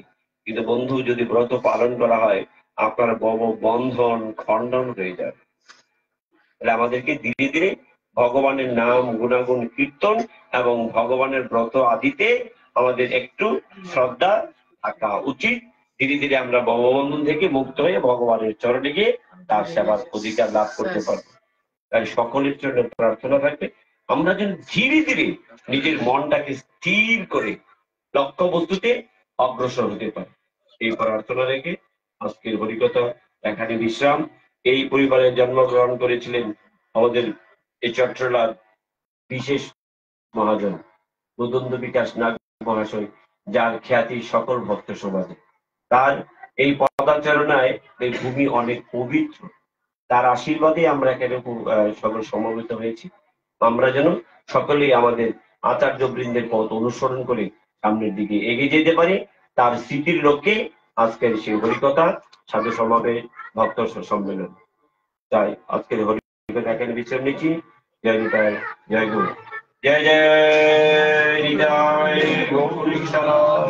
কিন্তু বন্ধু যদি ব্রত পালন করা হয় আপনার বন্ধন খণ্ডন হয়ে যাবে। তাহলে আমাদেরকে ধীরে ধীরে ভগবানের নাম গুণাগুণ কীর্তন এবং ভগবানের ব্রত আদিতে আমাদের একটু শ্রদ্ধা থাকা উচিত। ধীরে ধীরে আমরা ভববন্ধন থেকে মুক্ত হয়ে ভগবানের চরণে গিয়ে তার সেবার অধিকার লাভ করতে পারবো। তাই সকলের জন্য প্রার্থনা থাকবে আমরা যেন ধীরে ধীরে নিজের মনটাকে স্থির করে লক্ষ্য বস্তুতে অগ্রসর হতে পারি। এই প্রার্থনা রেখে আজকের হরিকথা এখানে বিশ্রাম। এই পরিবারে জন্মগ্রহণ করেছিলেন আমাদের এই চট্টলার বিশেষ মহাজন মুকুন্দ বিকাশ নাগ মহাশয়, যার খ্যাতি সকল ভক্ত সমাজে। তার এই পদাচরণায় এই ভূমি অনেক পবিত্র, তার আশীর্বাদে আমরা এখানে সকল সমবেত হয়েছি। আমরা যেন সকলেই আমাদের আচার্য বৃন্দের পথ অনুসরণ করে সামনের দিকে এগিয়ে যেতে পারি, তার স্মৃতির লক্ষ্যে আজকের সেই হরিকথা সাধু সমাবেশ ভক্ত সম্মেলন। তাই আজকের হরিকথা এখানে বিশ্রাম নিচ্ছি। জয় নিতাই, জয় গুরু, জয় জয় নিতাই গৌরীশ্বর।